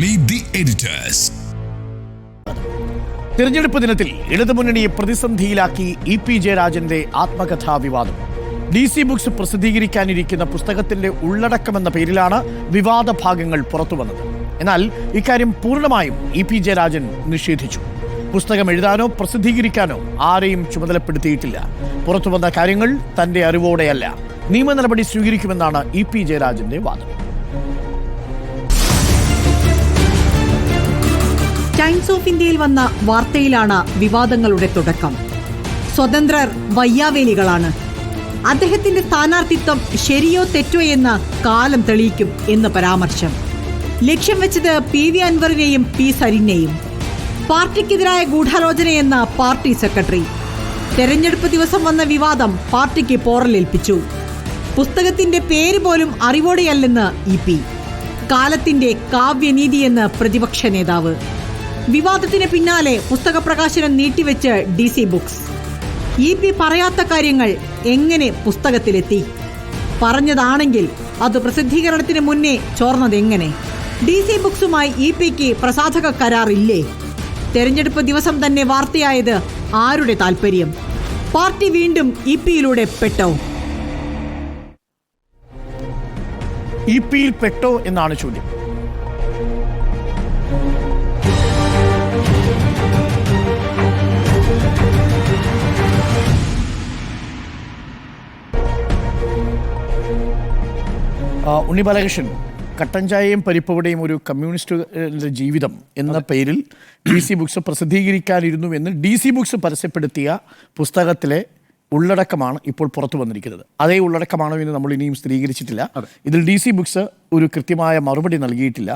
Meet the editors. തിരഞ്ഞെടുപ്പ് ദിനത്തിൽ ഇടതുമുന്നണിയെ പ്രതിസന്ധിയിലാക്കി EP. ജയരാജന്റെ ആത്മകഥാ വിവാദം. DC ബുക്സ് പ്രസിദ്ധീകരിക്കാനിരിക്കുന്ന പുസ്തകത്തിന്റെ ഉള്ളടക്കമെന്ന പേരിലാണ് വിവാദ ഭാഗങ്ങൾ പുറത്തുവന്നത്. എന്നാൽ ഇക്കാര്യം പൂർണ്ണമായും ഇ.പി. ജയരാജൻ നിഷേധിച്ചു. പുസ്തകം എഴുതാനോ പ്രസിദ്ധീകരിക്കാനോ ആരെയും ചുമതലപ്പെടുത്തിയിട്ടില്ല. പുറത്തുവന്ന കാര്യങ്ങൾ തന്റെ അറിവോടെയല്ല, നിയമ നടപടി സ്വീകരിക്കുമെന്നാണ് ഇ.പി. ജയരാജന്റെ വാദം. ടൈംസ് ഓഫ് ഇന്ത്യയിൽ വന്ന വാർത്തയിലാണ് വിവാദങ്ങളുടെ തുടക്കം. സ്വതന്ത്രർ വയ്യാവേലികളാണ്, അദ്ദേഹത്തിന്റെ സ്ഥാനാർത്ഥിത്വം ശരിയോ തെറ്റോ എന്ന് കാലം തെളിയിക്കും എന്ന് പരാമർശം. ലക്ഷ്യം വെച്ചത് PV അൻവറിനെയും P സരിനെയും. പാർട്ടിക്കെതിരായ ഗൂഢാലോചനയെന്ന പാർട്ടി സെക്രട്ടറി. തെരഞ്ഞെടുപ്പ് ദിവസം വന്ന വിവാദം പാർട്ടിക്ക് പോറലേൽപ്പിച്ചു. പുസ്തകത്തിന്റെ പേര് പോലും അറിവോടെയല്ലെന്ന് EP. കാലത്തിന്റെ കാവ്യനീതിയെന്ന് പ്രതിപക്ഷ നേതാവ്. വിവാദത്തിന് പിന്നാലെ പുസ്തക പ്രകാശനം നീട്ടിവെച്ച് DC ബുക്സ്. EP പറയാത്ത കാര്യങ്ങൾ എങ്ങനെ പുസ്തകത്തിലെത്തി? പറഞ്ഞതാണെങ്കിൽ അത് പ്രസിദ്ധീകരണത്തിന് മുന്നേ ചോർന്നതെങ്ങനെ? DC ബുക്സുമായി EPക്ക് പ്രസാധക കരാറില്ലേ? തെരഞ്ഞെടുപ്പ് ദിവസം തന്നെ വാർത്തയായത് ആരുടെ താല്പര്യം? പാർട്ടി വീണ്ടും EP-യിലൂടെ പെട്ടോ? EP-യിൽ പെട്ടോ എന്നാണ് ചോദ്യം. ഉണ്ണി ബാലകൃഷ്ണൻ, കട്ടൻ ചായയും പരിപ്പുവടയും ഒരു കമ്മ്യൂണിസ്റ്റ് ജീവിതം എന്ന പേരിൽ DC ബുക്സ് പ്രസിദ്ധീകരിക്കാനിരുന്നു എന്ന് DC ബുക്സ് പരസ്യപ്പെടുത്തിയ പുസ്തകത്തിലെ ഉള്ളടക്കമാണ് ഇപ്പോൾ പുറത്തു വന്നിരിക്കുന്നത്. അതേ ഉള്ളടക്കമാണോ എന്ന് നമ്മൾ ഇനിയും സ്ഥിരീകരിച്ചിട്ടില്ല. ഇതിൽ DC ബുക്സ് ഒരു കൃത്യമായ മറുപടി നൽകിയിട്ടില്ല.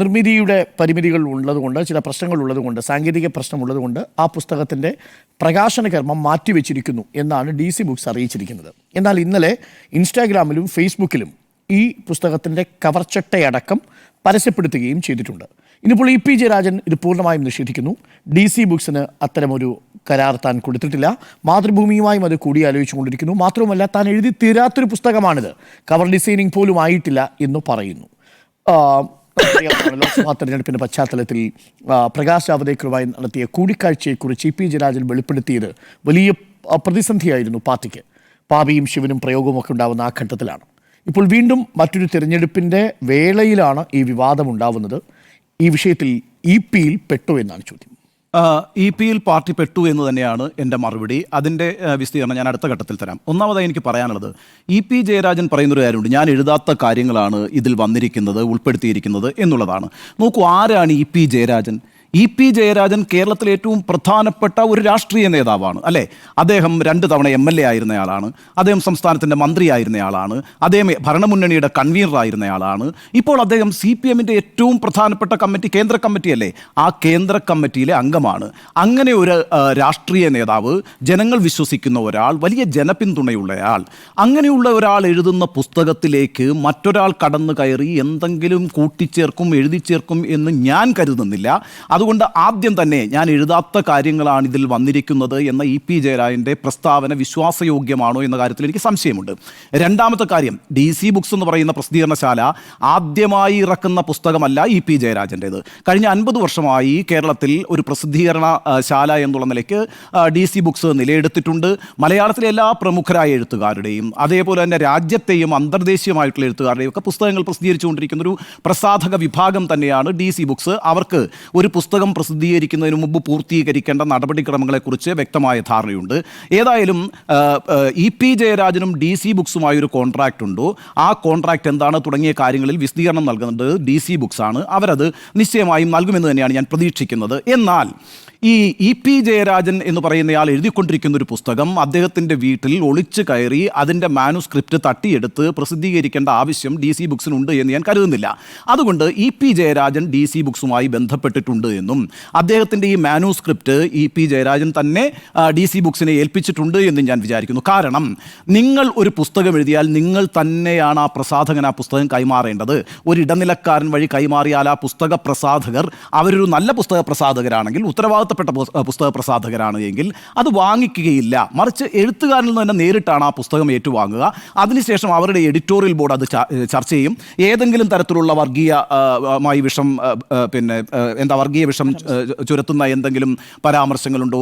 നിർമ്മിതിയുടെ പരിമിതികൾ ഉള്ളതുകൊണ്ട്, ചില പ്രശ്നങ്ങൾ ഉള്ളതുകൊണ്ട്, സാങ്കേതിക പ്രശ്നമുള്ളതുകൊണ്ട് ആ പുസ്തകത്തിൻ്റെ പ്രകാശന കർമ്മം മാറ്റിവെച്ചിരിക്കുന്നു എന്നാണ് DC ബുക്സ് അറിയിച്ചിരിക്കുന്നത്. എന്നാൽ ഇന്നലെ ഇൻസ്റ്റാഗ്രാമിലും ഫേസ്ബുക്കിലും ഈ പുസ്തകത്തിൻ്റെ കവർച്ചട്ടയടക്കം പരസ്യപ്പെടുത്തുകയും ചെയ്തിട്ടുണ്ട്. ഇനിയിപ്പോൾ ഇ.പി. ജയരാജൻ ഇത് പൂർണ്ണമായും നിഷേധിക്കുന്നു. DC ബുക്സിന് അത്തരമൊരു കരാർ താൻ കൊടുത്തിട്ടില്ല. മാതൃഭൂമിയുമായും അത് കൂടിയാലോചിച്ചുകൊണ്ടിരിക്കുന്നു. മാത്രവുമല്ല, താൻ എഴുതി തീരാത്തൊരു പുസ്തകമാണിത്, കവർ ഡിസൈനിങ് പോലും ആയിട്ടില്ല എന്ന് പറയുന്നു. ലോക്സഭാ തെരഞ്ഞെടുപ്പിൻ്റെ പശ്ചാത്തലത്തിൽ പ്രകാശ് ജാവദേക്കറുമായി നടത്തിയ കൂടിക്കാഴ്ചയെക്കുറിച്ച് ഇ.പി. ജയരാജൻ വെളിപ്പെടുത്തിയത് വലിയ പ്രതിസന്ധിയായിരുന്നു പാർട്ടിക്ക്. പാപിയും ശിവനും പ്രയോഗമൊക്കെ ഉണ്ടാകുന്ന ആ ഘട്ടത്തിലാണ്. ഇപ്പോൾ വീണ്ടും മറ്റൊരു തിരഞ്ഞെടുപ്പിൻ്റെ വേളയിലാണ് ഈ വിവാദം ഉണ്ടാവുന്നത്. ഈ വിഷയത്തിൽ EP-യിൽ പെട്ടു എന്നാണ് ചോദ്യം. EP-യിൽ പാർട്ടി പെട്ടു എന്ന് തന്നെയാണ് എൻ്റെ മറുപടി. അതിൻ്റെ വിശദീകരണം ഞാൻ അടുത്ത ഘട്ടത്തിൽ തരാം. ഒന്നാമതായി എനിക്ക് പറയാനുള്ളത്, ഇ.പി. ജയരാജൻ പറയുന്നൊരു കാര്യമുണ്ട്, ഞാൻ എഴുതാത്ത കാര്യങ്ങളാണ് ഇതിൽ വന്നിരിക്കുന്നത്, ഉൾപ്പെടുത്തിയിരിക്കുന്നത് എന്നുള്ളതാണ്. നോക്കൂ, ആരാണ് ഇ.പി. ജയരാജൻ? ഇ.പി. ജയരാജൻ കേരളത്തിലെ ഏറ്റവും പ്രധാനപ്പെട്ട ഒരു രാഷ്ട്രീയ നേതാവാണ്, അല്ലേ? അദ്ദേഹം 2 തവണ MLA ആയിരുന്നയാളാണ്, അദ്ദേഹം സംസ്ഥാനത്തിൻ്റെ മന്ത്രിയായിരുന്നയാളാണ്, അദ്ദേഹം ഭരണമുന്നണിയുടെ കൺവീനറായിരുന്നയാളാണ്. ഇപ്പോൾ അദ്ദേഹം CPM-ൻ്റെ ഏറ്റവും പ്രധാനപ്പെട്ട കമ്മിറ്റി, കേന്ദ്ര കമ്മിറ്റിയല്ലേ, ആ കേന്ദ്ര കമ്മിറ്റിയിലെ അംഗമാണ്. അങ്ങനെ ഒരു രാഷ്ട്രീയ നേതാവ്, ജനങ്ങൾ വിശ്വസിക്കുന്ന ഒരാൾ, വലിയ ജനപിന്തുണയുള്ളയാൾ, അങ്ങനെയുള്ള ഒരാൾ എഴുതുന്ന പുസ്തകത്തിലേക്ക് മറ്റൊരാൾ കടന്നു കയറി എന്തെങ്കിലും കൂട്ടിച്ചേർക്കും, എഴുതിച്ചേർക്കും എന്ന് ഞാൻ കരുതുന്നില്ല. അതുകൊണ്ട് ആദ്യം തന്നെ ഞാൻ എഴുതാത്ത കാര്യങ്ങളാണ് ഇതിൽ വന്നിരിക്കുന്നത് എന്ന ഇ.പി. ജയരാജൻ്റെ പ്രസ്താവന വിശ്വാസയോഗ്യമാണോ എന്ന കാര്യത്തിൽ എനിക്ക് സംശയമുണ്ട്. രണ്ടാമത്തെ കാര്യം, DC ബുക്സ് എന്ന് പറയുന്ന പ്രസിദ്ധീകരണശാല ആദ്യമായി ഇറക്കുന്ന പുസ്തകമല്ല ഇ.പി. ജയരാജൻ്റേത്. കഴിഞ്ഞ 50 വർഷമായി കേരളത്തിൽ ഒരു പ്രസിദ്ധീകരണ ശാല എന്നുള്ള നിലയ്ക്ക് DC ബുക്സ് നിലയെടുത്തിട്ടുണ്ട്. മലയാളത്തിലെ എല്ലാ പ്രമുഖരായ എഴുത്തുകാരുടെയും അതേപോലെ തന്നെ രാജ്യത്തെയും അന്തർദേശീയമായിട്ടുള്ള എഴുത്തുകാരുടെയും ഒക്കെ പുസ്തകങ്ങൾ പ്രസിദ്ധീകരിച്ചുകൊണ്ടിരിക്കുന്ന ഒരു പ്രസാധക വിഭാഗം തന്നെയാണ് DC ബുക്സ്. അവർക്ക് ഒരു പുസ്തകം പ്രസിദ്ധീകരിക്കുന്നതിന് മുമ്പ് പൂർത്തീകരിക്കേണ്ട നടപടിക്രമങ്ങളെക്കുറിച്ച് വ്യക്തമായ ധാരണയുണ്ട്. ഏതായാലും ഇ.പി. ജയരാജനും DC ബുക്സുമായൊരു കോൺട്രാക്റ്റ് ഉണ്ടോ, ആ കോൺട്രാക്റ്റ് എന്താണ് തുടങ്ങിയ കാര്യങ്ങളിൽ വിശദീകരണം നൽകുന്നത് DC ബുക്സാണ്. അവരത് നിശ്ചയമായും നൽകുമെന്ന് തന്നെയാണ് ഞാൻ പ്രതീക്ഷിക്കുന്നത്. എന്നാൽ ഈ ഇ.പി. ജയരാജൻ എന്ന് പറയുന്നയാൾ എഴുതിക്കൊണ്ടിരിക്കുന്ന ഒരു പുസ്തകം അദ്ദേഹത്തിൻ്റെ വീട്ടിൽ ഒളിച്ചു കയറി അതിൻ്റെ മാനുസ്ക്രിപ്റ്റ് തട്ടിയെടുത്ത് പ്രസിദ്ധീകരിക്കേണ്ട ആവശ്യം DC ബുക്സിനുണ്ട് എന്ന് ഞാൻ കരുതുന്നില്ല. അതുകൊണ്ട് ഇ.പി. ജയരാജൻ DC ബുക്സുമായി ബന്ധപ്പെട്ടിട്ടുണ്ട് എന്നും അദ്ദേഹത്തിൻ്റെ ഈ മാനുസ്ക്രിപ്റ്റ് ഇ.പി. ജയരാജൻ തന്നെ DC ബുക്സിനെ ഏൽപ്പിച്ചിട്ടുണ്ട് എന്നും ഞാൻ വിചാരിക്കുന്നു. കാരണം നിങ്ങൾ ഒരു പുസ്തകം എഴുതിയാൽ നിങ്ങൾ തന്നെയാണ് ആ പ്രസാധകൻ ആ പുസ്തകം കൈമാറേണ്ടത്. ഒരു ഇടനിലക്കാരൻ വഴി കൈമാറിയാൽ ആ പുസ്തക പ്രസാധകർ അവരൊരു നല്ല പുസ്തക പ്രസാധകരാണെങ്കിൽ ഉത്തരവാദിത്വം ഉത്തരവാദിത്തപ്പെട്ട പുസ്തക പ്രസാധകരാണ് എങ്കിൽ അത് വാങ്ങിക്കുകയില്ല. മറിച്ച് എഴുത്തുകാരനിൽ നിന്ന് തന്നെ നേരിട്ടാണ് ആ പുസ്തകം ഏറ്റുവാങ്ങുക. അതിനുശേഷം അവരുടെ എഡിറ്റോറിയൽ ബോർഡ് അത് ചർച്ച ചെയ്യും. ഏതെങ്കിലും തരത്തിലുള്ള വർഗീയമായി വിഷം വർഗീയ വിഷം ചുരത്തുന്ന എന്തെങ്കിലും പരാമർശങ്ങളുണ്ടോ,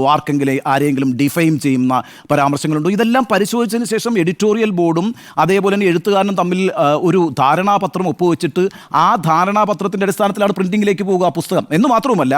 ആരെങ്കിലും ഡിഫൈം ചെയ്യുന്ന പരാമർശങ്ങളുണ്ടോ, ഇതെല്ലാം പരിശോധിച്ചതിന് ശേഷം എഡിറ്റോറിയൽ ബോർഡും അതേപോലെ തന്നെ എഴുത്തുകാരനും തമ്മിൽ ഒരു ധാരണാപത്രം ഒപ്പുവെച്ചിട്ട് ആ ധാരണാപത്രത്തിൻ്റെ അടിസ്ഥാനത്തിലാണ് പ്രിന്റിങ്ങിലേക്ക് പോകുക പുസ്തകം. എന്ന് മാത്രവുമല്ല,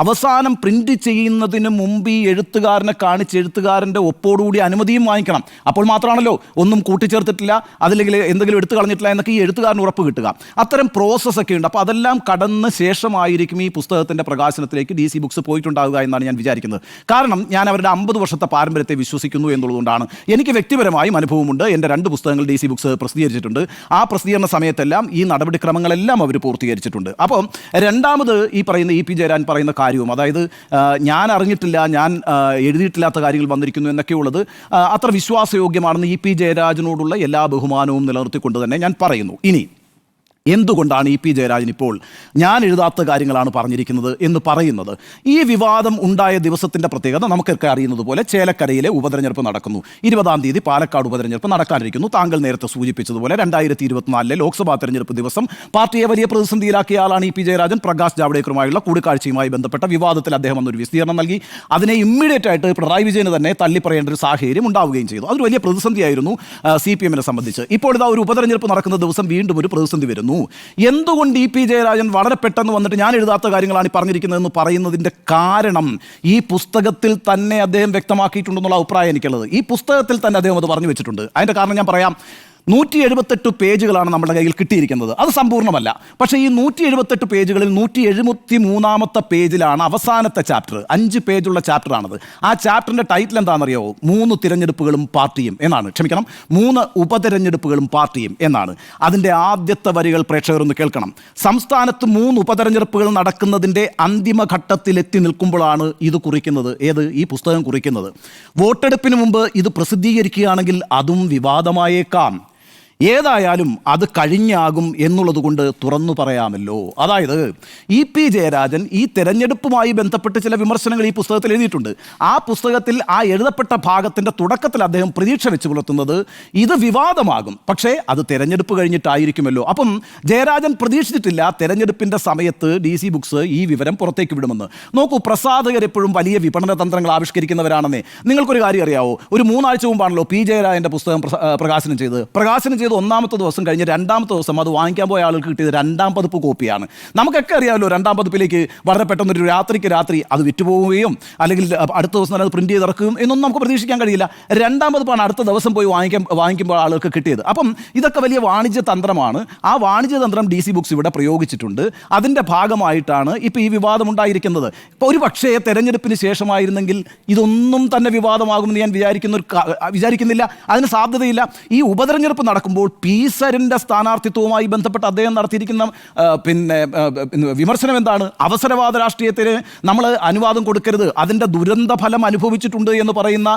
അവസാനം പ്രിന്റ് ചെയ്യുന്നതിന് മുമ്പ് ഈ എഴുത്തുകാരനെ കാണിച്ച് എഴുത്തുകാരൻ്റെ ഒപ്പോടുകൂടി അനുമതിയും വാങ്ങിക്കണം. അപ്പോൾ മാത്രമാണല്ലോ ഒന്നും കൂട്ടിച്ചേർത്തിട്ടില്ല, അതില്ലെങ്കിൽ എന്തെങ്കിലും എടുത്തു കളഞ്ഞിട്ടില്ല എന്നൊക്കെ ഈ എഴുത്തുകാരന് ഉറപ്പ് കിട്ടുക. അത്തരം പ്രോസസ്സൊക്കെ ഉണ്ട്. അപ്പോൾ അതെല്ലാം കടന്ന് ശേഷമായിരിക്കും ഈ പുസ്തകത്തിൻ്റെ പ്രകാശനത്തിലേക്ക് DC ബുക്സ് പോയിട്ടുണ്ടാവുക എന്നാണ് ഞാൻ വിചാരിക്കുന്നത്. കാരണം ഞാൻ അവരുടെ 50 വർഷത്തെ പാരമ്പര്യത്തെ വിശ്വസിക്കുന്നു എന്നുള്ളതുകൊണ്ടാണ്. എനിക്ക് വ്യക്തിപരമായും അനുഭവമുണ്ട്. എൻ്റെ 2 പുസ്തകങ്ങൾ DC ബുക്സ് പ്രസിദ്ധീകരിച്ചിട്ടുണ്ട്. ആ പ്രസിദ്ധീകരണ സമയത്തെല്ലാം ഈ നടപടിക്രമങ്ങളെല്ലാം അവർ പൂർത്തീകരിച്ചിട്ടുണ്ട്. അപ്പോൾ രണ്ടാമത് ഈ പറയുന്ന EP ജയരാജൻ പറയുന്ന കാര്യവും, അതായത് ഞാൻ അറിഞ്ഞിട്ടില്ല, ഞാൻ എഴുതിയിട്ടില്ലാത്ത കാര്യങ്ങൾ വന്നിരിക്കുന്നു എന്നൊക്കെയുള്ളത് അത്ര വിശ്വാസയോഗ്യമാണെന്ന് EP ജയരാജനോടുള്ള എല്ലാ ബഹുമാനവും നിലനിർത്തിക്കൊണ്ട് തന്നെ ഞാൻ പറയുന്നു. ഇനി എന്തുകൊണ്ടാണ് EP ജയരാജൻ ഇപ്പോൾ ഞാൻ എഴുതാത്ത കാര്യങ്ങളാണ് പറഞ്ഞിരിക്കുന്നത് എന്ന് പറയുന്നത്? ഈ വിവാദം ഉണ്ടായ ദിവസത്തിൻ്റെ പ്രത്യേകത നമുക്കൊക്കെ അറിയുന്നത് പോലെ ചേലക്കരയിലെ ഉപതെരഞ്ഞെടുപ്പ് നടക്കുന്നു. 20-ാം തീയതി പാലക്കാട് ഉപതെരഞ്ഞെടുപ്പ് നടക്കാനിരിക്കുന്നു. താങ്കൾ നേരത്തെ സൂചിപ്പിച്ചതുപോലെ 2024 ലോക്സഭാ തെരഞ്ഞെടുപ്പ് ദിവസം പാർട്ടിയെ വലിയ പ്രതിസന്ധിയിലാക്കിയ ആളാണ് EP ജയരാജൻ. പ്രകാശ് ജാവ്ദേക്കറുമായുള്ള കൂടിക്കാഴ്ചയുമായി ബന്ധപ്പെട്ട വിവാദത്തിൽ അദ്ദേഹം വന്നൊരു വിസ്തീർണം നൽകി. അതിനെ ഇമ്മീഡിയറ്റ് ആയിട്ട് പിണറായി വിജയന് തന്നെ തള്ളിപ്പറയേണ്ട ഒരു സാഹചര്യം ഉണ്ടാവുകയും ചെയ്തു. അതൊരു വലിയ പ്രതിസന്ധിയായിരുന്നു CPM-നെ സംബന്ധിച്ച്. ഇപ്പോൾ ഇതാ ഒരു ഉപതെരഞ്ഞെടുപ്പ് നടക്കുന്ന ദിവസം വീണ്ടും ഒരു പ്രതിസന്ധി വരുന്നു. എന്തുകൊണ്ട് EP ജയരാജൻ വളരെ പെട്ടെന്ന് വന്നിട്ട് ഞാൻ എഴുതാത്ത കാര്യങ്ങളാണ് പറയുന്നതെന്ന് പറയുന്നതിൻ്റെ കാരണം ഈ പുസ്തകത്തിൽ തന്നെ അദ്ദേഹം വ്യക്തമാക്കിയിട്ടുണ്ടെന്നുള്ള അഭിപ്രായം എനിക്കുള്ളത്. ഈ പുസ്തകത്തിൽ തന്നെ അദ്ദേഹം അത് പറഞ്ഞു വെച്ചിട്ടുണ്ട്. അതിൻ്റെ കാരണം ഞാൻ പറയാം. 178 പേജുകളാണ് നമ്മുടെ കയ്യിൽ കിട്ടിയിരിക്കുന്നത്. അത് സമ്പൂർണ്ണമല്ല. പക്ഷേ ഈ 178 പേജുകളിൽ 173-ാമത്തെ പേജിലാണ് അവസാനത്തെ ചാപ്റ്റർ. 5 പേജുള്ള ചാപ്റ്ററാണത്. ആ ചാപ്റ്ററിൻ്റെ ടൈറ്റിൽ എന്താണെന്നറിയോ? 3 തിരഞ്ഞെടുപ്പുകളും പാർട്ടിയും എന്നാണ്. ക്ഷമിക്കണം, 3 ഉപതെരഞ്ഞെടുപ്പുകളും പാർട്ടിയും എന്നാണ്. അതിൻ്റെ ആദ്യത്തെ വരികൾ പ്രേക്ഷകരൊന്ന് കേൾക്കണം. സംസ്ഥാനത്ത് 3 ഉപതെരഞ്ഞെടുപ്പുകൾ നടക്കുന്നതിൻ്റെ അന്തിമഘട്ടത്തിലെത്തി നിൽക്കുമ്പോഴാണ് ഇത് കുറിക്കുന്നത്. ഏത്? ഈ പുസ്തകം കുറിക്കുന്നത്. വോട്ടെടുപ്പിന് മുമ്പ് ഇത് പ്രസിദ്ധീകരിക്കുകയാണെങ്കിൽ അതും വിവാദമായേക്കാം. ഏതായാലും അത് കഴിഞ്ഞാകും എന്നുള്ളത് കൊണ്ട് തുറന്നു പറയാമല്ലോ. അതായത് EP ജയരാജൻ ഈ തെരഞ്ഞെടുപ്പുമായി ബന്ധപ്പെട്ട് ചില വിമർശനങ്ങൾ ഈ പുസ്തകത്തിൽ എഴുതിയിട്ടുണ്ട്. ആ പുസ്തകത്തിൽ ആ എഴുതപ്പെട്ട ഭാഗത്തിൻ്റെ തുടക്കത്തിൽ അദ്ദേഹം പ്രതീക്ഷ വെച്ച് പുലർത്തുന്നത് ഇത് വിവാദമാകും, പക്ഷേ അത് തെരഞ്ഞെടുപ്പ് കഴിഞ്ഞിട്ടായിരിക്കുമല്ലോ. അപ്പം ജയരാജൻ പ്രതീക്ഷിച്ചിട്ടില്ല തെരഞ്ഞെടുപ്പിൻ്റെ സമയത്ത് DC ബുക്സ് ഈ വിവരം പുറത്തേക്ക് വിടുമെന്ന്. നോക്കൂ, പ്രസാധകരെപ്പോഴും വലിയ വിപണന തന്ത്രങ്ങൾ ആവിഷ്കരിക്കുന്നവരാണെന്നേ. നിങ്ങൾക്കൊരു കാര്യം അറിയാവോ? ഒരു 3 ആഴ്ച മുമ്പാണല്ലോ P ജയരാജൻ്റെ പുസ്തകം പ്രകാശനം ചെയ്ത് ഒന്നാമത്തെ ദിവസം കഴിഞ്ഞ് 2-ാമത്തെ ദിവസം അത് വാങ്ങിക്കാൻ പോയ ആൾക്ക് കിട്ടിയത് 2-ാം പതിപ്പ് കോപ്പിയാണ്. നമുക്കൊക്കെ അറിയാമല്ലോ 2-ാം പതിപ്പിലേക്ക് വളരെ പെട്ടെന്നൊരു രാത്രി അത് വിറ്റുപോവുകയും അല്ലെങ്കിൽ അടുത്ത ദിവസം തന്നെ അത് പ്രിന്റ് ചെയ്തിറക്കുകയും എന്നൊന്നും നമുക്ക് പ്രതീക്ഷിക്കാൻ കഴിയില്ല. 2-ാം പതിപ്പാണ് അടുത്ത ദിവസം പോയി വാങ്ങിക്കുമ്പോൾ ആളുകൾക്ക് കിട്ടിയത്. അപ്പം ഇതൊക്കെ വലിയ വാണിജ്യ തന്ത്രമാണ്. ആ വാണിജ്യ തന്ത്രം DC ബുക്സ് ഇവിടെ പ്രയോഗിച്ചിട്ടുണ്ട്. അതിൻ്റെ ഭാഗമായിട്ടാണ് ഇപ്പോൾ ഈ വിവാദം ഉണ്ടായിരിക്കുന്നത്. ഇപ്പോൾ ഒരു പക്ഷേ തെരഞ്ഞെടുപ്പിന് ശേഷമായിരുന്നെങ്കിൽ ഇതൊന്നും തന്നെ വിവാദമാകുമെന്ന് ഞാൻ വിചാരിക്കുന്നില്ല. അതിന് സാധ്യതയില്ല. ഈ ഉപതെരഞ്ഞെടുപ്പ് നടക്കുമ്പോൾ പീസറിൻ്റെ സ്ഥാനാർത്ഥിത്വവുമായി ബന്ധപ്പെട്ട് അദ്ദേഹം നടത്തിയിരിക്കുന്ന വിമർശനം എന്താണ്? അവസരവാദ രാഷ്ട്രീയത്തിന് നമ്മൾ അനുവാദം കൊടുക്കരുത്, അതിൻ്റെ ദുരന്ത ഫലം അനുഭവിച്ചിട്ടുണ്ട് എന്ന് പറയുന്ന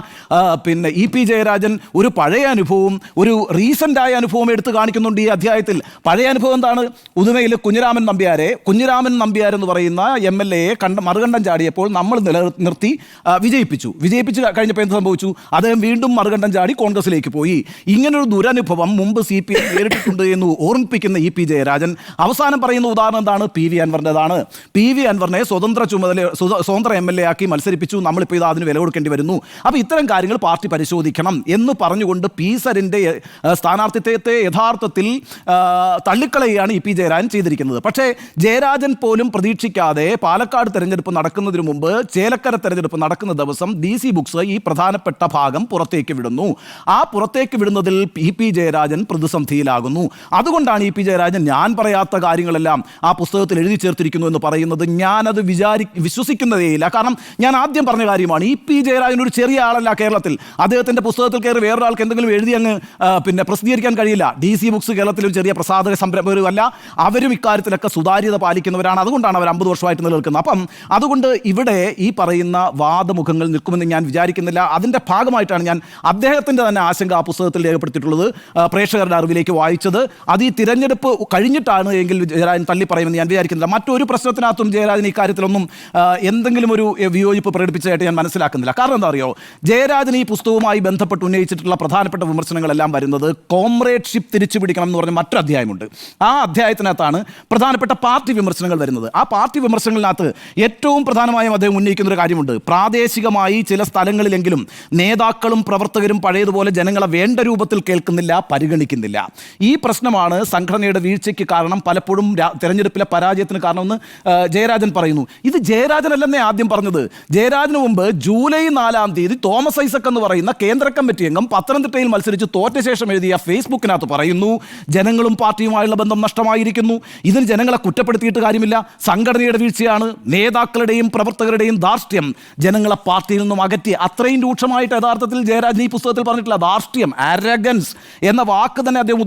EP ജയരാജൻ ഒരു പഴയ അനുഭവവും ഒരു റീസെൻ്റായ അനുഭവം എടുത്ത് കാണിക്കുന്നുണ്ട് ഈ അധ്യായത്തിൽ. പഴയ അനുഭവം എന്താണ്? ഉദുമയിൽ കുഞ്ഞിരാമൻ നമ്പ്യാർ എന്ന് പറയുന്ന MLA മറുകണ്ഠം ചാടിയപ്പോൾ നമ്മൾ നിലനിർത്തി വിജയിപ്പിച്ചു കഴിഞ്ഞപ്പോൾ എന്ത് സംഭവിച്ചു? അദ്ദേഹം വീണ്ടും മറുകണ്ഠം ചാടി കോൺഗ്രസിലേക്ക് പോയി. ഇങ്ങനൊരു ദുരനുഭവം മുമ്പ് CPM നേരിട്ടിട്ടുണ്ട് എന്ന് ഓർമ്മിപ്പിക്കുന്ന EP ജയരാജൻ അവസാനം പറയുന്ന ഉദാഹരണം എന്താണ്? PV അൻവറിൻ്റെതാണ്. PV അൻവറിനെ സ്വതന്ത്ര MLA ആക്കി മത്സരിപ്പിച്ചു, നമ്മളിപ്പോൾ ഇത് അതിന് വില കൊടുക്കേണ്ടി വരുന്നു. അപ്പോൾ ഇത്തരം കാര്യങ്ങൾ പാർട്ടി പരിശോധിക്കണം എന്ന് പറഞ്ഞുകൊണ്ട് പീസറിൻ്റെ സ്ഥാനാർത്ഥിത്വത്തെ യഥാർത്ഥത്തിൽ തള്ളിക്കളയുകയാണ് EP ജയരാജൻ ചെയ്തിരിക്കുന്നത്. പക്ഷേ ജയരാജൻ പോലും പ്രതീക്ഷിക്കാതെ പാലക്കാട് തെരഞ്ഞെടുപ്പ് നടക്കുന്നതിന് മുമ്പ് ചേലക്കര തെരഞ്ഞെടുപ്പ് നടക്കുന്ന ദിവസം DC ബുക്സ് ഈ പ്രധാനപ്പെട്ട ഭാഗം പുറത്തേക്ക് വിടുന്നു. ആ പുറത്തേക്ക് വിടുന്നതിൽ EP ജയരാജൻ പ്രതിസന്ധിയിലാകുന്നു. അതുകൊണ്ടാണ് EP ജയരാജൻ ഞാൻ പറയാത്ത കാര്യങ്ങളെല്ലാം ആ പുസ്തകത്തിൽ എഴുതി ചേർത്തിരിക്കുന്നു എന്ന് പറയുന്നത്. ഞാനത് വിശ്വസിക്കുന്നതേയില്ല. കാരണം ഞാൻ ആദ്യം പറഞ്ഞ കാര്യമാണ്, EP ജയരാജൻ ഒരു ചെറിയ ആളല്ല കേരളത്തിൽ. അദ്ദേഹത്തിൻ്റെ പുസ്തകത്തിൽ കയറി വേറൊരാൾക്ക് എന്തെങ്കിലും എഴുതി അങ്ങ് പ്രസിദ്ധീകരിക്കാൻ കഴിയില്ല. DC ബുക്സ് കേരളത്തിലും ചെറിയ പ്രസാധക സംരംഭകരുമല്ല. അവരും ഇക്കാര്യത്തിലൊക്കെ സുതാര്യത പാലിക്കുന്നവരാണ്. അതുകൊണ്ടാണ് അവർ 50 വർഷമായിട്ട് നിലനിൽക്കുന്നത്. അപ്പം അതുകൊണ്ട് ഇവിടെ ഈ പറയുന്ന വാദമുഖങ്ങൾ നിൽക്കുമെന്ന് ഞാൻ വിചാരിക്കുന്നില്ല. അതിൻ്റെ ഭാഗമായിട്ടാണ് ഞാൻ അദ്ദേഹത്തിൻ്റെ തന്നെ ആശങ്ക ആ പുസ്തകത്തിൽ രേഖപ്പെടുത്തിയിട്ടുള്ളത്. പ്രേക്ഷകരുടെ അറിവിലേക്ക് വായിച്ചത്. അത് ഈ തിരഞ്ഞെടുപ്പ് കഴിഞ്ഞിട്ടാണ് എങ്കിൽ ജയരാജൻ തള്ളി പറയുമെന്ന് ഞാൻ വിചാരിക്കുന്നില്ല. മറ്റൊരു പ്രശ്നത്തിനകത്തും ജയരാജൻ ഈ കാര്യത്തിലൊന്നും എന്തെങ്കിലും ഒരു വിയോജിപ്പ് പ്രകടിപ്പിച്ചതായിട്ട് ഞാൻ മനസ്സിലാക്കുന്നില്ല. കാരണം എന്താ അറിയോ, ജയരാജൻ ഈ പുസ്തകവുമായി ബന്ധപ്പെട്ട് ഉന്നയിച്ചിട്ടുള്ള പ്രധാനപ്പെട്ട വിമർശനങ്ങളെല്ലാം വരുന്നത് കോമ്രേഡ്ഷിപ്പ് തിരിച്ചു പിടിക്കണം എന്ന് പറഞ്ഞ മറ്റൊരു അധ്യായമുണ്ട്. ആ അധ്യായത്തിനകത്താണ് പ്രധാനപ്പെട്ട പാർട്ടി വിമർശനങ്ങൾ വരുന്നത്. ആ പാർട്ടി വിമർശനങ്ങളിനകത്ത് ഏറ്റവും പ്രധാനമായും അദ്ദേഹം ഉന്നയിക്കുന്ന ഒരു കാര്യമുണ്ട്. പ്രാദേശികമായി ചില സ്ഥലങ്ങളിലെങ്കിലും നേതാക്കളും പ്രവർത്തകരും പഴയതുപോലെ ജനങ്ങളെ വേണ്ട രൂപത്തിൽ കേൾക്കുന്നില്ല, പരിഗണിക്കുന്നില്ല. ഈ പ്രശ്നമാണ് സംഘടനയുടെ വീഴ്ചയ്ക്ക് കാരണം, പലപ്പോഴും തെരഞ്ഞെടുപ്പിലെ പരാജയത്തിന് കാരണമെന്ന് ജയരാജൻ പറയുന്നു. ഇത് ജയരാജനല്ലെന്നേ ആദ്യം പറഞ്ഞത്. ജയരാജന് മുമ്പ് ജൂലൈ 4-ാം തീയതി തോമസ് ഐസക് എന്ന് പറയുന്ന കേന്ദ്ര കമ്മിറ്റി അംഗം പത്തനംതിട്ടയിൽ മത്സരിച്ച് തോറ്റ ശേഷം എഴുതിയ ഫേസ്ബുക്കിനകത്ത് പറയുന്നു, ജനങ്ങളും പാർട്ടിയുമായുള്ള ബന്ധം നഷ്ടമായിരിക്കുന്നു. ഇതിന് ജനങ്ങളെ കുറ്റപ്പെടുത്തിയിട്ട് കാര്യമില്ല, സംഘടനയുടെ വീഴ്ചയാണ്, നേതാക്കളുടെയും പ്രവർത്തകരുടെയും ധാർഷ്ട്യം ജനങ്ങളെ പാർട്ടിയിൽ നിന്നും അകറ്റി. അത്രയും രൂക്ഷമായിട്ട് യഥാർത്ഥത്തിൽ ജയരാജൻ ഈ പുസ്തകത്തിൽ പറഞ്ഞിട്ടില്ല. ധാർഷ്ട്യം, ആരഗൻസ് എന്ന വാക്ക് തന്നെ അദ്ദേഹം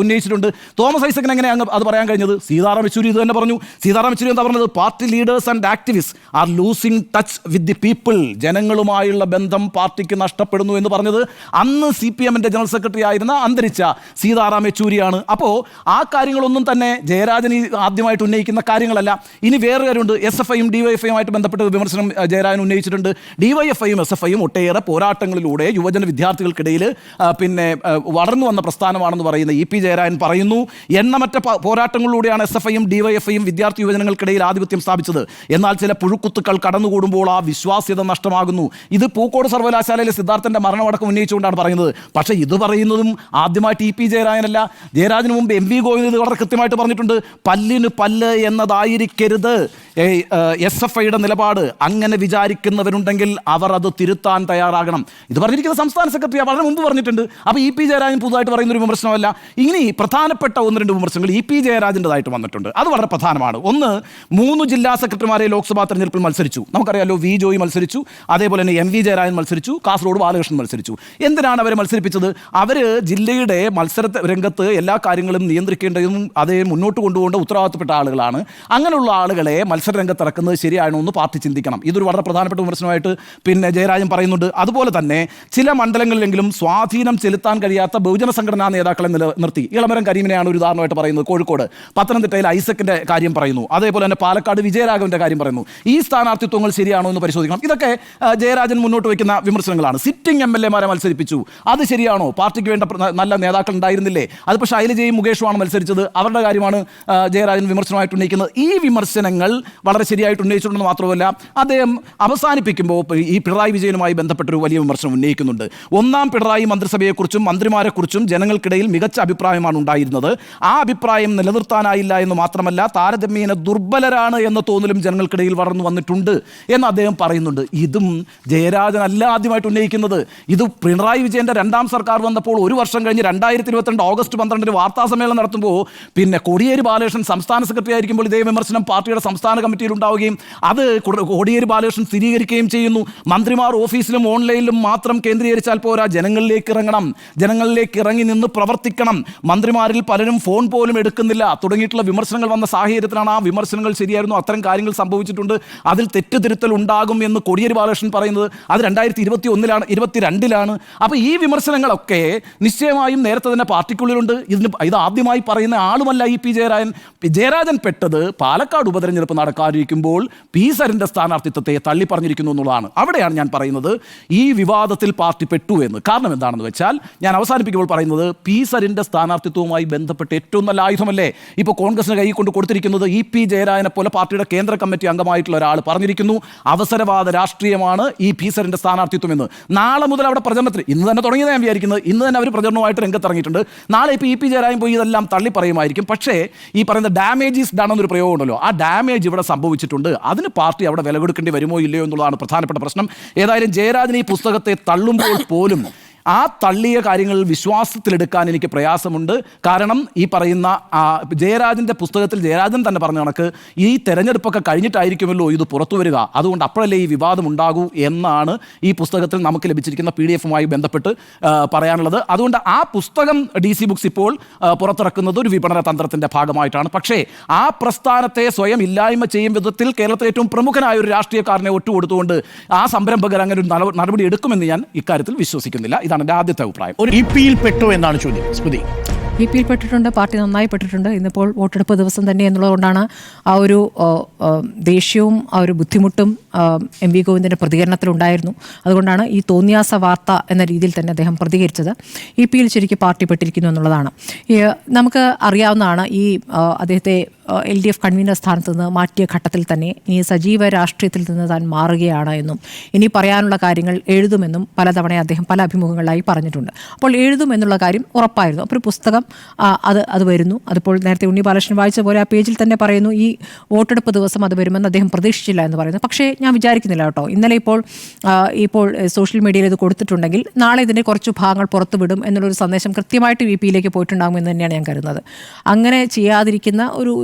ഉന്നയിച്ചിട്ടുണ്ട്. തോമസ് ഐസക്കിന് എങ്ങനെ അത് പറയാൻ കഴിഞ്ഞത്? സീതാറാം യെച്ചൂരി ഇത് തന്നെ പറഞ്ഞു. സീതാറാം യെച്ചൂരി എന്താ പറഞ്ഞത്? Party leaders and activist are losing touch with the people. ജനങ്ങളുമായുള്ള ബന്ധം പാർട്ടിക്ക് നഷ്ടപ്പെടുന്നു എന്ന് പറഞ്ഞത് അന്ന് CPM-ന്റെ ജനറൽ സെക്രട്ടറി ആയിരുന്ന അന്തരിച്ച സീതാറാം യെച്ചൂരിയാണ്. അപ്പോൾ ആ കാര്യങ്ങളൊന്നും തന്നെ ജയരാജൻ ആദ്യമായിട്ട് ഉന്നയിക്കുന്ന കാര്യങ്ങളല്ല. ഇനി വേറെ കാര്യമുണ്ട്. SFIയും DYFIയുമായിട്ട് ബന്ധപ്പെട്ട വിമർശനം ജയരാജൻ ഉന്നയിച്ചിട്ടുണ്ട്. DYFIയും SFIയും ഒട്ടേറെ പോരാട്ടങ്ങളിലൂടെ യുവജന വിദ്യാർത്ഥികൾക്കിടയിൽ വളർന്നു വന്ന പ്രസ്ഥാനമാണെന്ന് പറയുന്ന EP ജയരാജൻ പറയുന്നു, എണ്ണമറ്റ പോരാട്ടങ്ങളിലൂടെയാണ് SFIയും DYFIയും വിദ്യാർത്ഥി യുവജനങ്ങൾക്കിടയിൽ ആധിപത്യം സ്ഥാപിച്ചത്. എന്നാൽ ചില പുഴുക്കുത്തുക്കൾ കടന്നുകൂടുമ്പോൾ ആ വിശ്വാസ്യത നഷ്ടമാകുന്നു. ഇത് പൂക്കോട് സർവകലാശാലയിലെ സിദ്ധാർത്ഥന്റെ മരണമടക്കം ഉന്നയിച്ചുകൊണ്ടാണ് പറയുന്നത്. പക്ഷേ ഇത് പറയുന്നതും ആദ്യമായിട്ട് EP ജയരാജനല്ല. ജയരാജന് മുമ്പ് MV ഗോവിന്ദൻ ഇത് വളരെ കൃത്യമായിട്ട് പറഞ്ഞിട്ടുണ്ട്. പല്ലിന് പല്ല് എന്നതായിരിക്കരുത് SFIയുടെ നിലപാട്. അങ്ങനെ വിചാരിക്കുന്നവരുണ്ടെങ്കിൽ അവർ അത് തിരുത്താൻ തയ്യാറാകണം. ഇത് പറഞ്ഞിരിക്കുന്ന സംസ്ഥാന സെക്രട്ടറി വളരെ മുമ്പ് പറഞ്ഞിട്ടുണ്ട്. അപ്പോൾ EP ജയരാജൻ പുതുതായിട്ട് പറയുന്നൊരു വിമർശനമല്ല. ഇനി പ്രധാനപ്പെട്ട 1-2 വിമർശനങ്ങൾ EP ജയരാജൻ്റെതായിട്ട് വന്നിട്ടുണ്ട്. അത് വളരെ പ്രധാനമാണ്. ഒന്ന്, 3 ജില്ലാ സെക്രട്ടറിമാരെ ലോക്സഭാ തെരഞ്ഞെടുപ്പിൽ മത്സരിച്ചു. നമുക്കറിയാലോ, V ജോയി മത്സരിച്ചു, അതേപോലെ തന്നെ MV ജയരാജൻ മത്സരിച്ചു, കാസർഗോഡ് ബാലകൃഷ്ണൻ മത്സരിച്ചു. എന്തിനാണ് അവരെ മത്സരിപ്പിച്ചത്? അവർ ജില്ലയുടെ മത്സര രംഗത്ത് എല്ലാ കാര്യങ്ങളും നിയന്ത്രിക്കേണ്ടതും അതേ മുന്നോട്ട് കൊണ്ടുപോകേണ്ട ഉത്തരവാദിത്തപ്പെട്ട ആളുകളാണ്. അങ്ങനെയുള്ള ആളുകളെ മത്സരരംഗത്ത് ഇറക്കുന്നത് ശരിയാണോ എന്ന് പാർട്ടി ചിന്തിക്കണം. ഇതൊരു വളരെ പ്രധാനപ്പെട്ട വിമർശനമായിട്ട് ജയരാജൻ പറയുന്നുണ്ട്. അതുപോലെ തന്നെ ചില മണ്ഡലങ്ങളിലെങ്കിലും സ്വാധീനം ചെലുത്താൻ കഴിയാത്ത ബഹുജന സംഘടനാ നേതാക്കളെ നിർത്തി. ഇളമരം കരീമിനെയാണ് ഒരു ഉദാഹരണമായിട്ട് പറയുന്നത്. കോഴിക്കോട്, പത്തനംതിട്ടയിൽ ഐസക്കിന്റെ കാര്യം പറയുന്നു. അതേപോലെ തന്നെ പാലക്കാട് വിജയരാഘവന്റെ കാര്യം പറയുന്നു. ഈ സ്ഥാനാർത്ഥിത്വങ്ങൾ ശരിയാണോ എന്ന് പരിശോധിക്കണം. ഇതൊക്കെ ജയരാജൻ മുന്നോട്ട് വയ്ക്കുന്ന വിമർശനങ്ങളാണ്. സിറ്റിംഗ് MLA-മാരെ മത്സരിപ്പിച്ചു, അത് ശരിയാണോ? പാർട്ടിക്ക് വേണ്ട നല്ല നേതാക്കൾ ഉണ്ടായിരുന്നില്ലേ? അതിപ്പോൾ ശൈലജയും മുകേഷുമാണ് മത്സരിച്ചത്, അവരുടെ കാര്യമാണ് ജയരാജൻ വിമർശനമായിട്ട് ഉന്നയിക്കുന്നത്. ഈ വിമർശനങ്ങൾ വളരെ ശരിയായിട്ട് ഉന്നയിച്ചിട്ടുണ്ടെന്ന് മാത്രമല്ല, അദ്ദേഹം അവസാനിപ്പിക്കുമ്പോൾ ഈ പിണറായി വിജയനുമായി ബന്ധപ്പെട്ടൊരു വലിയ വിമർശനം ഉന്നയിക്കുന്നുണ്ട്. 1-ാം പിണറായി മന്ത്രിസഭയെക്കുറിച്ചും മന്ത്രിമാരെക്കുറിച്ചും ജനങ്ങൾക്കിടയിൽ മികച്ച അഭിപ്രായമാണ് ഉണ്ടായിരുന്നത്. ആ അഭിപ്രായം നിലനിർത്താനായില്ല എന്ന് മാത്രമല്ല, താരതമ്യേന ദുർബലരാണ് എന്ന തോന്നലും ജനങ്ങൾക്കിടയിൽ വളർന്നു വന്നിട്ടുണ്ട് എന്ന് അദ്ദേഹം പറയുന്നുണ്ട്. ഇതും ജയരാജൻ അല്ല ആദ്യമായിട്ട് ഉന്നയിക്കുന്നത്. ഇത് പിണറായി വിജയന്റെ 2-ാം സർക്കാർ വന്നപ്പോൾ 1 വർഷം കഴിഞ്ഞ് 2022 ഓഗസ്റ്റ് 12 വാർത്താ സമ്മേളനം നടത്തുമ്പോൾ കോടിയേരി ബാലകൃഷ്ണൻ സംസ്ഥാന സെക്രട്ടറി ആയിരിക്കുമ്പോൾ ഇതേ വിമർശനം പാർട്ടിയുടെ സംസ്ഥാന കമ്മിറ്റിയിൽ ഉണ്ടാവുകയും അത് കോടിയേരി ബാലകൃഷ്ണൻ സ്ഥിരീകരിക്കുകയും ചെയ്യുന്നു. മന്ത്രിമാർ ഓഫീസിലും ഓൺലൈനിലും മാത്രം കേന്ദ്രീകരിച്ചാൽ പോരാ, ജനങ്ങളിലേക്ക് ഇറങ്ങണം, ജനങ്ങളിലേക്ക് ഇറങ്ങി നിന്ന് പ്രവർത്തിക്കണം, മന്ത്രിമാരിൽ പലരും ഫോൺ പോലും എടുക്കുന്നില്ല തുടങ്ങിയിട്ടുള്ള വിമർശനങ്ങൾ വന്ന സാഹചര്യത്തിലാണ് ആ വിമർശനങ്ങൾ ശരിയായിരുന്നു, അത്തരം കാര്യങ്ങൾ സംഭവിച്ചിട്ടുണ്ട്, അതിൽ തെറ്റുതിരുത്തൽ ഉണ്ടാകും എന്ന് കോടിയേരി ബാലകൃഷ്ണൻ പറയുന്നത് അത് 2022-ലാണ്. അപ്പോൾ ഈ വിമർശനങ്ങളൊക്കെ നിശ്ചയമായും നേരത്തെ തന്നെ പാർട്ടിക്കുള്ളിലുണ്ട്. ഇത് ആദ്യമായി പറയുന്ന ആളുമല്ല EP ജയരാജൻ. ജയരാജൻ പെട്ടത് പാലക്കാട് ഉപതെരഞ്ഞെടുപ്പ് നടക്കാതിരിക്കുമ്പോൾ പീസറിന്റെ സ്ഥാനാർത്ഥിത്വത്തെ തള്ളി പറഞ്ഞിരിക്കുന്നു എന്നുള്ളതാണ്. അവിടെയാണ് ഞാൻ പറയുന്നത് ഈ വിവാദത്തിൽ പാർട്ടി പെട്ടു എന്ന്. കാരണം എന്താണെന്ന് വെച്ചാൽ, ഞാൻ അവസാനിപ്പിക്കുമ്പോൾ പറയുന്നത്, പീസറിന്റെ സ്ഥാനാർത്ഥിത്വവുമായി ബന്ധപ്പെട്ട് ഏറ്റവും നല്ല ആയുധമല്ലേ ഇപ്പോൾ കോൺഗ്രസിന് കൈ കൊണ്ട് കൊടുത്തിരിക്കുന്നത്. EP ജയരാജനെ പോലെ പാർട്ടിയുടെ കേന്ദ്ര കമ്മിറ്റി അംഗമായിട്ടുള്ള ഒരാൾ പറഞ്ഞിരിക്കുന്നു, അവസരവാദ രാഷ്ട്രീയമാണ് ഈ പീസറിന്റെ സ്ഥാനാർത്ഥിത്വം എന്ന്. നാളെ മുതൽ അവിടെ പ്രചരണത്തിൽ, ഇന്ന് തന്നെ തുടങ്ങിയത് ഞാൻ വിചാരിക്കുന്നത്, ഇന്ന് തന്നെ അവർ പ്രചരണവുമായിട്ട് രംഗത്തിറങ്ങിയിട്ടുണ്ട്. നാളെ ഇപ്പോൾ EP ജയരാജൻ പോയി ഇതെല്ലാം തള്ളി പറയുമായിരിക്കും. പക്ഷേ ഈ പറയുന്ന ഡാമേജസ് ഡൺ എന്നൊരു പ്രയോഗം ഉണ്ടല്ലോ, ആ ഡാമേജ് ഇവിടെ സംഭവിച്ചിട്ടുണ്ട്. അതിന് പാർട്ടി അവിടെ വില കൊടുക്കേണ്ടി വരുമോ ഇല്ലയോ എന്നുള്ളതാണ് പ്രധാനപ്പെട്ട പ്രശ്നം. ഏതായാലും ജയരാജൻ ഈ പുസ്തകത്തെ തള്ളുമ്പോൾ പോലും ആ തള്ളിയ കാര്യങ്ങളിൽ വിശ്വാസത്തിലെടുക്കാൻ എനിക്ക് പ്രയാസമുണ്ട്. കാരണം ഈ പറയുന്ന ജയരാജൻ്റെ പുസ്തകത്തിൽ ജയരാജൻ തന്നെ പറഞ്ഞ കണക്ക് ഈ തെരഞ്ഞെടുപ്പൊക്കെ കഴിഞ്ഞിട്ടായിരിക്കുമല്ലോ ഇത് പുറത്തു വരിക, അതുകൊണ്ട് അപ്പോഴല്ലേ ഈ വിവാദം ഉണ്ടാകൂ എന്നാണ് ഈ പുസ്തകത്തിൽ നമുക്ക് ലഭിച്ചിരിക്കുന്ന PDF-മായി ബന്ധപ്പെട്ട് പറയാനുള്ളത്. അതുകൊണ്ട് ആ പുസ്തകം DC ബുക്സ് ഇപ്പോൾ പുറത്തിറക്കുന്നത് ഒരു വിപണന തന്ത്രത്തിൻ്റെ ഭാഗമായിട്ടാണ്. പക്ഷേ ആ പ്രസ്ഥാനത്തെ സ്വയം ഇല്ലായ്മ ചെയ്യും വിധത്തിൽ കേരളത്തിലെ ഏറ്റവും പ്രമുഖനായ ഒരു രാഷ്ട്രീയക്കാരനെ ഒറ്റുകൊടുത്തുകൊണ്ട് ആ സംരംഭകർ അങ്ങനെ ഒരു നടപടി എടുക്കുമെന്ന് ഞാൻ ഇക്കാര്യത്തിൽ വിശ്വസിക്കുന്നില്ല. ഇതാണ് എൻ്റെ ആദ്യത്തെ അഭിപ്രായം. ഒരു EPയിൽ പെട്ടോ എന്നാണ് ചോദ്യം. സ്മൃതി. EPയിൽ പെട്ടിട്ടുണ്ട്, പാർട്ടി നന്നായി പെട്ടിട്ടുണ്ട്. ഇന്നിപ്പോൾ വോട്ടെടുപ്പ് ദിവസം തന്നെ എന്നുള്ളതുകൊണ്ടാണ് ആ ഒരു ദേഷ്യവും ആ ഒരു ബുദ്ധിമുട്ടും MV ഗോവിന്ദൻ്റെ പ്രതികരണത്തിലുണ്ടായിരുന്നു. അതുകൊണ്ടാണ് ഈ തോന്നിയാസ വാർത്ത എന്ന രീതിയിൽ തന്നെ അദ്ദേഹം പ്രതികരിച്ചത്. EPയിൽ ശരിക്കും പാർട്ടി പെട്ടിരിക്കുന്നു എന്നുള്ളതാണ്. നമുക്ക് അറിയാവുന്നതാണ് ഈ അദ്ദേഹത്തെ LDF കൺവീനർ സ്ഥാനത്ത് നിന്ന് മാറ്റിയ ഘട്ടത്തിൽ തന്നെ ഇനി സജീവ രാഷ്ട്രീയത്തിൽ നിന്ന് താൻ മാറുകയാണ് എന്നും ഇനി പറയാനുള്ള കാര്യങ്ങൾ എഴുതുമെന്നും പലതവണ അദ്ദേഹം പല അഭിമുഖങ്ങളിലായി പറഞ്ഞിട്ടുണ്ട്. അപ്പോൾ എഴുതുമെന്നുള്ള കാര്യം ഉറപ്പായിരുന്നു. അപ്പോൾ ഒരു പുസ്തകം അത് വരുന്നു. അതിപ്പോൾ നേരത്തെ ഉണ്ണി ബാലകൃഷ്ണൻ വായിച്ച പോലെ ആ പേജിൽ തന്നെ പറയുന്നു ഈ വോട്ടെടുപ്പ് ദിവസം അത് വരുമെന്ന് അദ്ദേഹം പ്രതീക്ഷിച്ചില്ല എന്ന് പറയുന്നു. പക്ഷേ ഞാൻ വിചാരിക്കുന്നില്ല കേട്ടോ. ഇന്നലെ ഇപ്പോൾ സോഷ്യൽ മീഡിയയിൽ ഇത് കൊടുത്തിട്ടുണ്ടെങ്കിൽ നാളെ ഇതിൻ്റെ കുറച്ച് ഭാഗങ്ങൾ പുറത്തു വിടും എന്നുള്ളൊരു സന്ദേശം കൃത്യമായിട്ട് VPയിലേക്ക് പോയിട്ടുണ്ടാകുമെന്ന് തന്നെയാണ് ഞാൻ കരുതുന്നത്. അങ്ങനെ ചെയ്യാതിരിക്കുന്ന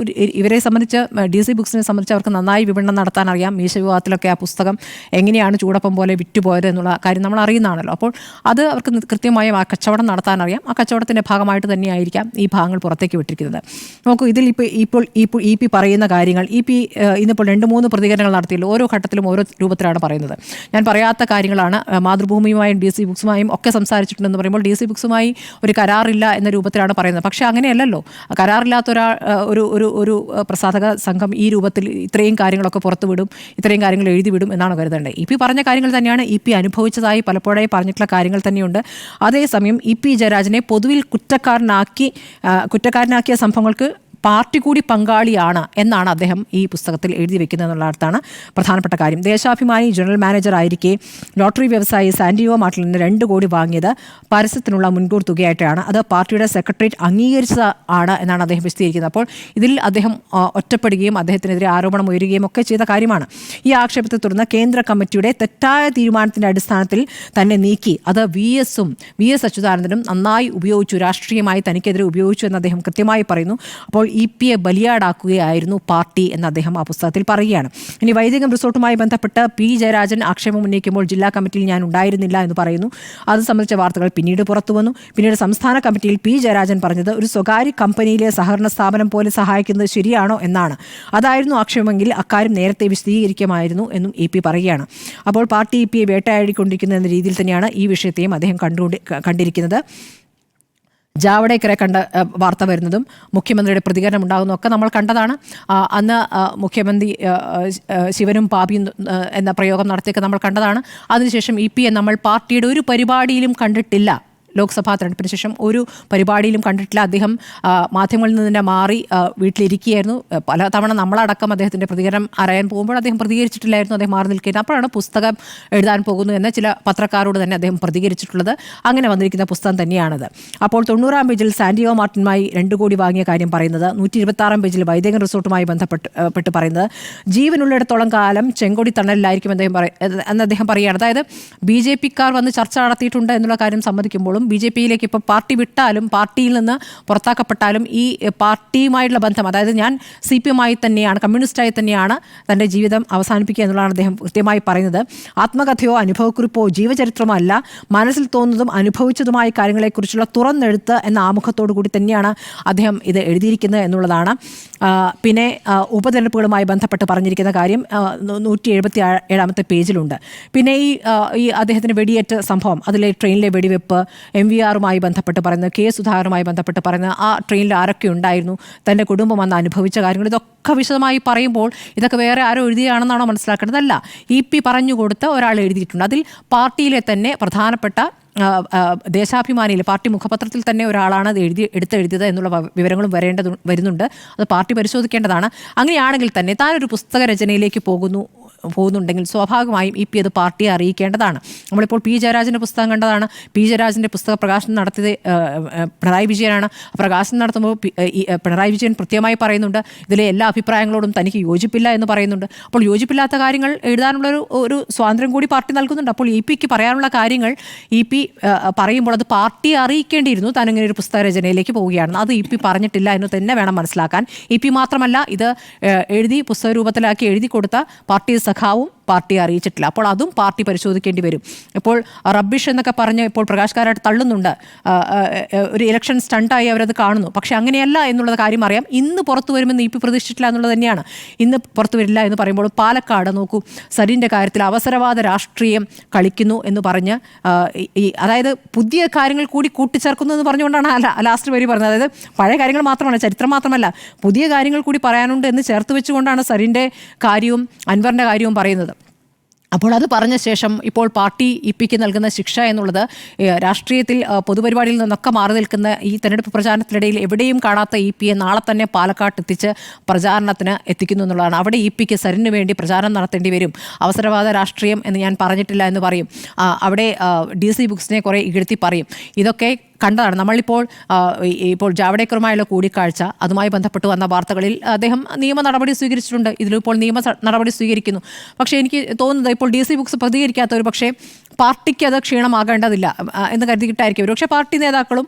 ഇവരെ സംബന്ധിച്ച് DC ബുക്സിനെ സംബന്ധിച്ച് അവർക്ക് നന്നായി വിപണനം നടത്താൻ അറിയാം. മീശ വിവാഹത്തിലൊക്കെ ആ പുസ്തകം എങ്ങനെയാണ് ചൂടപ്പം പോലെ വിറ്റുപോയത് എന്നുള്ള കാര്യം നമ്മൾ അറിയുന്നതാണല്ലോ. അപ്പോൾ അത് അവർക്ക് കൃത്യമായും ആ കച്ചവടം നടത്താൻ അറിയാം. ആ കച്ചവടത്തിൻ്റെ ഭാഗമായിട്ട് തന്നെയായിരിക്കാം ഈ ഭാഗങ്ങൾ പുറത്തേക്ക് വിട്ടിരിക്കുന്നത്. നോക്കൂ, ഇതിൽ ഇപ്പോൾ EP പറയുന്ന കാര്യങ്ങൾ ഇന്നിപ്പോൾ 2-3 പ്രതികരണങ്ങൾ നടത്തിയല്ലോ. ഓരോ ഘട്ടത്തിലും ഓരോ രൂപത്തിലാണ് പറയുന്നത്. ഞാൻ പറയാത്ത കാര്യങ്ങളാണ്. മാതൃഭൂമിയുമായും DC ബുക്സുമായും ഒക്കെ സംസാരിച്ചിട്ടുണ്ടെന്ന് പറയുമ്പോൾ DC ബുക്സുമായി ഒരു കരാറില്ല എന്ന രൂപത്തിലാണ് പറയുന്നത്. പക്ഷേ അങ്ങനെയല്ലല്ലോ. കരാറില്ലാത്ത ഒരു പ്രസാധക സംഘം ഈ രൂപത്തിൽ ഇത്രയും കാര്യങ്ങളൊക്കെ പുറത്തു വിടും, ഇത്രയും കാര്യങ്ങൾ എഴുതി വിടും എന്നാണ് കരുതേണ്ടത്. EP പറഞ്ഞ കാര്യങ്ങൾ തന്നെയാണ്. EP അനുഭവിച്ചതായി പലപ്പോഴായി പറഞ്ഞിട്ടുള്ള കാര്യങ്ങൾ തന്നെയുണ്ട്. അതേസമയം EP ജയരാജനെ പൊതുവിൽ കുറ്റക്കാരനാക്കിയ സംഭവങ്ങൾക്ക് പാർട്ടി കൂടി പങ്കാളിയാണ് എന്നാണ് അദ്ദേഹം ഈ പുസ്തകത്തിൽ എഴുതി വെക്കുന്നത് എന്നുള്ളതാണ് പ്രധാനപ്പെട്ട കാര്യം. ദേശാഭിമാനി ജനറൽ മാനേജർ ആയിരിക്കെ ലോട്ടറി വ്യവസായി സാന്റിയോ മാർട്ടിൽ നിന്ന് 2 കോടി വാങ്ങിയത് പരസ്യത്തിനുള്ള മുൻകൂർ തുകയായിട്ടാണ്. അത് പാർട്ടിയുടെ സെക്രട്ടേറിയറ്റ് അംഗീകരിച്ചത് ആണ് എന്നാണ് അദ്ദേഹം വിശദീകരിക്കുന്നത്. അപ്പോൾ ഇതിൽ അദ്ദേഹം ഒറ്റപ്പെടുകയും അദ്ദേഹത്തിനെതിരെ ആരോപണം ഉയരുകയും ഒക്കെ ചെയ്ത കാര്യമാണ്. ഈ ആക്ഷേപത്തെ തുടർന്ന് കേന്ദ്ര കമ്മിറ്റിയുടെ തെറ്റായ തീരുമാനത്തിൻ്റെ അടിസ്ഥാനത്തിൽ തന്നെ നീക്കി. അത് VS അച്യുതാനന്ദനും നന്നായി ഉപയോഗിച്ചു, രാഷ്ട്രീയമായി തനിക്കെതിരെ ഉപയോഗിച്ചു എന്ന് അദ്ദേഹം കൃത്യമായി പറയുന്നു. അപ്പോൾ EPയെ ബലിയാടാക്കുകയായിരുന്നു പാർട്ടി എന്ന് അദ്ദേഹം ആ പുസ്തകത്തിൽ പറയുകയാണ്. ഇനി വൈദികം റിസോർട്ടുമായി ബന്ധപ്പെട്ട് P ജയരാജൻ ആക്ഷേപം ഉന്നയിക്കുമ്പോൾ ജില്ലാ കമ്മിറ്റിയിൽ ഞാൻ ഉണ്ടായിരുന്നില്ല എന്ന് പറയുന്നു. അത് സംബന്ധിച്ച വാർത്തകൾ പിന്നീട് പുറത്തു വന്നു. പിന്നീട് സംസ്ഥാന കമ്മിറ്റിയിൽ P ജയരാജൻ പറഞ്ഞത് ഒരു സ്വകാര്യ കമ്പനിയിലെ സഹകരണ സ്ഥാപനം പോലെ സഹായിക്കുന്നത് ശരിയാണോ എന്നാണ്. അതായിരുന്നു ആക്ഷേപമെങ്കിൽ അക്കാര്യം നേരത്തെ വിശദീകരിക്കുമായിരുന്നു എന്നും EP പറയുകയാണ്. അപ്പോൾ പാർട്ടി EPയെ വേട്ടയാടിക്കൊണ്ടിരിക്കുന്ന എന്ന രീതിയിൽ തന്നെയാണ് ഈ വിഷയത്തെയും അദ്ദേഹം കണ്ടിരിക്കുന്നത്. ജാവ്ദേക്കറെ കണ്ട വാർത്ത വരുന്നതും മുഖ്യമന്ത്രിയുടെ പ്രതികരണം ഉണ്ടാകുന്നതൊക്കെ നമ്മൾ കണ്ടതാണ്. അന്ന് മുഖ്യമന്ത്രി ശിവനും പാപിയും എന്ന പ്രയോഗം നടത്തിയൊക്കെ നമ്മൾ കണ്ടതാണ്. അതിനുശേഷം EPയെ നമ്മൾ പാർട്ടിയുടെ ഒരു പരിപാടിയിലും കണ്ടിട്ടില്ല. ലോക്സഭാ തെരഞ്ഞെടുപ്പിന് ശേഷം ഒരു പരിപാടിയിലും കണ്ടിട്ടില്ല. അദ്ദേഹം മാധ്യമങ്ങളിൽ നിന്ന് തന്നെ മാറി വീട്ടിലിരിക്കുകയായിരുന്നു. പല തവണ നമ്മളടക്കം അദ്ദേഹത്തിൻ്റെ പ്രതികരണം അറിയാൻ പോകുമ്പോൾ അദ്ദേഹം പ്രതികരിച്ചിട്ടില്ലായിരുന്നു. അദ്ദേഹം മാറി നിൽക്കുന്നത്. അപ്പോഴാണ് പുസ്തകം എഴുതാൻ പോകുന്നു എന്ന് ചില പത്രക്കാരോട് തന്നെ അദ്ദേഹം പ്രതികരിച്ചിട്ടുള്ളത്. അങ്ങനെ വന്നിരിക്കുന്ന പുസ്തകം തന്നെയാണത്. അപ്പോൾ 90-ാം പേജിൽ സാന്റിയോ മാർട്ടിനുമായി 2 കോടി വാങ്ങിയ കാര്യം പറയുന്നത്, 126-ാം പേജിൽ വൈദേകൻ റിസോർട്ടുമായി ബന്ധപ്പെട്ട് പറയുന്നത് ജീവനുള്ളിടത്തോളം കാലം ചെങ്കൊടി തണലിലായിരിക്കും എന്ന് അദ്ദേഹം പറയുകയാണ്. അതായത് BJP-ക്കാർ വന്ന് ചർച്ച നടത്തിയിട്ടുണ്ട് എന്നുള്ള കാര്യം സമ്മതിക്കുമ്പോഴും BJPയിലേക്ക് ഇപ്പോൾ പാർട്ടി വിട്ടാലും പാർട്ടിയിൽ നിന്ന് പുറത്താക്കപ്പെട്ടാലും ഈ പാർട്ടിയുമായിട്ടുള്ള ബന്ധം, അതായത് ഞാൻ CPM-ആയി തന്നെയാണ്, കമ്മ്യൂണിസ്റ്റായി തന്നെയാണ് തൻ്റെ ജീവിതം അവസാനിപ്പിക്കുക എന്നുള്ളതാണ് അദ്ദേഹം കൃത്യമായി പറയുന്നത്. ആത്മകഥയോ അനുഭവക്കുറിപ്പോ ജീവചരിത്രമോ അല്ല, മനസ്സിൽ തോന്നുന്നതും അനുഭവിച്ചതുമായ കാര്യങ്ങളെക്കുറിച്ചുള്ള തുറന്നെഴുത്ത് എന്ന ആമുഖത്തോടു കൂടി തന്നെയാണ് അദ്ദേഹം ഇത് എഴുതിയിരിക്കുന്നത് എന്നുള്ളതാണ്. പിന്നെ ഉപതെരഞ്ഞെടുപ്പുകളുമായി ബന്ധപ്പെട്ട് പറഞ്ഞിരിക്കുന്ന കാര്യം 177-ാമത്തെ പേജിലുണ്ട്. പിന്നെ ഈ അദ്ദേഹത്തിന് വെടിയേറ്റ സംഭവം, അതിലെ ട്രെയിനിലെ വെടിവെപ്പ്, MVR-മായി ബന്ധപ്പെട്ട് പറയുന്നത്, K സുധാകരുമായി ബന്ധപ്പെട്ട് പറയുന്നത്, ആ ട്രെയിനിൽ ആരൊക്കെ ഉണ്ടായിരുന്നു, തൻ്റെ കുടുംബം വന്ന് അനുഭവിച്ച കാര്യങ്ങൾ, ഇതൊക്കെ വിശദമായി പറയുമ്പോൾ ഇതൊക്കെ വേറെ ആരോ എഴുതിയാണെന്നാണോ മനസ്സിലാക്കേണ്ടതല്ല. EP പറഞ്ഞു കൊടുത്ത് ഒരാൾ എഴുതിയിട്ടുണ്ട്. അതിൽ പാർട്ടിയിലെ തന്നെ പ്രധാനപ്പെട്ട ദേശാഭിമാനിയിൽ പാർട്ടി മുഖപത്രത്തിൽ തന്നെ ഒരാളാണ് അത് എടുത്തെഴുതിയത് എന്നുള്ള വിവരങ്ങളും വരുന്നുണ്ട്. അത് പാർട്ടി പരിശോധിക്കേണ്ടതാണ്. അങ്ങനെയാണെങ്കിൽ തന്നെ താനൊരു പുസ്തക രചനയിലേക്ക് പോകുന്നുണ്ടെങ്കിൽ സ്വാഭാവികമായും EP അത് പാർട്ടിയെ അറിയിക്കേണ്ടതാണ്. നമ്മളിപ്പോൾ P ജയരാജൻ്റെ പുസ്തകം കണ്ടതാണ്. P ജയരാജൻ്റെ പുസ്തക പ്രകാശനം നടത്തിയത് പിണറായി വിജയനാണ്. പ്രകാശനം നടത്തുമ്പോൾ പിണറായി വിജയൻ കൃത്യമായി പറയുന്നുണ്ട് ഇതിലെ എല്ലാ അഭിപ്രായങ്ങളോടും തനിക്ക് യോജിപ്പില്ല എന്ന് പറയുന്നുണ്ട്. അപ്പോൾ യോജിപ്പില്ലാത്ത കാര്യങ്ങൾ എഴുതാനുള്ള ഒരു സ്വാതന്ത്ര്യം കൂടി പാർട്ടി നൽകുന്നുണ്ട്. അപ്പോൾ EPക്ക് പറയാനുള്ള കാര്യങ്ങൾ EP പറയുമ്പോൾ അത് പാർട്ടിയെ അറിയിക്കേണ്ടിയിരുന്നു താൻ ഇങ്ങനെ ഒരു പുസ്തക രചനയിലേക്ക് പോവുകയാണ്. അത് EP പറഞ്ഞിട്ടില്ല എന്ന് തന്നെ വേണം മനസ്സിലാക്കാൻ. EP മാത്രമല്ല, ഇത് എഴുതി പുസ്തക രൂപത്തിലാക്കി എഴുതി കൊടുത്ത പാർട്ടി സഖാവും പാർട്ടി അറിയിച്ചിട്ടില്ല. അപ്പോൾ അതും പാർട്ടി പരിശോധിക്കേണ്ടി വരും. ഇപ്പോൾ റബ്ബിഷ് എന്നൊക്കെ പറഞ്ഞ് ഇപ്പോൾ പ്രകാശ് കാരാട്ട് തള്ളുന്നുണ്ട്. ഒരു ഇലക്ഷൻ സ്റ്റണ്ടായി അവരത് കാണുന്നു. പക്ഷേ അങ്ങനെയല്ല എന്നുള്ളത് കാര്യം അറിയാം. ഇന്ന് പുറത്തു വരുമെന്ന് EP പ്രതീക്ഷിച്ചിട്ടില്ല എന്നുള്ളത് തന്നെയാണ്. ഇന്ന് പുറത്തു വരില്ല എന്ന് പറയുമ്പോൾ പാലക്കാട് നോക്കൂ, സരിൻ്റെ കാര്യത്തിൽ അവസരവാദ രാഷ്ട്രീയം കളിക്കുന്നു എന്ന് പറഞ്ഞ് അതായത് പുതിയ കാര്യങ്ങൾ കൂടി കൂട്ടിച്ചേർക്കുന്നു എന്ന് പറഞ്ഞുകൊണ്ടാണ് ലാസ്റ്റ് വരി പറഞ്ഞത്. അതായത് പഴയ കാര്യങ്ങൾ മാത്രമല്ല, ചരിത്രം മാത്രമല്ല, പുതിയ കാര്യങ്ങൾ കൂടി പറയാനുണ്ട് എന്ന് ചേർത്ത് വെച്ചുകൊണ്ടാണ് സരിൻ്റെ കാര്യവും അൻവറിൻ്റെ കാര്യവും പറയുന്നത്. അപ്പോൾ അത് പറഞ്ഞ ശേഷം ഇപ്പോൾ പാർട്ടി EP-ക്ക് നൽകുന്ന ശിക്ഷ എന്നുള്ളത് രാഷ്ട്രീയത്തിൽ പൊതുപരിപാടിയിൽ നിന്നൊക്കെ മാറി നിൽക്കുന്ന ഈ തെരഞ്ഞെടുപ്പ് പ്രചാരണത്തിനിടയിൽ എവിടെയും കാണാത്ത EP-യെ നാളെ തന്നെ പാലക്കാട്ട് എത്തിച്ച് പ്രചാരണത്തിന് എത്തിക്കുന്നു എന്നുള്ളതാണ്. അവിടെ EP-ക്ക് സരിന് വേണ്ടി പ്രചാരണം നടത്തേണ്ടി വരും. അവസരവാദ രാഷ്ട്രീയം എന്ന് ഞാൻ പറഞ്ഞിട്ടില്ല എന്ന് പറയും. അവിടെ DC ബുക്സിനെ കുറേ ഇകഴ്ത്തി പറയും. ഇതൊക്കെ കണ്ടതാണ്. നമ്മളിപ്പോൾ ജാവ്ദേക്കറുമായുള്ള കൂടിക്കാഴ്ച, അതുമായി ബന്ധപ്പെട്ട് വന്ന വാർത്തകളിൽ അദ്ദേഹം നിയമ നടപടി സ്വീകരിച്ചിട്ടുണ്ട്. ഇതിലിപ്പോൾ നിയമ നടപടി സ്വീകരിക്കുന്നു. പക്ഷേ എനിക്ക് തോന്നുന്നത് ഇപ്പോൾ DC ബുക്സ് പ്രതികരിക്കാത്തവർ പക്ഷേ പാർട്ടിക്ക് അത് ക്ഷീണമാകേണ്ടതില്ല എന്ന് കരുതിയിട്ടായിരിക്കും. ഒരുപക്ഷെ പാർട്ടി നേതാക്കളും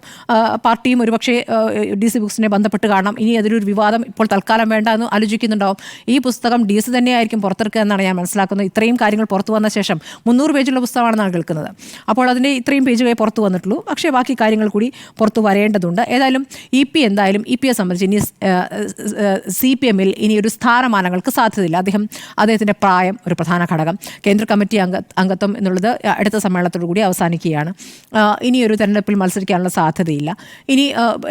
പാർട്ടിയും ഒരുപക്ഷെ DC ബുക്സിനെ ബന്ധപ്പെട്ട് കാണാം. ഇനി അതിലൊരു വിവാദം ഇപ്പോൾ തൽക്കാലം വേണ്ട എന്ന് ആലോചിക്കുന്നുണ്ടാവും. ഈ പുസ്തകം DC തന്നെയായിരിക്കും പുറത്തിറക്കുക എന്നാണ് ഞാൻ മനസ്സിലാക്കുന്നത്. ഇത്രയും കാര്യങ്ങൾ പുറത്തു വന്ന ശേഷം 300 പേജുള്ള പുസ്തകമാണെന്നാണ് കേൾക്കുന്നത്. അപ്പോൾ അതിൻ്റെ ഇത്രയും പേജുകളെ പുറത്തു വന്നിട്ടുള്ളൂ. പക്ഷേ ബാക്കി കാര്യങ്ങൾ കൂടി പുറത്തു വരേണ്ടതുണ്ട്. ഏതായാലും EP-യെ സംബന്ധിച്ച് ഇനി CPM-ൽ ഇനി ഒരു സ്ഥാനമാനങ്ങൾക്ക് സാധ്യതയില്ല. അദ്ദേഹത്തിൻ്റെ പ്രായം ഒരു പ്രധാന ഘടകം. കേന്ദ്ര കമ്മിറ്റി അംഗത്വം എന്നുള്ളത് അടുത്ത സമ്മേളനത്തോടു കൂടി അവസാനിക്കുകയാണ്. ഇനിയൊരു തെരഞ്ഞെടുപ്പിൽ മത്സരിക്കാനുള്ള സാധ്യതയില്ല. ഇനി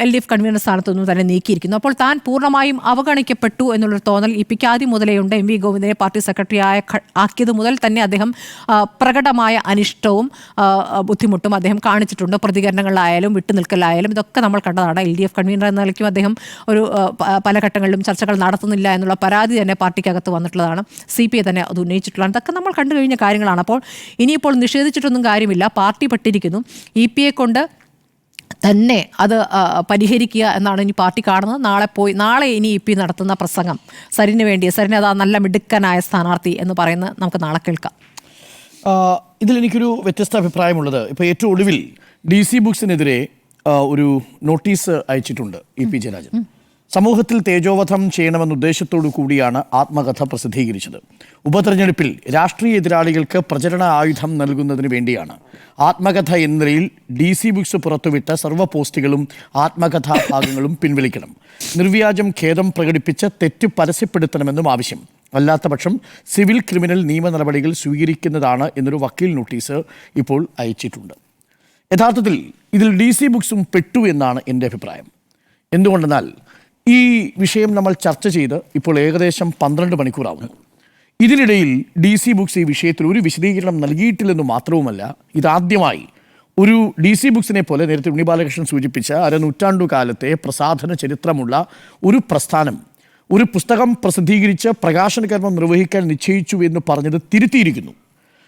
LDF കൺവീനർ സ്ഥാനത്തൊന്നും തന്നെ നീക്കിയിരിക്കുന്നു. അപ്പോൾ താൻ പൂർണ്ണമായും അവഗണിക്കപ്പെട്ടു എന്നുള്ളൊരു തോന്നൽ EP-ക്ക് ആദ്യം മുതലേ ഉണ്ട്. MV ഗോവിന്ദനെ പാർട്ടി സെക്രട്ടറി ആക്കിയത് മുതൽ തന്നെ അദ്ദേഹം പ്രകടമായ അനിഷ്ടവും ബുദ്ധിമുട്ടും അദ്ദേഹം കാണിച്ചിട്ടുണ്ട്. പ്രതികരണങ്ങളിലായാലും വിട്ടുനിൽക്കലായാലും ഇതൊക്കെ നമ്മൾ കണ്ടതാണ്. LDF കൺവീനർ എന്ന നിലയ്ക്കും അദ്ദേഹം പല ഘട്ടങ്ങളിലും ചർച്ചകൾ നടത്തുന്നില്ല എന്നുള്ള പരാതി തന്നെ പാർട്ടിക്കകത്ത് വന്നിട്ടുള്ളതാണ്. CPI തന്നെ അത് ഉന്നയിച്ചിട്ടുള്ളതാണ്. ഇതൊക്കെ നമ്മൾ കണ്ടു കഴിഞ്ഞ കാര്യങ്ങളാണ്. അപ്പോൾ ഇനിയിപ്പോൾ നിഷേധിച്ചിട്ടൊന്നും കാര്യമില്ല. പാർട്ടി പെട്ടിരിക്കുന്നു. EP-യെ കൊണ്ട് തന്നെ അത് പരിഹരിക്കുക എന്നാണ് ഇനി പാർട്ടി കാണുന്നത്. നാളെ ഇനി EP നടത്തുന്ന പ്രസംഗം സരിന് വേണ്ടി, സരിന് അതാ നല്ല മിടുക്കനായ സ്ഥാനാർത്ഥി എന്ന് പറയുന്നത് നമുക്ക് നാളെ കേൾക്കാം. ഇതിലെനിക്കൊരു വ്യത്യസ്ത അഭിപ്രായമുള്ളത്, ഇപ്പോൾ ഏറ്റവും ഒടുവിൽ DC ബുക്സിനെതിരെ ഒരു നോട്ടീസ് അയച്ചിട്ടുണ്ട് EP ജയരാജൻ. സമൂഹത്തിൽ തേജോവധം ചെയ്യണമെന്ന ഉദ്ദേശത്തോടു കൂടിയാണ് ആത്മകഥ പ്രസിദ്ധീകരിച്ചത്. ഉപതെരഞ്ഞെടുപ്പിൽ രാഷ്ട്രീയ എതിരാളികൾക്ക് പ്രചരണ ആയുധം നൽകുന്നതിന് വേണ്ടിയാണ് ആത്മകഥ എന്ന നിലയിൽ DC ബുക്സ് പുറത്തുവിട്ട സർവ്വ പോസ്റ്റുകളും ആത്മകഥാ ഭാഗങ്ങളും പിൻവലിക്കണം. നിർവ്യാജം ഖേദം പ്രകടിപ്പിച്ച് തെറ്റ് പരസ്യപ്പെടുത്തണമെന്നും ആവശ്യം. അല്ലാത്ത പക്ഷം സിവിൽ ക്രിമിനൽ നിയമ നടപടികൾ സ്വീകരിക്കുന്നതാണ് എന്നൊരു വക്കീൽ നോട്ടീസ് ഇപ്പോൾ അയച്ചിട്ടുണ്ട്. യഥാർത്ഥത്തിൽ ഇതിൽ DC ബുക്സും പെട്ടു എന്നാണ് എൻ്റെ അഭിപ്രായം. എന്തുകൊണ്ടെന്നാൽ ഈ വിഷയം നമ്മൾ ചർച്ച ചെയ്ത് ഇപ്പോൾ ഏകദേശം 12 മണിക്കൂറാവുന്നു. ഇതിനിടയിൽ DC ബുക്സ് ഈ വിഷയത്തിൽ ഒരു വിശദീകരണം നൽകിയിട്ടില്ലെന്ന് മാത്രവുമല്ല, ഇതാദ്യമായി ഒരു DC ബുക്സിനെ പോലെ നേരത്തെ ഉണ്ണി ബാലകൃഷ്ണൻ സൂചിപ്പിച്ച അരനൂറ്റാണ്ടു കാലത്തെ പ്രസാധന ചരിത്രമുള്ള ഒരു പ്രസ്ഥാനം ഒരു പുസ്തകം പ്രസിദ്ധീകരിച്ച് പ്രകാശന കർമ്മം നിർവഹിക്കാൻ നിശ്ചയിച്ചു എന്ന് പറഞ്ഞത് തിരുത്തിയിരിക്കുന്നു.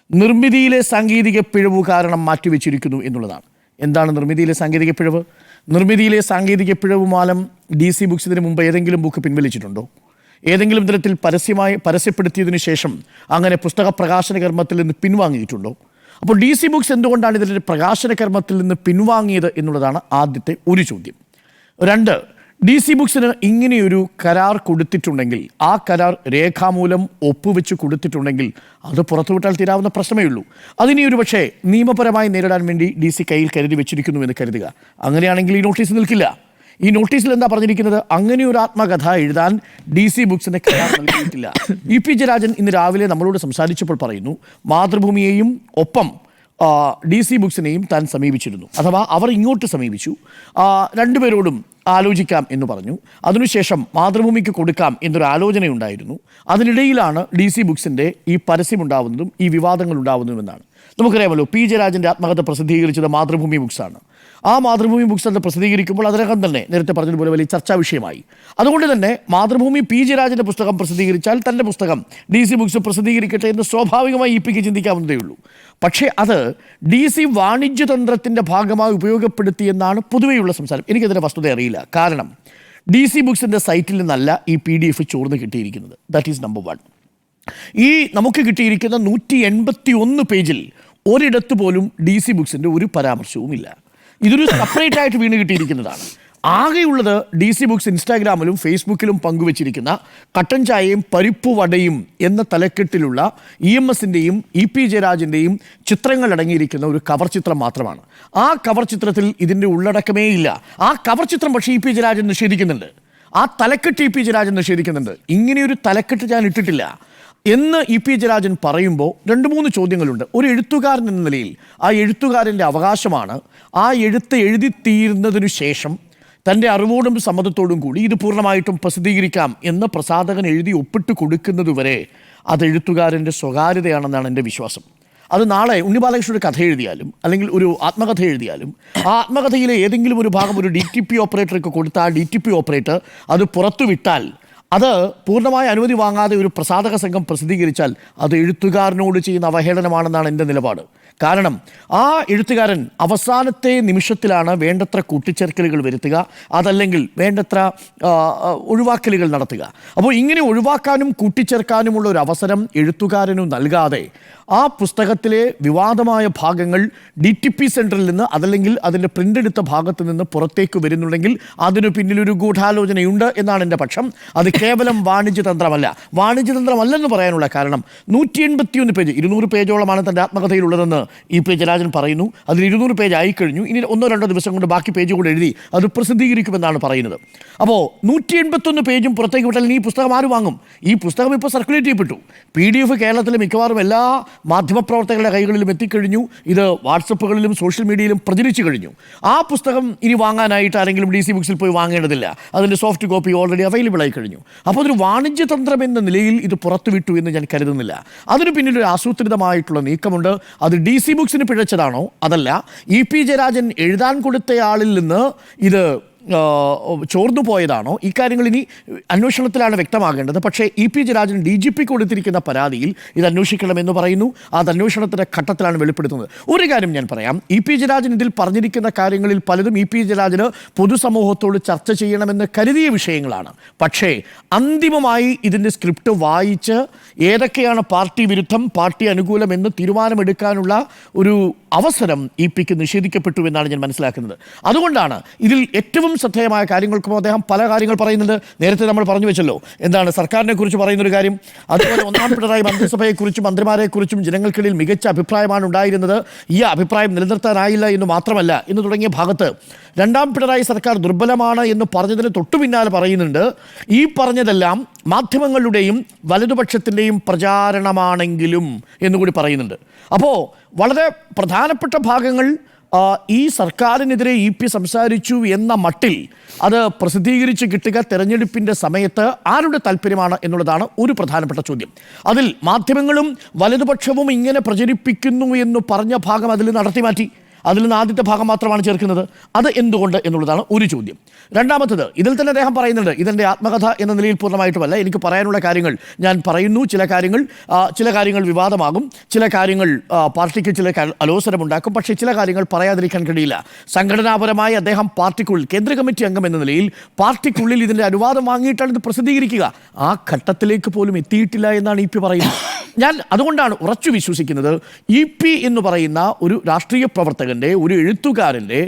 നിർമ്മിതിയിലെ സാങ്കേതിക പിഴവ് കാരണം മാറ്റിവെച്ചിരിക്കുന്നു എന്നുള്ളതാണ്. എന്താണ് നിർമ്മിതിയിലെ സാങ്കേതിക പിഴവ്? നിർമ്മിതിയിലെ സാങ്കേതിക പിഴവ് മൂലം DC ബുക്സ് ഇതിനു മുമ്പ് ഏതെങ്കിലും ബുക്ക് പിൻവലിച്ചിട്ടുണ്ടോ? ഏതെങ്കിലും തരത്തിൽ പരസ്യപ്പെടുത്തിയതിനു ശേഷം അങ്ങനെ പുസ്തക പ്രകാശന കർമ്മത്തിൽ നിന്ന് പിൻവാങ്ങിയിട്ടുണ്ടോ? അപ്പോൾ DC ബുക്സ് എന്തുകൊണ്ടാണ് ഇതിൻ്റെ പ്രകാശന കർമ്മത്തിൽ നിന്ന് പിൻവാങ്ങിയത് എന്നുള്ളതാണ് ആദ്യത്തെ ഒരു ചോദ്യം. 2, DC ബുക്സിന് ഇങ്ങനെയൊരു കരാർ കൊടുത്തിട്ടുണ്ടെങ്കിൽ, ആ കരാർ രേഖാമൂലം ഒപ്പുവെച്ച് കൊടുത്തിട്ടുണ്ടെങ്കിൽ അത് പുറത്തുവിട്ടാൽ തീരാവുന്ന പ്രശ്നമേ ഉള്ളൂ. അതിനെ ഒരു പക്ഷേ നിയമപരമായി നേരിടാൻ വേണ്ടി DC കയ്യിൽ കരുതി വെച്ചിരിക്കുന്നു എന്ന് കരുതുക. അങ്ങനെയാണെങ്കിൽ ഈ നോട്ടീസ് നിൽക്കില്ല. ഈ നോട്ടീസിൽ എന്താ പറഞ്ഞിരിക്കുന്നത്? അങ്ങനെ ഒരു ആത്മകഥ എഴുതാൻ DC ബുക്സിന് കരാർ നൽകിയിട്ടില്ല. EP ജയരാജൻ ഇന്ന് രാവിലെ നമ്മളോട് സംസാരിച്ചപ്പോൾ പറയുന്നു, മാതൃഭൂമിയെയും ഒപ്പം DC ബുക്സിനെയും താൻ സമീപിച്ചിരുന്നു. അഥവാ അവർ ഇങ്ങോട്ട് സമീപിച്ചു, രണ്ടുപേരോടും ആലോചിക്കാം എന്ന് പറഞ്ഞു. അതിനുശേഷം മാതൃഭൂമിക്ക് കൊടുക്കാം എന്നൊരു ആലോചനയുണ്ടായിരുന്നു. അതിനിടയിലാണ് DC ബുക്സിൻ്റെ ഈ പരസ്യമുണ്ടാവുന്നതും ഈ വിവാദങ്ങൾ ഉണ്ടാവുന്നതുമെന്നാണ്. നമുക്കറിയാമല്ലോ, P ജയരാജൻ്റെ ആത്മകഥ പ്രസിദ്ധീകരിച്ചത് മാതൃഭൂമി ബുക്സാണ്. ആ മാതൃഭൂമി ബുക്സ് അത് പ്രസിദ്ധീകരിക്കുമ്പോൾ അതിനകം തന്നെ നേരത്തെ പറഞ്ഞതുപോലെ വലിയ ചർച്ചാ വിഷയമായി. അതുകൊണ്ട് തന്നെ മാതൃഭൂമി P ജയരാജൻ്റെ പുസ്തകം പ്രസിദ്ധീകരിച്ചാൽ തൻ്റെ പുസ്തകം DC ബുക്സ് പ്രസിദ്ധീകരിക്കട്ടെ എന്ന് സ്വാഭാവികമായി EP-ക്ക് ചിന്തിക്കാവുന്നതേ ഉള്ളൂ. പക്ഷേ അത് DC വാണിജ്യതന്ത്രത്തിൻ്റെ ഭാഗമായി ഉപയോഗപ്പെടുത്തിയെന്നാണ് പൊതുവെയുള്ള സംസാരം. എനിക്കതിൻ്റെ വസ്തുത അറിയില്ല. കാരണം DC ബുക്സിൻ്റെ സൈറ്റിൽ നിന്നല്ല ഈ PDF ചോർന്ന് കിട്ടിയിരിക്കുന്നത്. That is number 1. ഈ നമുക്ക് കിട്ടിയിരിക്കുന്ന 181 പേജിൽ ഒരിടത്ത് പോലും DC ബുക്സിൻ്റെ ഒരു പരാമർശവുമില്ല. ഇതൊരു സെപ്പറേറ്റ് ആയിട്ട് വീണ് കിട്ടിയിരിക്കുന്നതാണ്. ആകെയുള്ളത് DC ബുക്സ് ഇൻസ്റ്റാഗ്രാമിലും ഫേസ്ബുക്കിലും പങ്കുവച്ചിരിക്കുന്ന കട്ടൻ ചായയും പരിപ്പ് വടയും എന്ന തലക്കെട്ടിലുള്ള EMSൻ്റെയും EP ജയരാജൻ്റെയും ചിത്രങ്ങൾ അടങ്ങിയിരിക്കുന്ന ഒരു കവർ ചിത്രം മാത്രമാണ്. ആ കവർ ചിത്രത്തിൽ ഇതിൻ്റെ ഉള്ളടക്കമേ ഇല്ല. ആ കവർ ചിത്രം പക്ഷേ EP ജയരാജൻ നിഷേധിക്കുന്നുണ്ട്. ആ തലക്കെട്ട് EP ജയരാജൻ നിഷേധിക്കുന്നുണ്ട്. ഇങ്ങനെയൊരു തലക്കെട്ട് ഞാൻ ഇട്ടിട്ടില്ല എന്ന് EP ജയരാജൻ പറയുമ്പോൾ 2-3 ചോദ്യങ്ങളുണ്ട്. ഒരു എഴുത്തുകാരൻ എന്ന നിലയിൽ ആ എഴുത്തുകാരൻ്റെ അവകാശമാണ് ആ എഴുത്ത് എഴുതി തീരുന്നതിനു ശേഷം തൻ്റെ അറിവോടും സമ്മതത്തോടും കൂടി ഇത് പൂർണ്ണമായിട്ടും പ്രസിദ്ധീകരിക്കാം എന്ന് പ്രസാധകൻ എഴുതി ഒപ്പിട്ട് കൊടുക്കുന്നതുവരെ അത് എഴുത്തുകാരൻ്റെ സ്വകാര്യതയാണെന്നാണ് എൻ്റെ വിശ്വാസം. അത് നാളെ ഉണ്ണി ബാലകൃഷ്ണൻ ഒരു കഥ എഴുതിയാലും അല്ലെങ്കിൽ ഒരു ആത്മകഥ എഴുതിയാലും ആ ആത്മകഥയിലെ ഏതെങ്കിലും ഒരു ഭാഗം ഒരു DTP ഓപ്പറേറ്റർക്ക് കൊടുത്ത ആ DTP ഓപ്പറേറ്റർ അത് പുറത്തുവിട്ടാൽ, അത് പൂർണ്ണമായ അനുമതി വാങ്ങാതെ ഒരു പ്രസാധക സംഘം പ്രസിദ്ധീകരിച്ചാൽ അത് എഴുത്തുകാരനോട് ചെയ്യുന്ന അവഹേളനമാണെന്നാണ് എൻ്റെ നിലപാട്. കാരണം ആ എഴുത്തുകാരൻ അവസാനത്തെ നിമിഷത്തിലാണ് വേണ്ടത്ര കൂട്ടിച്ചേർക്കലുകൾ വരുത്തുക, അതല്ലെങ്കിൽ വേണ്ടത്ര ഒഴിവാക്കലുകൾ നടത്തുക. അപ്പോൾ ഇങ്ങനെ ഒഴിവാക്കാനും കൂട്ടിച്ചേർക്കാനുമുള്ള ഒരു അവസരം എഴുത്തുകാരനും നൽകാതെ ആ പുസ്തകത്തിലെ വിവാദമായ ഭാഗങ്ങൾ DTP സെൻറ്ററിൽ നിന്ന് അതല്ലെങ്കിൽ അതിൻ്റെ പ്രിൻ്റ് എടുത്ത ഭാഗത്ത് നിന്ന് പുറത്തേക്ക് വരുന്നുണ്ടെങ്കിൽ അതിനു പിന്നിലൊരു ഗൂഢാലോചനയുണ്ട് എന്നാണ് എൻ്റെ പക്ഷം. അത് കേവലം വാണിജ്യതന്ത്രമല്ല. വാണിജ്യതന്ത്രമല്ലെന്ന് പറയാനുള്ള കാരണം 181 പേജ് 200 പേജോളമാണ് തൻ്റെ ആത്മകഥയിലുള്ളതെന്ന് EP ജയരാജൻ പറയുന്നു. അതിൽ 200 പേജ് ആയിക്കഴിഞ്ഞു. ഇനി 1-2 ദിവസം കൊണ്ട് ബാക്കി പേജ് കൂടെ എഴുതി അത് പ്രസിദ്ധീകരിക്കുമെന്നാണ് പറയുന്നത്. അപ്പോൾ 181 പേജും പുറത്തേക്ക് വിട്ടാൽ ഈ പുസ്തകം ആര് വാങ്ങും? ഈ പുസ്തകം ഇപ്പോൾ സർക്കുലേറ്റ് ചെയ്യപ്പെട്ടു. PDF കേരളത്തിലെ മിക്കവാറും എല്ലാ മാധ്യമപ്രവർത്തകരുടെ കൈകളിലും എത്തിക്കഴിഞ്ഞു. ഇത് വാട്സപ്പുകളിലും സോഷ്യൽ മീഡിയയിലും പ്രചരിച്ചു കഴിഞ്ഞു. ആ പുസ്തകം ഇനി വാങ്ങാനായിട്ട് ആരെങ്കിലും DC ബുക്സിൽ പോയി വാങ്ങേണ്ടതില്ല. അതിൻ്റെ സോഫ്റ്റ് കോപ്പി ഓൾറെഡി അവൈലബിൾ ആയി കഴിഞ്ഞു. അപ്പോൾ അതൊരു വാണിജ്യതന്ത്രം എന്ന നിലയിൽ ഇത് പുറത്തുവിട്ടു എന്ന് ഞാൻ കരുതുന്നില്ല. അതിന് പിന്നിലൊരു ആസൂത്രിതമായിട്ടുള്ള നീക്കമുണ്ട്. അത് DC ബുക്സിന് പിഴച്ചതാണോ? അതല്ല. EP ജയരാജൻ എഴുതാൻ കൊടുത്തയാളിൽ നിന്ന് ഇത് ചോർന്നു പോയതാണോ? ഇക്കാര്യങ്ങൾ ഇനി അന്വേഷണത്തിലാണ് വ്യക്തമാകേണ്ടത്. പക്ഷേ EP ജയരാജൻ DGP കൊടുത്തിരിക്കുന്ന പരാതിയിൽ ഇത് അന്വേഷിക്കണമെന്ന് പറയുന്നു. അത് അന്വേഷണത്തിൻ്റെ ഘട്ടത്തിലാണ് വെളിപ്പെടുത്തുന്നത്. ഒരു കാര്യം ഞാൻ പറയാം, EP ജയരാജൻ ഇതിൽ പറഞ്ഞിരിക്കുന്ന കാര്യങ്ങളിൽ പലതും EP ജയരാജന് പൊതുസമൂഹത്തോട് ചർച്ച ചെയ്യണമെന്ന് കരുതിയ വിഷയങ്ങളാണ്. പക്ഷേ അന്തിമമായി ഇതിൻ്റെ സ്ക്രിപ്റ്റ് വായിച്ച് ഏതൊക്കെയാണ് പാർട്ടി വിരുദ്ധം പാർട്ടി അനുകൂലം എന്ന് തീരുമാനമെടുക്കാനുള്ള ഒരു അവസരം EP-ക്ക് നിഷേധിക്കപ്പെട്ടു എന്നാണ് ഞാൻ മനസ്സിലാക്കുന്നത്. അതുകൊണ്ടാണ് ഇതിൽ ഏറ്റവും ശ്രദ്ധേയമായ കാര്യങ്ങൾക്കും അദ്ദേഹം പല കാര്യങ്ങൾ പറയുന്നുണ്ട്. നേരത്തെ നമ്മൾ പറഞ്ഞു വെച്ചല്ലോ, എന്താണ് സർക്കാരിനെ കുറിച്ച് പറയുന്നൊരു കാര്യം. അതുപോലെ 1-ാം പിണറായി മന്ത്രിസഭയെക്കുറിച്ചും മന്ത്രിമാരെക്കുറിച്ചും ജനങ്ങൾക്കിടയിൽ മികച്ച അഭിപ്രായമാണ് ഉണ്ടായിരുന്നത്. ഈ അഭിപ്രായം നിലനിർത്താനായില്ല എന്ന് മാത്രമല്ല എന്ന് തുടങ്ങിയ ഭാഗത്ത് 2-ാം പിണറായി സർക്കാർ ദുർബലമാണ് എന്ന് പറഞ്ഞതിന് തൊട്ടു പിന്നാലെ പറയുന്നുണ്ട്, ഈ പറഞ്ഞതെല്ലാം മാധ്യമങ്ങളുടെയും വലതുപക്ഷത്തിൻ്റെയും പ്രചാരണമാണെങ്കിലും എന്നുകൂടി പറയുന്നുണ്ട്. അപ്പോൾ വളരെ പ്രധാനപ്പെട്ട ഭാഗങ്ങൾ ഈ സർക്കാരിനെതിരെ EP സംസാരിച്ചു എന്ന മട്ടിൽ അത് പ്രസിദ്ധീകരിച്ച് കിട്ടുക തെരഞ്ഞെടുപ്പിൻ്റെ സമയത്ത് ആരുടെ താല്പര്യമാണ് എന്നുള്ളതാണ് ഒരു പ്രധാനപ്പെട്ട ചോദ്യം. അതിൽ മാധ്യമങ്ങളും വലതുപക്ഷവും ഇങ്ങനെ പ്രചരിപ്പിക്കുന്നു എന്ന് പറഞ്ഞ ഭാഗം അതിൽ നടത്തി മാറ്റി. അതിൽ നിന്ന് ആദ്യത്തെ ഭാഗം മാത്രമാണ് ചേർക്കുന്നത്. അത് എന്തുകൊണ്ട് എന്നുള്ളതാണ് ഒരു ചോദ്യം. രണ്ടാമത്തത്, ഇതിൽ തന്നെ അദ്ദേഹം പറയുന്നുണ്ട്, ഇതെൻ്റെ ആത്മകഥ എന്ന നിലയിൽ പൂർണ്ണമായിട്ടുമല്ല, എനിക്ക് പറയാനുള്ള കാര്യങ്ങൾ ഞാൻ പറയുന്നു. ചില കാര്യങ്ങൾ വിവാദമാകും, ചില കാര്യങ്ങൾ പാർട്ടിക്ക് ചില അലോസരമുണ്ടാക്കും, പക്ഷേ ചില കാര്യങ്ങൾ പറയാതിരിക്കാൻ കഴിയില്ല. സംഘടനാപരമായി അദ്ദേഹം പാർട്ടിക്കുള്ളിൽ കേന്ദ്ര കമ്മിറ്റി അംഗം എന്ന നിലയിൽ പാർട്ടിക്കുള്ളിൽ ഇതിൻ്റെ അനുവാദം വാങ്ങിയിട്ടാണ് ഇത് പ്രസിദ്ധീകരിക്കുക. ആ ഘട്ടത്തിലേക്ക് പോലും എത്തിയിട്ടില്ല എന്നാണ് EP പറയുന്നത്. ഞാൻ അതുകൊണ്ടാണ് ഉറച്ചു വിശ്വസിക്കുന്നത് EP എന്ന് പറയുന്ന ഒരു രാഷ്ട്രീയ പ്രവർത്തകൻ്റെ, ഒരു എഴുത്തുകാരൻ്റെ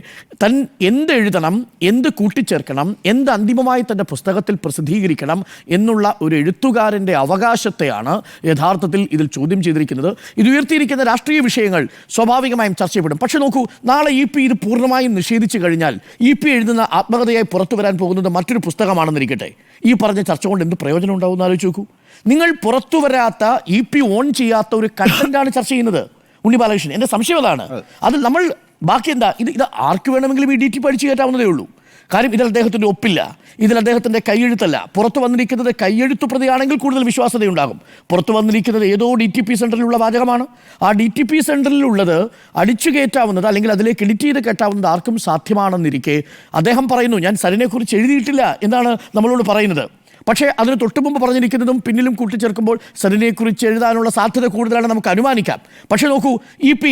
തൻ എന്ത് എഴുതണം, എന്ത് കൂട്ടിച്ചേർക്കണം, എന്ത് അന്തിമമായി തൻ്റെ പുസ്തകത്തിൽ പ്രസിദ്ധീകരിക്കണം എന്നുള്ള ഒരു എഴുത്തുകാരൻ്റെ അവകാശത്തെയാണ് യഥാർത്ഥത്തിൽ ഇതിൽ ചോദ്യം ചെയ്തിരിക്കുന്നത്. ഇത് ഉയർത്തിയിരിക്കുന്ന രാഷ്ട്രീയ വിഷയങ്ങൾ സ്വാഭാവികമായും ചർച്ച ചെയ്യപ്പെടും. പക്ഷേ നോക്കൂ, നാളെ EP ഇത് പൂർണ്ണമായും നിഷേധിച്ചു കഴിഞ്ഞാൽ EP എഴുതുന്ന ആത്മകഥയായി പുറത്തു വരാൻ പോകുന്നത് മറ്റൊരു പുസ്തകമാണെന്നിരിക്കട്ടെ. ഈ പറഞ്ഞ ചർച്ച കൊണ്ട് എന്ത് പ്രയോജനം ഉണ്ടാവും എന്ന് ആലോചിച്ച് നോക്കൂ. നിങ്ങൾ പുറത്തു വരാത്ത EP ഓൺ ചെയ്യാത്ത ഒരു കണ്ടന്റാണ് ചർച്ച ചെയ്യുന്നത് ഉണ്ണി ബാലകൃഷ്ണൻ. എൻ്റെ സംശയം അതാണ്. അത് നമ്മൾ ബാക്കി എന്താ, ഇത് ആർക്ക് വേണമെങ്കിലും ഈ DTP അടിച്ചു കയറ്റാവുന്നതേ ഉള്ളൂ. കാര്യം ഇതിൽ അദ്ദേഹത്തിൻ്റെ ഒപ്പില്ല, ഇതിൽ അദ്ദേഹത്തിൻ്റെ കൈയെഴുത്തല്ല. പുറത്തു വന്നിരിക്കുന്നത് കൈയെഴുത്തു പ്രതിയാണെങ്കിൽ കൂടുതൽ വിശ്വാസ്യതയുണ്ടാകും. പുറത്തു വന്നിരിക്കുന്നത് ഏതോ DTP സെൻറ്ററിലുള്ള വാചകമാണ്. ആ DTP സെൻറ്ററിലുള്ളത് അടിച്ചു കയറ്റാവുന്നത് അല്ലെങ്കിൽ അതിലേക്ക് എഡിറ്റ് ചെയ്ത് കയറ്റാവുന്നത് ആർക്കും സാധ്യമാണെന്നിരിക്കെ അദ്ദേഹം പറയുന്നു, ഞാൻ സരിനെക്കുറിച്ച് എഴുതിയിട്ടില്ല എന്നാണ് നമ്മളോട് പറയുന്നത്. പക്ഷേ അതിന് തൊട്ടു മുമ്പ് പറഞ്ഞിരിക്കുന്നതും പിന്നിലും കൂട്ടിച്ചേർക്കുമ്പോൾ സരിനെക്കുറിച്ച് എഴുതാനുള്ള സാധ്യത കൂടുതലാണ് നമുക്ക് അനുമാനിക്കാം. പക്ഷേ നോക്കൂ, EP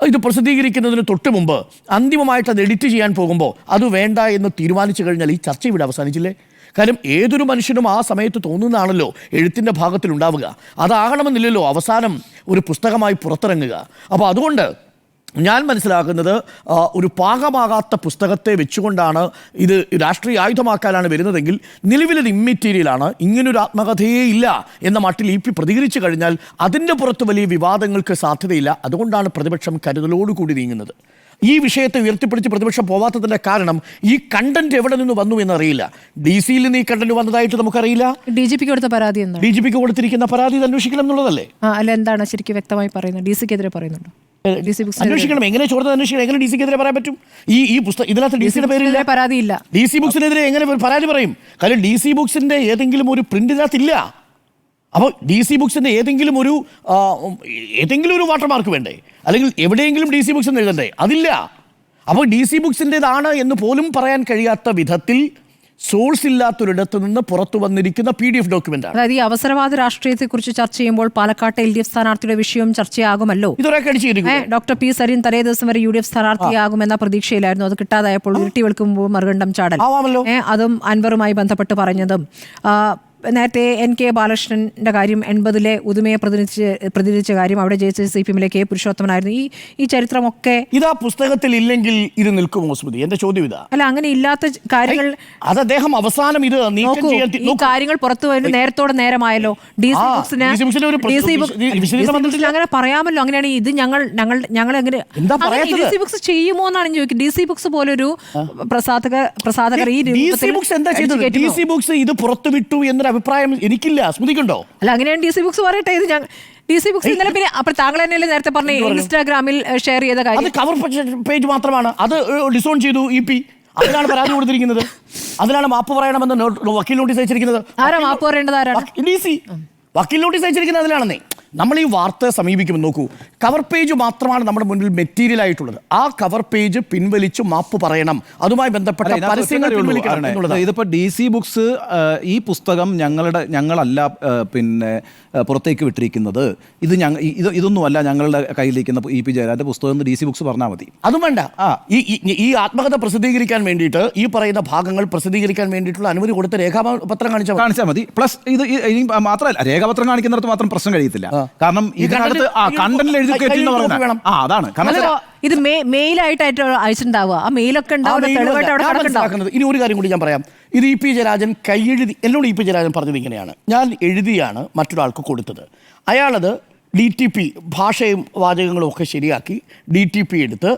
ഇത് പ്രസിദ്ധീകരിക്കുന്നതിന് തൊട്ട് മുമ്പ് അന്തിമമായിട്ട് അത് എഡിറ്റ് ചെയ്യാൻ പോകുമ്പോൾ അത് വേണ്ട എന്ന് തീരുമാനിച്ചു കഴിഞ്ഞാൽ ഈ ചർച്ച ഇവിടെ അവസാനിച്ചില്ലേ? കാര്യം ഏതൊരു മനുഷ്യനും ആ സമയത്ത് തോന്നുന്നതാണല്ലോ എഴുത്തിൻ്റെ ഭാഗത്തിലുണ്ടാവുക. അതാകണമെന്നില്ലല്ലോ അവസാനം ഒരു പുസ്തകമായി പുറത്തിറങ്ങുക. അപ്പോൾ അതുകൊണ്ട് ഞാൻ മനസ്സിലാക്കുന്നത് ഒരു പാകമാകാത്ത പുസ്തകത്തെ വെച്ചുകൊണ്ടാണ് ഇത് രാഷ്ട്രീയ ആയുധമാക്കാനാണ് വരുന്നതെങ്കിൽ നിലവിലൊരു ഇമ്മെറ്റീരിയലാണ്, ഇങ്ങനൊരു ആത്മകഥയേ ഇല്ല എന്ന മട്ടിൽ ഇ പി പ്രതികരിച്ചു കഴിഞ്ഞാൽ അതിൻ്റെ പുറത്ത് വലിയ വിവാദങ്ങൾക്ക് സാധ്യതയില്ല. അതുകൊണ്ടാണ് പ്രതിപക്ഷം കരുതലോടുകൂടി നീങ്ങുന്നത്. ഈ വിഷയത്തെ ഉയർത്തിപ്പിടിച്ച് പ്രതിപക്ഷം പോവാത്തതിൻ്റെ കാരണം ഈ കണ്ടന്റ് എവിടെ നിന്ന് വന്നു എന്നറിയില്ല. DC-യിൽ നിന്ന് ഈ കണ്ടന്റ് വന്നതായിട്ട് നമുക്കറിയില്ല. DGP കൊടുത്ത പരാതി എന്താണ്? DGP കൊടുത്തിരിക്കുന്ന പരാതി അന്വേഷിക്കണം എന്നുള്ളതല്ലേ? അല്ല, എന്താണ് ശരിക്കും വ്യക്തമായി പറയുന്നത്? DC-ക്കെതിരെ പറയുന്നുണ്ടോ? അന്വേഷിക്കണം. എങ്ങനെ ചോദ്യം അന്വേഷിക്കണം? എങ്ങനെ DC-ക്കെതിരെ പറയാൻ പറ്റും? ഈ പുസ്തകം ഇതിനകത്ത് DC-യുടെ പേരില്ല, പരാതിയില്ല. DC ബുക്സിനെതിരെ എങ്ങനെ പരാതി പറയും? കാരണം DC ബുക്സിന്റെ ഏതെങ്കിലും ഒരു പ്രിന്റ് ഇതിനകത്തില്ല. അപ്പോൾ DC ബുക്സിന്റെ ഏതെങ്കിലും ഒരു വാട്ടർമാർക്ക് വേണ്ടേ? അല്ലെങ്കിൽ എവിടെയെങ്കിലും DC ബുക്സ് എന്ന് എഴുതണ്ടേ? അതില്ല. അപ്പോൾ DC ബുക്സിൻ്റെതാണ് എന്ന് പോലും പറയാൻ കഴിയാത്ത വിധത്തിൽ സോഴ്സ് ഇല്ലാത്തൊരിടത്ത് നിന്ന് പുറത്തു വന്നിരിക്കുന്ന PDF ഡോക്യുമെന്റ് ആണ്. അതായത് ഈ അവസരവാദ രാഷ്ട്രീയത്തെക്കുറിച്ച് ചർച്ച ചെയ്യുമ്പോൾ പാലക്കാട്ടെ LDF സ്ഥാനാർത്ഥിയുടെ വിഷയം ചർച്ചയാകുമല്ലോ. Doctor P. സരീൻ തലേ ദിവസം വരെ UDF സ്ഥാനാർത്ഥിയാകുമെന്ന പ്രതീക്ഷയിലായിരുന്നു. അത് കിട്ടാതായപ്പോൾ ഇരുട്ടി വെളുക്കുമ്പോൾ മറുകണ്ഠം ചാടൽ, അതും അൻവറുമായി ബന്ധപ്പെട്ട് പറഞ്ഞതും, നേരത്തെ NK ബാലകൃഷ്ണന്റെ കാര്യം 80-ലെ ഉദുമയെ പ്രതിനിധിച്ച കാര്യം, അവിടെ ജയിച്ച CPM-ലെ K. പുരുഷോത്തമനായിരുന്നു. ഈ ചരിത്രമൊക്കെ ഇതാ പുസ്തകത്തിൽ ഇല്ലെങ്കിൽ ഇത് നിൽക്കുമോ സ്മൃതി? എന്റെ ചോദ്യം ഇതാ. അല്ല, അങ്ങനെ ഇല്ലാത്ത കാര്യങ്ങൾ അത് അദ്ദേഹം അവസാനം ഇത് നീക്കം ചെയ്യാൻ ഈ കാര്യങ്ങൾ പുറത്തു വരുന്ന നേരത്തോടെ നേരമായല്ലോ. DC ബുക്സിന് അങ്ങനെ പറയാമല്ലോ. അങ്ങനെയാണ് ഇത് ഞങ്ങൾ എങ്ങനെ DC ബുക്സ് ചെയ്യുമോ എന്നാണ് ചോദിക്കുന്നത്. DC ബുക്സ് പോലൊരു പ്രസാധകർ ഈ DC ബുക്സ് ഇത് പുറത്തുവിട്ടു എന്നൊരു അഭിപ്രായം എനിക്കില്ല. സ്മൃതിക്കുണ്ടോ? അല്ല, അങ്ങനെയാണ് DC ബുക്സ് പറയട്ടെ. ഇത് DC ബുക്സ് ഇന്നലെ പിന്നെ അപ്പോൾ താങ്കൾ തന്നെയല്ലേ നേരത്തെ പറഞ്ഞ ഇൻസ്റ്റാഗ്രാമിൽ ഷെയർ ചെയ്ത കാര്യം? കവർ പേജ് മാത്രമാണ്. അത് ഡിസോൺ ചെയ്തു EP. അതിലാണ് പരാതി കൊടുത്തിരിക്കുന്നത്. അതിലാണ് മാപ്പ് പറയണമെന്ന് വക്കീൽ നോട്ടീസ് അയച്ചിരിക്കുന്നത്. ആരാ മാപ്പ് പറയേണ്ടത്? ആരാണ്? DC വക്കീൽ നോട്ടീസ് അയച്ചിരിക്കുന്നത് അതിലാണെന്നേ. നമ്മൾ ഈ വാർത്ത സമീപിക്കുമ്പോൾ നോക്കൂ, കവർ പേജ് മാത്രമാണ് നമ്മുടെ മുന്നിൽ മെറ്റീരിയൽ ആയിട്ടുള്ളത്. ആ കവർ പേജ് പിൻവലിച്ചു മാപ്പ് പറയണം. അതുമായി ബന്ധപ്പെട്ട പരസ്യങ്ങൾ പിൻവലിക്കണം എന്നുള്ളത്. ഇതിപ്പോൾ DC ബുക്സ് ഈ പുസ്തകം ഞങ്ങളല്ല പിന്നെ പുറത്തേക്ക് വിട്ടിരിക്കുന്നത്, ഇതൊന്നുമല്ല ഞങ്ങളുടെ കയ്യിലിരിക്കുന്ന EP ജയരാജന്റെ പുസ്തകം എന്ന് DC ബുക്സ് പറഞ്ഞാൽ മതി. അതും വേണ്ട. ഈ ആത്മകഥ പ്രസിദ്ധീകരിക്കാൻ വേണ്ടിയിട്ട് ഈ പറയുന്ന ഭാഗങ്ങൾ പ്രസിദ്ധീകരിക്കാൻ വേണ്ടിയിട്ടുള്ള അനുമതി കൊടുത്ത രേഖാപത്രം കാണിച്ചാൽ മതി. പ്ലസ് ഇത് മാത്രമല്ല, രേഖാപത്രം കാണിക്കുന്നിടത്ത് മാത്രം പ്രശ്നം കഴിയത്തില്ല. കാരണം ഇതിനകത്ത് കണ്ടന്റിൽ എഴുതി കയറ്റി വേണം. അതാണ് ഇത് മെയിലായിട്ട് അയച്ചിട്ടുണ്ടാവുക. ആ മെയിലൊക്കെ ഉണ്ടാവുന്നത്. ഇനി ഒരു കാര്യം കൂടി ഞാൻ പറയാം. ഇത് EP ജയരാജൻ കൈയെഴുതി, എന്നോട് EP ജയരാജൻ പറഞ്ഞത് ഇങ്ങനെയാണ്: ഞാൻ എഴുതിയാണ് മറ്റൊരാൾക്ക് കൊടുത്തത്. അയാളത് DTP ഭാഷയും വാചകങ്ങളും ഒക്കെ ശരിയാക്കി DTP എടുത്ത്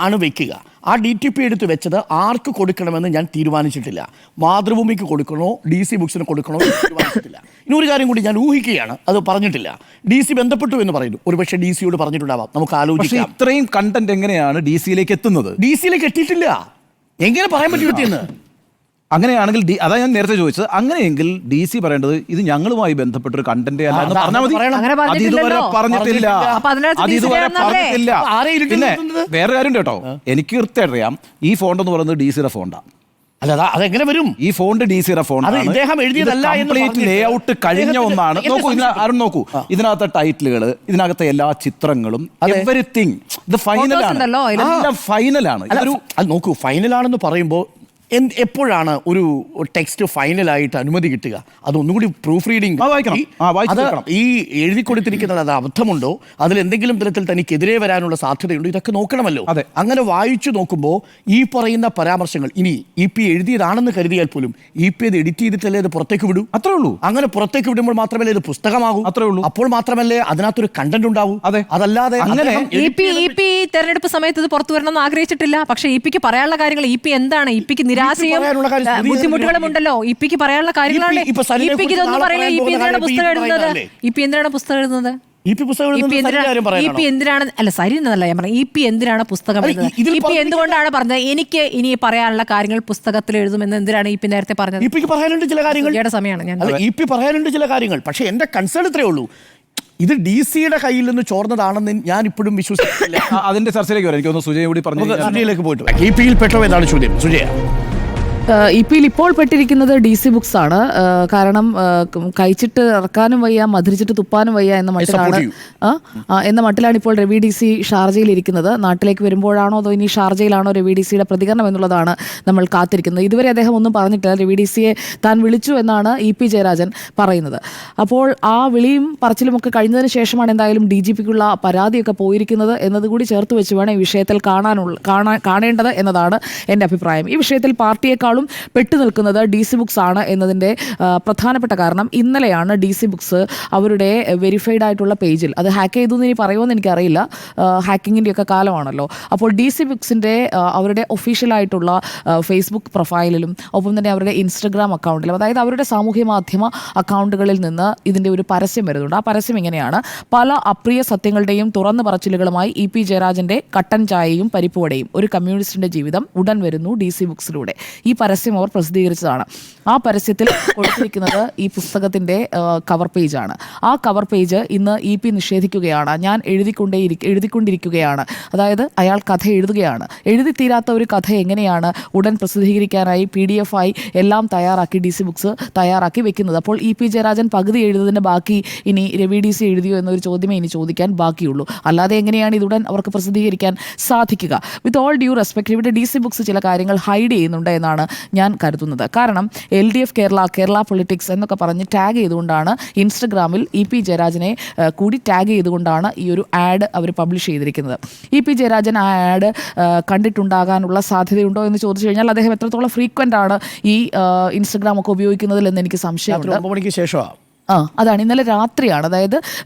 ആണ് വയ്ക്കുക. ആ DTP എടുത്ത് വെച്ചത് ആർക്ക് കൊടുക്കണമെന്ന് ഞാൻ തീരുമാനിച്ചിട്ടില്ല. മാതൃഭൂമിക്ക് കൊടുക്കണോ DC ബുക്സിന് കൊടുക്കണോ തീരുമാനിച്ചിട്ടില്ല. ഇനി ഒരു കാര്യം കൂടി ഞാൻ ഊഹിക്കുകയാണ്, അത് പറഞ്ഞിട്ടില്ല. DC ബന്ധപ്പെട്ടു എന്ന് പറയുന്നു. ഒരുപക്ഷെ DC-യോട് പറഞ്ഞിട്ടുണ്ടാവാം, നമുക്ക് ആലോചിക്കാം. ഇത്രയും കണ്ടന്റ് എങ്ങനെയാണ് DC-യിലേക്ക് എത്തുന്നത്? DC-യിലേക്ക് എത്തിയിട്ടില്ല. എങ്ങനെ പറയാൻ പറ്റും എത്തിയെന്ന്? അങ്ങനെയാണെങ്കിൽ അതാ ഞാൻ നേരത്തെ ചോദിച്ചത്. അങ്ങനെയെങ്കിൽ DC പറയേണ്ടത് ഇത് ഞങ്ങളുമായി ബന്ധപ്പെട്ടൊരു കണ്ടന്റ് അല്ല എന്ന് പറഞ്ഞാൽ മതി. അത് ഇതുവരെ പറഞ്ഞിട്ടില്ല. പിന്നെ വേറെ കാര്യം കേട്ടോ, എനിക്ക് കൃത്യമായിട്ട് അറിയാം ഈ ഫോണ്ട് എന്ന് പറയുന്നത് DC-യുടെ ഫോണ്ടാണ്. അല്ല, അതെങ്ങനെ വരും? ഈ ഫോണ്ട് DC-യുടെ ഫോണ്ടാണ്. ഇദ്ദേഹം എഴുതിയതല്ല. കംപ്ലീറ്റ് ലേ ഔട്ട് കഴിഞ്ഞ ഒന്നാണ്. നോക്കൂ, നോക്കൂ, ഇതിനകത്തെ ടൈറ്റിലുകൾ, ഇതിനകത്തെ എല്ലാ ചിത്രങ്ങളും, എവരിത്തിങ് ഇത് ഫൈനലാണ്. എല്ലാം ഫൈനലാണ്. നോക്കൂ, ഫൈനലാണെന്ന് പറയുമ്പോൾ എപ്പോഴാണ് ഒരു ടെക്സ്റ്റ് ഫൈനലായിട്ട് അനുമതി കിട്ടുക? അതൊന്നുകൂടി പ്രൂഫ് റീഡിംഗ് ഈ എഴുതി കൊടുത്തിരിക്കുന്നത് അത് അബദ്ധമുണ്ടോ, അതിലെന്തെങ്കിലും തരത്തിൽ തനിക്കെതിരെ വരാനുള്ള സാധ്യതയുണ്ടോ, ഇതൊക്കെ നോക്കണമല്ലോ. അങ്ങനെ വായിച്ചു നോക്കുമ്പോൾ ഈ പറയുന്ന പരാമർശങ്ങൾ ഇനി EP എഴുതിയതാണെന്ന് കരുതിയാൽ പോലും EP അത് എഡിറ്റ് ചെയ്തിട്ടല്ലേ അത് പുറത്തേക്ക് വിടൂ. അത്രേ ഉള്ളൂ. അങ്ങനെ പുറത്തേക്ക് വിടുമ്പോൾ മാത്രമല്ലേ ഇത് പുസ്തകമാകൂ. അത്രേ ഉള്ളൂ. അപ്പോൾ മാത്രമല്ലേ അതിനകത്തൊരു കണ്ടന്റ് ഉണ്ടാവൂ. അതല്ലാതെ അങ്ങനെ EP തെരഞ്ഞെടുപ്പ് സമയത്ത് ഇത് പുറത്തു വരണമെന്ന് ആഗ്രഹിച്ചിട്ടില്ല. പക്ഷേ EP-ക്ക് പറയാനുള്ള കാര്യങ്ങൾ എന്താണ്? EP-ക്ക് നിരാശയും ബുദ്ധിമുട്ടുകളും ഉണ്ടല്ലോ. EP-ക്ക് പറയാനുള്ള കാര്യങ്ങളാണ്. EP-ക്ക് ഇതൊന്നും പറയില്ല. EP എന്തിനാണ് പുസ്തകം എഴുതുന്നത്? EP എന്തിനാണ് പുസ്തകം എഴുതുന്നത്? EP എന്തിനാണ്? അല്ല, സരി എന്നല്ല ഞാൻ പറഞ്ഞത്. EP എന്തിനാണ് പുസ്തകം എഴുതുന്നത്? EP എന്തുകൊണ്ടാണ് പറഞ്ഞത് എനിക്ക് ഇനി പറയാനുള്ള കാര്യങ്ങൾ പുസ്തകത്തിൽ എഴുതുമെന്ന് എന്തിനാണ് EP നേരത്തെ പറഞ്ഞത്? EP-ക്ക് പറയാനുണ്ട് ചില കാര്യങ്ങൾ. സമയമാണ് ഞാൻ EP പറയാനുണ്ട് ചില കാര്യങ്ങൾ. പക്ഷെ എന്റെ കൺസേൺ ഇത്രേ ഉള്ളൂ, ഇത് DC-യുടെ കയ്യിൽ നിന്ന് ചോർന്നതാണെന്ന് ഞാൻ ഇപ്പോഴും വിശ്വസിക്കില്ല. അതിന്റെ ചർച്ചയിലേക്ക് വരാം. എനിക്ക് തോന്നുന്നു സുജയ കൂടി പറഞ്ഞു. സുജയിലേക്ക് പോയിട്ട് EP-യിൽ പെട്ടോ എന്നാണ് ചോദ്യം. സുജയ, ഇപിയിൽ ഇപ്പോൾ പെട്ടിരിക്കുന്നത് DC ബുക്സ് ആണ്. കാരണം കഴിച്ചിട്ട് ഇറക്കാനും വയ്യ, മധുരിച്ചിട്ട് തുപ്പാനും വയ്യ എന്ന മട്ടിലാണ് ഇപ്പോൾ രവി DC ഷാർജയിൽ ഇരിക്കുന്നത്. നാട്ടിലേക്ക് വരുമ്പോഴാണോ അതോ ഇനി ഷാർജയിലാണോ രവി DCയുടെ പ്രതികരണം എന്നുള്ളതാണ് നമ്മൾ കാത്തിരിക്കുന്നത്. ഇതുവരെ അദ്ദേഹം ഒന്നും പറഞ്ഞിട്ടില്ല. രവി DCയെ താൻ വിളിച്ചു എന്നാണ് EP ജയരാജൻ പറയുന്നത്. അപ്പോൾ ആ വിളിയും പറച്ചിലുമൊക്കെ കഴിഞ്ഞതിന് ശേഷമാണ് എന്തായാലും DGPക്കുള്ള പരാതിയൊക്കെ പോയിരിക്കുന്നത് എന്നതുകൂടി ചേർത്ത് വെച്ച് വേണം ഈ വിഷയത്തിൽ കാണേണ്ടത് എന്നതാണ് എൻ്റെ അഭിപ്രായം. ഈ വിഷയത്തിൽ പാർട്ടിയെക്കാളും പെട്ടു നിൽക്കുന്നത് DC ബുക്സ് ആണ് എന്നതിൻ്റെ പ്രധാനപ്പെട്ട കാരണം ഇന്നലെയാണ് DC ബുക്സ് അവരുടെ വെരിഫൈഡ് ആയിട്ടുള്ള പേജിൽ, അത് ഹാക്ക് ചെയ്തു എന്ന് ഇനി പറയുമെന്ന് എനിക്കറിയില്ല, ഹാക്കിങ്ങിൻ്റെയൊക്കെ കാലമാണല്ലോ. അപ്പോൾ DC ബുക്സിൻ്റെ അവരുടെ ഒഫീഷ്യലായിട്ടുള്ള ഫേസ്ബുക്ക് പ്രൊഫൈലിലും ഒപ്പം തന്നെ അവരുടെ ഇൻസ്റ്റഗ്രാം അക്കൗണ്ടിലും, അതായത് അവരുടെ സാമൂഹ്യ മാധ്യമ അക്കൗണ്ടുകളിൽ നിന്ന് ഇതിൻ്റെ ഒരു പരസ്യം വരുന്നുണ്ട്. ആ പരസ്യം ഇങ്ങനെയാണ്: പല അപ്രിയ സത്യങ്ങളുടെയും തുറന്നു പറച്ചിലുകളുമായി EP ജയരാജൻ്റെ കട്ടൻ ചായയും പരിപ്പുവടയും, ഒരു കമ്മ്യൂണിസ്റ്റിൻ്റെ ജീവിതം ഉടൻ വരുന്നു DC ബുക്സിലൂടെ. ഈ പരസ്യം അവർ പ്രസിദ്ധീകരിച്ചതാണ്. ആ പരസ്യത്തിൽ കൊടുത്തിരിക്കുന്നത് ഈ പുസ്തകത്തിൻ്റെ കവർ പേജാണ്. ആ കവർ പേജ് ഇന്ന് EP നിഷേധിക്കുകയാണ്. ഞാൻ എഴുതിക്കൊണ്ടിരിക്കുകയാണ്, അതായത് അയാൾ കഥ എഴുതുകയാണ്. എഴുതി തീരാത്ത ഒരു കഥ എങ്ങനെയാണ് ഉടൻ പ്രസിദ്ധീകരിക്കാനായി PDF ആയി എല്ലാം തയ്യാറാക്കി DC ബുക്സ് തയ്യാറാക്കി വെക്കുന്നത്? അപ്പോൾ EP ജയരാജൻ പകുതി എഴുതുന്നതിൻ്റെ ബാക്കി ഇനി രവി DC എഴുതിയോ എന്നൊരു ചോദ്യമേ ഇനി ചോദിക്കാൻ ബാക്കിയുള്ളൂ. അല്ലാതെ എങ്ങനെയാണ് ഇതുടൻ അവർക്ക് പ്രസിദ്ധീകരിക്കാൻ സാധിക്കുക? വിത്ത് ഓൾ ഡ്യൂ റെസ്പെക്ട്, ഇവിടെ DC ബുക്സ് ചില കാര്യങ്ങൾ ഹൈഡ് ചെയ്യുന്നുണ്ട് എന്നാണ് ഞാൻ കരുതുന്നത്. കാരണം LDF കേരള പൊളിറ്റിക്സ് എന്നൊക്കെ പറഞ്ഞ് ടാഗ് ചെയ്തുകൊണ്ടാണ് ഇൻസ്റ്റഗ്രാമിൽ EP ജയരാജനെ കൂടി ടാഗ് ചെയ്തുകൊണ്ടാണ് ഈ ഒരു ആഡ് അവർ പബ്ലിഷ് ചെയ്തിരിക്കുന്നത്. EP ജയരാജൻ ആ ആഡ് കണ്ടിട്ടുണ്ടാകാനുള്ള സാധ്യതയുണ്ടോ എന്ന് ചോദിച്ചു കഴിഞ്ഞാൽ അദ്ദേഹം എത്രത്തോളം ഫ്രീക്വൻ്റ് ആണ് ഈ ഇൻസ്റ്റഗ്രാം ഒക്കെ ഉപയോഗിക്കുന്നതിൽ എന്ന് എനിക്ക് സംശയമുണ്ട്. 9 മണിക്ക് ശേഷമാണ്. അതാണ് ഇന്നലെ രാത്രിയാണ്, അതായത്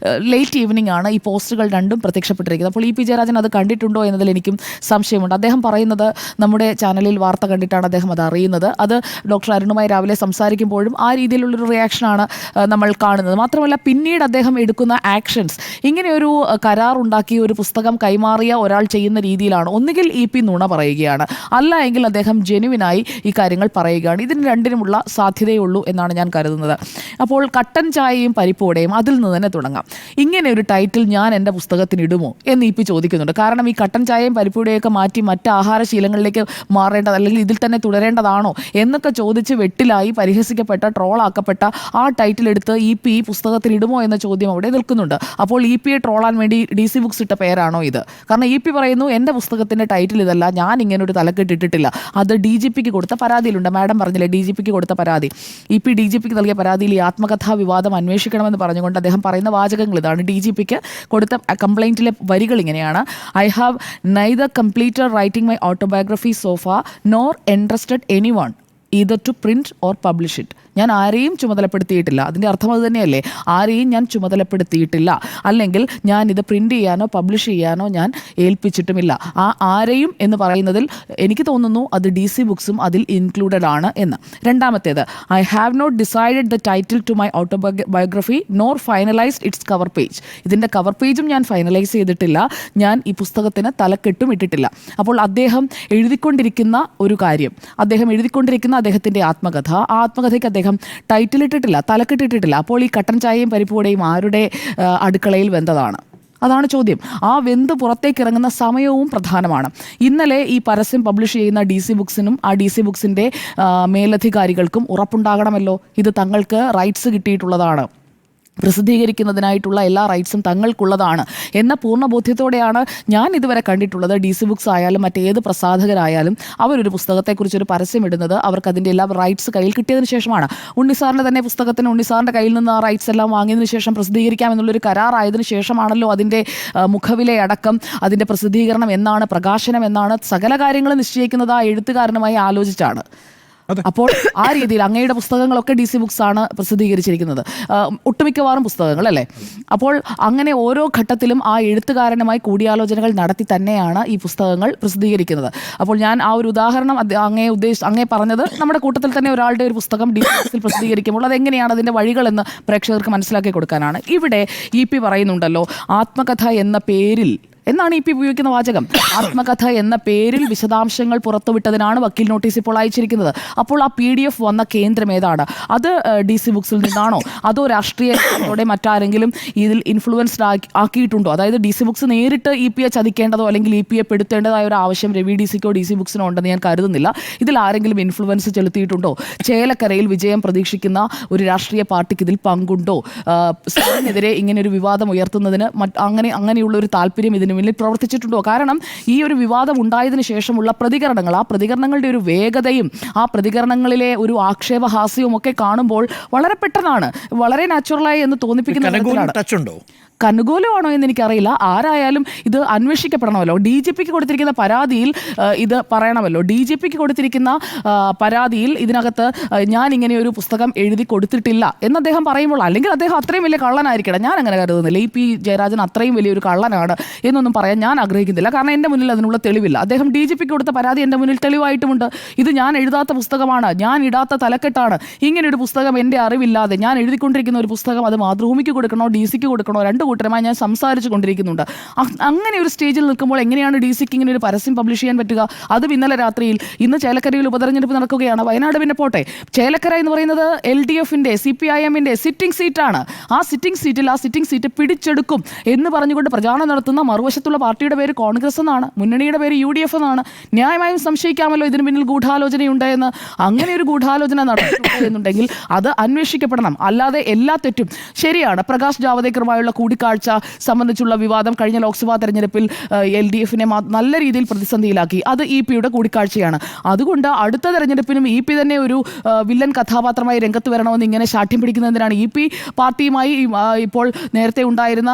ലേറ്റ് ഈവനിങ് ആണ് ഈ പോസ്റ്റുകൾ രണ്ടും പ്രത്യക്ഷപ്പെട്ടിരിക്കുന്നത്. അപ്പോൾ EP ജയരാജൻ അത് കണ്ടിട്ടുണ്ടോ എന്നതിൽ എനിക്കും സംശയമുണ്ട്. അദ്ദേഹം പറയുന്നത് നമ്മുടെ ചാനലിൽ വാർത്ത കണ്ടിട്ടാണ് അദ്ദേഹം അത് അറിയുന്നത്. അത് ഡോക്ടർ അരുണുമായി രാവിലെ സംസാരിക്കുമ്പോഴും ആ രീതിയിലുള്ളൊരു റിയാക്ഷനാണ് നമ്മൾ കാണുന്നത്. മാത്രമല്ല പിന്നീട് അദ്ദേഹം എടുക്കുന്ന ആക്ഷൻസ്, ഇങ്ങനെയൊരു കരാർ ഉണ്ടാക്കി ഒരു പുസ്തകം കൈമാറിയ ഒരാൾ ചെയ്യുന്ന രീതിയിലാണ്. ഒന്നുകിൽ EP നുണ പറയുകയാണ്, അല്ല എങ്കിൽ അദ്ദേഹം ജെനുവിനായി ഈ കാര്യങ്ങൾ പറയുകയാണ്. ഇതിന് രണ്ടിനുമുള്ള സാധ്യതയുള്ളൂ എന്നാണ് ഞാൻ കരുതുന്നത്. അപ്പോൾ കട്ടൻ ചായയും പരിപ്പോടെയും അതിൽ നിന്ന് തന്നെ തുടങ്ങാം. ഇങ്ങനെ ഒരു ടൈറ്റിൽ ഞാൻ എൻ്റെ പുസ്തകത്തിന് ഇടുമോ എന്ന് EP ചോദിക്കുന്നുണ്ട്. കാരണം ഈ കട്ടൻ ചായയും പരിപ്പോടെയൊക്കെ മാറ്റി മറ്റ് ആഹാരശീലങ്ങളിലേക്ക് മാറേണ്ടത്, അല്ലെങ്കിൽ ഇതിൽ തന്നെ തുടരേണ്ടതാണോ എന്നൊക്കെ ചോദിച്ച് വെട്ടിലായി പരിഹസിക്കപ്പെട്ട, ട്രോളാക്കപ്പെട്ട ആ ടൈറ്റിൽ എടുത്ത് EP ഈ പുസ്തകത്തിന് ഇടുമോ എന്ന ചോദ്യം അവിടെ നിൽക്കുന്നുണ്ട്. അപ്പോൾ EPയെ ട്രോളാൻ വേണ്ടി DC ബുക്സ് ഇട്ട പേരാണോ ഇത്? കാരണം EP പറയുന്നു എൻ്റെ പുസ്തകത്തിൻ്റെ ടൈറ്റിൽ ഇതല്ല, ഞാൻ ഇങ്ങനെ ഒരു തലക്കെട്ടിട്ടിട്ടില്ല, അത് DGPക്ക് കൊടുത്ത പരാതിയിലുണ്ട്. മാഡം പറഞ്ഞില്ലേ DGPക്ക് കൊടുത്ത പരാതി. EP DGPക്ക് നൽകിയ പരാതിയിൽ ഈ ആത്മകഥാ വിവാദം അന്വേഷിക്കണമെന്ന് പറഞ്ഞുകൊണ്ട് അദ്ദേഹം പറയുന്ന വാചകങ്ങൾ ഇതാണ്. DGPക്ക് കൊടുത്ത കംപ്ലൈൻറ്റിലെ വരികൾ ഇങ്ങനെയാണ്: I have neither completed writing my autobiography so far nor interested anyone either to print or publish it. ഞാൻ ആരെയും ചുമതലപ്പെടുത്തിയിട്ടില്ല. അതിൻ്റെ അർത്ഥം അത് തന്നെയല്ലേ, ആരെയും ഞാൻ ചുമതലപ്പെടുത്തിയിട്ടില്ല, അല്ലെങ്കിൽ ഞാൻ ഇത് പ്രിൻ്റ് ചെയ്യാനോ പബ്ലിഷ് ചെയ്യാനോ ഞാൻ ഏൽപ്പിച്ചിട്ടുമില്ല. ആ ആരെയും എന്ന് പറയുന്നതിൽ എനിക്ക് തോന്നുന്നു അത് DC ബുക്സും അതിൽ ഇൻക്ലൂഡഡ് ആണ് എന്ന്. രണ്ടാമത്തേത്, I have not decided the title to my autobiography nor finalised its cover page. ഇതിൻ്റെ കവർ പേജും ഞാൻ ഫൈനലൈസ് ചെയ്തിട്ടില്ല, ഞാൻ ഈ പുസ്തകത്തിന് തലക്കെട്ടും ഇട്ടിട്ടില്ല. അപ്പോൾ അദ്ദേഹം എഴുതിക്കൊണ്ടിരിക്കുന്ന ഒരു കാര്യം, അദ്ദേഹം എഴുതിക്കൊണ്ടിരിക്കുന്ന അദ്ദേഹത്തിൻ്റെ ആത്മകഥ, ആ ആത്മകഥയ്ക്ക് അദ്ദേഹം ടൈറ്റിൽ ഇട്ടിട്ടില്ല, തലക്കെട്ടിട്ടിട്ടില്ല. അപ്പോൾ ഈ കട്ടൻ ചായയും പരിപ്പുവടയും ആരുടെ അടുക്കളയിൽ വെന്തതാണ്? അതാണ് ചോദ്യം. ആ വെന്ത് പുറത്തേക്ക് ഇറങ്ങുന്ന സമയവും പ്രധാനമാണ്. ഇന്നലെ ഈ പരസ്യം പബ്ലിഷ് ചെയ്യുന്ന DC ബുക്സിനും ആ DC ബുക്സിൻ്റെ മേലധികാരികൾക്കും ഉറപ്പുണ്ടാകണമല്ലോ, ഇത് തങ്ങൾക്ക് റൈറ്റ്സ് കിട്ടിയിട്ടുള്ളതാണ്, പ്രസിദ്ധീകരിക്കുന്നതിനായിട്ടുള്ള എല്ലാ റൈറ്റ്സും തങ്ങൾക്കുള്ളതാണ് എന്ന പൂർണ്ണബോധ്യത്തോടെയാണ് ഞാൻ ഇതുവരെ കണ്ടിട്ടുള്ളത്. DC ബുക്സ് ആയാലും മറ്റേത് പ്രസാധകരായാലും അവരൊരു പുസ്തകത്തെക്കുറിച്ചൊരു പരസ്യം ഇടുന്നത് അവർക്ക് അതിൻ്റെ എല്ലാ റൈറ്റ്സ് കയ്യിൽ കിട്ടിയതിന് ശേഷമാണ്. ഉണ്ണിസാറിൻ്റെ തന്നെ പുസ്തകത്തിന് ഉണ്ണിസാറിൻ്റെ കയ്യിൽ നിന്ന് ആ റൈറ്റ്സ് എല്ലാം വാങ്ങിയതിന് ശേഷം പ്രസിദ്ധീകരിക്കാമെന്നുള്ളൊരു കരാറായതിനു ശേഷമാണല്ലോ അതിൻ്റെ മുഖവിലയടക്കം, അതിൻ്റെ പ്രസിദ്ധീകരണം എന്നാണ്, പ്രകാശനം എന്നാണ്, സകല കാര്യങ്ങളും നിശ്ചയിക്കുന്നത് ആ എഴുത്തുകാരനുമായി ആലോചിച്ചാണ്. അപ്പോൾ ആ രീതിയിൽ അങ്ങയുടെ പുസ്തകങ്ങളൊക്കെ DC ബുക്സ് ആണ് പ്രസിദ്ധീകരിച്ചിരിക്കുന്നത്, ഒട്ടുമിക്കവാറും പുസ്തകങ്ങൾ അല്ലേ. അപ്പോൾ അങ്ങനെ ഓരോ ഘട്ടത്തിലും ആ എഴുത്തുകാരനുമായി കൂടിയാലോചനകൾ നടത്തി തന്നെയാണ് ഈ പുസ്തകങ്ങൾ പ്രസിദ്ധീകരിക്കുന്നത്. അപ്പോൾ ഞാൻ ആ ഒരു ഉദാഹരണം അങ്ങേ പറഞ്ഞത് നമ്മുടെ കൂട്ടത്തിൽ തന്നെ ഒരാളുടെ ഒരു പുസ്തകം DC ബുക്സിൽ പ്രസിദ്ധീകരിക്കുമ്പോൾ അതെങ്ങനെയാണ് അതിൻ്റെ വഴികളെന്ന് പ്രേക്ഷകർക്ക് മനസ്സിലാക്കി കൊടുക്കാനാണ്. ഇവിടെ EP പറയുന്നുണ്ടല്ലോ, ആത്മകഥ എന്ന പേരിൽ എന്നാണ് ഇ പി ഉപയോഗിക്കുന്ന വാചകം. ആത്മകഥ എന്ന പേരിൽ വിശദാംശങ്ങൾ പുറത്തുവിട്ടതിനാണ് വക്കീൽ നോട്ടീസ് ഇപ്പോൾ അയച്ചിരിക്കുന്നത്. അപ്പോൾ ആ PDF വന്ന കേന്ദ്രം ഏതാണ്? അത് DC ബുക്സിൽ നിന്നാണോ, അതോ രാഷ്ട്രീയത്തോടെ മറ്റാരെങ്കിലും ഇതിൽ ഇൻഫ്ലുവൻസ്ഡ് ആക്കിയിട്ടുണ്ടോ? അതായത് DC ബുക്സ് നേരിട്ട് EP യെ ചതിക്കേണ്ടതോ അല്ലെങ്കിൽ EP യെ പെടുത്തേണ്ടതായ ഒരു ആവശ്യം രവി DCക്കോ DC ബുക്സിനോ ഉണ്ടെന്ന് ഞാൻ കരുതുന്നില്ല. ഇതിൽ ആരെങ്കിലും ഇൻഫ്ലുവൻസ് ചെലുത്തിയിട്ടുണ്ടോ? ചേലക്കരയിൽ വിജയം പ്രതീക്ഷിക്കുന്ന ഒരു രാഷ്ട്രീയ പാർട്ടിക്ക് ഇതിൽ പങ്കുണ്ടോ? സാറിനെതിരെ ഇങ്ങനെ ഒരു വിവാദം ഉയർത്തുന്നതിന് അങ്ങനെയുള്ള ഒരു താല്പര്യം ഇതിന് മുന്നിൽ പ്രവർത്തിച്ചിട്ടുണ്ടോ? കാരണം ഈ ഒരു വിവാദം ഉണ്ടായതിനു ശേഷമുള്ള പ്രതികരണങ്ങൾ, ആ പ്രതികരണങ്ങളുടെ ഒരു വേഗതയും ആ പ്രതികരണങ്ങളിലെ ഒരു ആക്ഷേപഹാസ്യവും ഒക്കെ കാണുമ്പോൾ വളരെ പെട്ടെന്നാണ്, വളരെ നാച്ചുറലായി എന്ന് തോന്നിപ്പിക്കുന്ന തരത്തിലാണ്. ടച്ച് ഉണ്ടോ? അനുകൂലമാണോ എന്ന് എനിക്കറിയില്ല. ആരായാലും ഇത് അന്വേഷിക്കപ്പെടണമല്ലോ. DGPക്ക് കൊടുത്തിരിക്കുന്ന പരാതിയിൽ ഇത് പറയണമല്ലോ. DGPക്ക് കൊടുത്തിരിക്കുന്ന പരാതിയിൽ ഇതിനകത്ത് ഞാൻ ഇങ്ങനെ ഒരു പുസ്തകം എഴുതി കൊടുത്തിട്ടില്ല എന്ന് അദ്ദേഹം പറയുമ്പോൾ, അല്ലെങ്കിൽ അദ്ദേഹം അത്രയും വലിയ കള്ളനായിരിക്കണം. ഞാൻ അങ്ങനെ കരുതുന്നില്ല. EP ജയരാജൻ അത്രയും വലിയൊരു കള്ളനാണ് എന്നൊന്നും പറയാൻ ഞാൻ ആഗ്രഹിക്കുന്നില്ല. കാരണം എൻ്റെ മുന്നിൽ അതിനുള്ള തെളിവില്ല. അദ്ദേഹം DGPക്ക് കൊടുത്ത പരാതി എൻ്റെ മുന്നിൽ തെളിവായിട്ടുമുണ്ട്. ഇത് ഞാൻ എഴുതാത്ത പുസ്തകമാണ്, ഞാൻ ഇടാത്ത തലക്കെട്ടാണ്. ഇങ്ങനെ ഒരു പുസ്തകം എൻ്റെ അറിവില്ലാതെ ഞാൻ എഴുതിക്കൊണ്ടിരിക്കുന്ന ഒരു പുസ്തകം അത് മാതൃഭൂമിക്ക് കൊടുക്കണോ DCക്ക് കൊടുക്കണോ, രണ്ട് കൂട്ടരുമായി ഞാൻ സംസാരിച്ചു കൊണ്ടിരിക്കുന്നുണ്ട്. അങ്ങനെ ഒരു സ്റ്റേജിൽ നിൽക്കുമ്പോൾ എങ്ങനെയാണ് DCക്ക് ഇങ്ങനെ ഒരു പരസ്യം പബ്ലിഷ് ചെയ്യാൻ പറ്റുക? അതും ഇന്നലെ രാത്രിയിൽ. ഇന്ന് ചേലക്കരയിൽ ഉപതെരഞ്ഞെടുപ്പ് നടക്കുകയാണ്. വയനാട് പിന്നെ പോട്ടെ. ചേലക്കര എന്ന് പറയുന്നത് LDFന്റെ CPIMന്റെ സിറ്റിംഗ് സീറ്റാണ്. ആ സിറ്റിംഗ് സീറ്റ് പിടിച്ചെടുക്കും എന്ന് പറഞ്ഞുകൊണ്ട് പ്രചാരണം നടത്തുന്ന മറുവശത്തുള്ള പാർട്ടിയുടെ പേര് കോൺഗ്രസ് എന്നാണ്, മുന്നണിയുടെ പേര് UDF എന്നാണ്. ന്യായമായും സംശയിക്കാമല്ലോ ഇതിന് പിന്നിൽ ഗൂഢാലോചനയുണ്ട് എന്ന്. അങ്ങനെ ഒരു ഗൂഢാലോചന നടത്തിയിട്ടുണ്ട് എന്നുണ്ടെങ്കിൽ അത് അന്വേഷിക്കപ്പെടണം. അല്ലാതെ എല്ലാ തെറ്റും ശരിയാണ്. പ്രകാശ് ജാവദേക്കറുമായുള്ള കൂടിക്കാഴ്ച സംബന്ധിച്ചുള്ള വിവാദം കഴിഞ്ഞ ലോക്സഭാ തെരഞ്ഞെടുപ്പിൽ LDFനെ നല്ല രീതിയിൽ പ്രതിസന്ധിയിലാക്കി. അത് EP-യുടെ കൂടിക്കാഴ്ചയാണ്. അതുകൊണ്ട് അടുത്ത തെരഞ്ഞെടുപ്പിനും EP തന്നെ ഒരു വില്ലൻ കഥാപാത്രമായി രംഗത്ത് വരണമെന്ന് ഇങ്ങനെ ശാഠ്യം പിടിക്കുന്നതിനാണ് EP പാർട്ടിയുമായി ഇപ്പോൾ നേരത്തെ ഉണ്ടായിരുന്ന